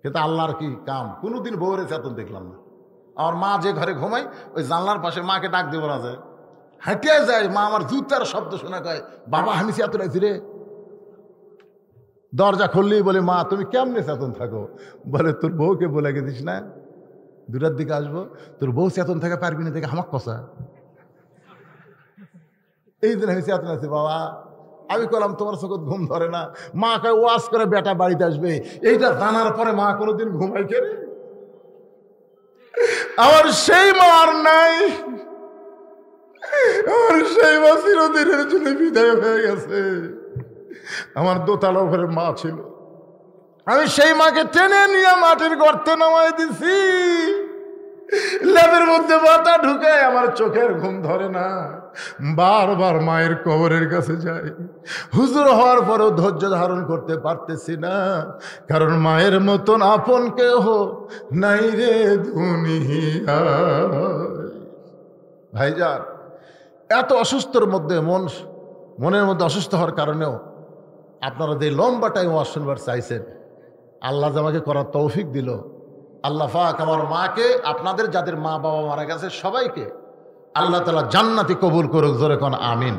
কিন্তু আল্লাহর কি কাম, কোনোদিন বউরে চেতন দেখলাম না। আমার মা যে ঘরে ঘুমাই, ওই জানলার পাশে মাকে ডাক দেবো না যায়, হাঁটিয়ে যায়। মা আমার জুতার শব্দ শোনা কয়, বাবা আমি চেতন আছি রে। দরজা খুললেই বলে, মা তুমি কেমনে চেতন থাকো? বলে, তোর বউকে বলে গেছিস না 2টার দিকে আসবো, তোর বউ চেতন থাকা পারবি না, থেকে হামাক কষা। এই দিন আমি চেতন আছি বাবা। আমি করলাম তোমার চোখে ঘুম ধরে না? মা কয় ওয়াজ করে বেটা বাড়িতে আসবে, এইটা জানার পরে মা কোনোদিন ঘুমাই কেড়ে? আমার সেই মা আর নাই, আমার সেই মা চিরদিনের জন্য বিদায় হয়ে গেছে। আমার দোতলা ঘরে মা ছিল, আমি সেই মাকে টেনে নিয়ে মাটির গর্তে নামাই দিছি, লেবের মধ্যে মাথা ঢুকে আমার চোখের ঘুম ধরে না। বারবার মায়ের কবরের কাছে যাই, হুজুর হওয়ার পরেও ধৈর্য ধারণ করতে পারতেছি না, কারণ মায়ের মতন আপন কেহ নাই রে দুনিয়ায়। ভাইজান, এত অসুস্থর মধ্যে মনের মধ্যে অসুস্থ হওয়ার কারণেও আপনারা যে লম্বা টাইম ওয়াজ শুনবার চাইছেন, আল্লাহ যে আমাকে করার তৌফিক দিল, আল্লাহ পাক আমার মাকে, আপনাদের যাদের মা বাবা মারা গেছে সবাইকে আল্লাহ তাআলা জান্নাতি কবুল করুক, জোরে কোন আমিন।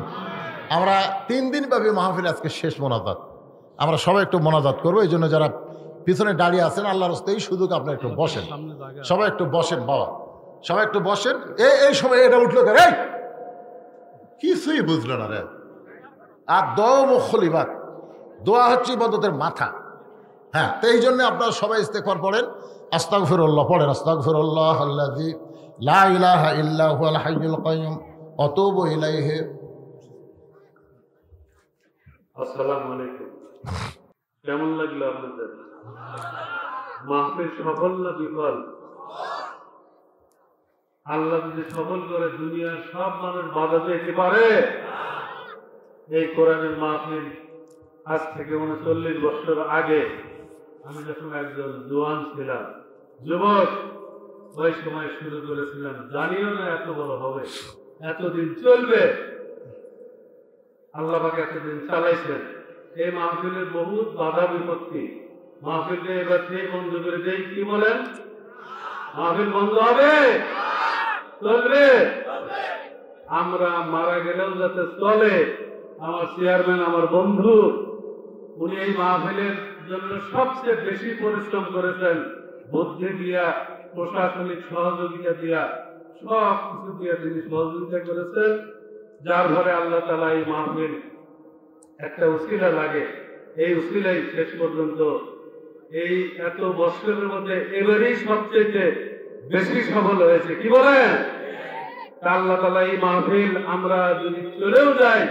আমরা 3 দিন ব্যাপী মাহফিল, আজকে শেষ মোনাজাত, আমরা সবাই একটু মোনাজাত করবো। এই জন্য যারা পিছনে দাঁড়িয়ে আছেন, আল্লাহর রাস্তায় এই সুযোগ, আপনারা একটু বসেন, সবাই একটু বসেন বাবা, সবাই একটু বসেন। এই সময় এটা উঠলো কেন? এই কিছুই বুঝলো না রে। আর দোয়া মুখলিবাত, দোয়া হচ্ছে ইবাদতের মাথা। হ্যাঁ, তো এই জন্য আপনারা সবাই ইস্তেগফার পড়েন, আস্তাগফিরুল্লাহ পড়েন, আস্তাগফিরুল্লাহ আল্লাযী লা ইলাহা ইল্লা হুয়াল হাইয়ুল কাইয়্যুম ওয়া আতুবু ইলাইহি। আসসালামু আলাইকুম। কেমন লাগলো আপনাদের মাহফিল? সফল না বিফল? আল্লাহ যদি সফল করে দুনিয়ার সব মানুষ বাধা দিতে পারে। এই কোরআনের মাহফিল আজ থেকে 39 বছর আগে আমি যখন একজন জোয়ান ছিলাম, যুবক, ওই সময় শুরু করেছিলাম, জানিও না এত বড় হবে, এতদিন চলবে। আল্লাহ পাক এতদিন চালাইছেন। এই মাহফিলের বহুত বাধা বিপত্তি, মাহফিলকে এবার থেকে বন্ধ করে দেই। কি বলেন? মাহফিল বন্ধ হবে? চলবে? আমরা মারা গেলেও যাতে চলে। আমার চেয়ারম্যান, আমার বন্ধু, উনি এই মাহফিলের জন্য সবচেয়ে বেশি পরিশ্রম করেছেন, বুদ্ধি দিয়া, প্রশাসনিক সহযোগিতা দিয়া, সব কিছু দিয়া তিনি সহযোগিতা করেছেন, যার ঘরে আল্লাহ তাআলা এই মাহফিল একটা উসিলা লাগে। এই উসিলাই শেষ পর্যন্ত এই এত বছরের মধ্যে এবারেই সবচেয়ে বেশি সফল হয়েছে। কি বলেন? আল্লাহ তাআলা এই মাহফিল, আমরা যদি চলেও যাই,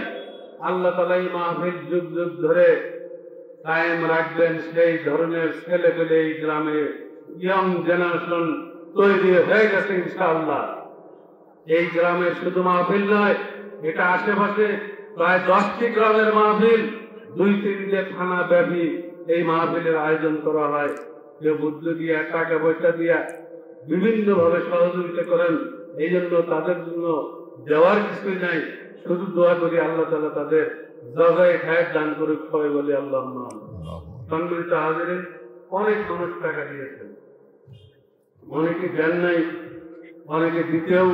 আল্লাহ তাআলা এই মাহফিল যুগ যুগ ধরে কায়েম রাখবেন। সেই ধরনের ছেলে পেলে এই গ্রামে, ইয়ং জেনারেশন তৈরি হয়ে গেছে ইনশাআল্লাহ। এই গ্রামের শুধু মাহফিল নয়, এটা আশেপাশে প্রায় 10টি গ্রামের মাহফিল, 2-3টে থানা ব্যাপী এই মাহফিলের আয়োজন করা হয়। কেউ বুদ্ধি দিয়া, টাকা পয়সা দিয়া বিভিন্ন ভাবে সহযোগিতা করেন। এই জন্য তাদের জন্য দেওয়ার কিছুই নাই, শুধু দোয়া করি আল্লাহ তাআলা তাদের জাযায়ে খায়ের দান করুক। সবাই বলি আল্লাহুম্মা আমিন। সম্মানিত হাজিরিন, অনেক মানুষ টাকা দিয়েছেন, অনেকে দেন নাই, অনেকে দিতেও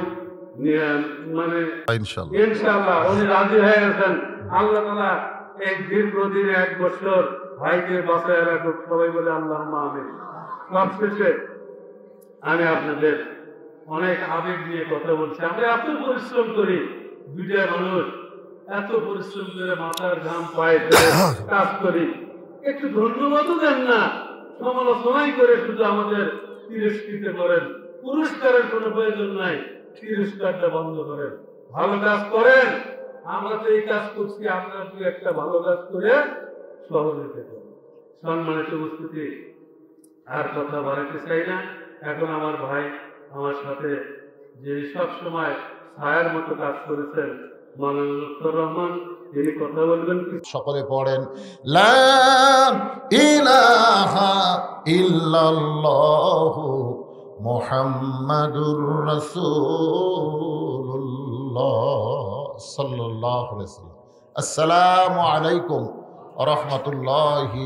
মানে ইনশাআল্লাহ উনি রাজি হয়ে গেছেন। আল্লাহ তাআলা এই দীর্ঘদিন 1 বছর ভাইকে বাঁচায় রাখুক। সবাই বলে আল্লাহুম্মা আমিন। সবশেষে আমি আপনাদের অনেক আবেগ নিয়ে কথা বলছি। আমরা এত পরিশ্রম করি, 2টা মানুষ এত পরিশ্রম করে মাথার ঘাম পায়ে ফেলে কাজ করি, একটু ধন্যবাদও দেন না, সমালোচনাই করে শুধু আমাদের তিরস্কৃত করেন। পুরস্কারের কোনো প্রয়োজন নাই, তিরস্কারটা বন্ধ করেন, ভালো কাজ করেন। আমরা তো এই কাজ করছি, আপনারা তো একটা ভালো কাজ করে সহযোগিতা করেন। সম্মানিত উপস্থিতি, আর কথা বাড়াতে চাই না। এখন আমার ভাই আমার সাথে যে সব সময় ছায়ার মতো কাজ করেছেন, মাওলানা লুৎফর রহমান, তিনি কথা বলবেন। সকলে পড়েন লা ইলাহা ইল্লাল্লাহু মুহাম্মাদুর রাসূলুল্লাহ সাল্লাল্লাহু আলাইহি ওয়াসাল্লাম। আসসালামু আলাইকুম ওয়া রাহমাতুল্লাহি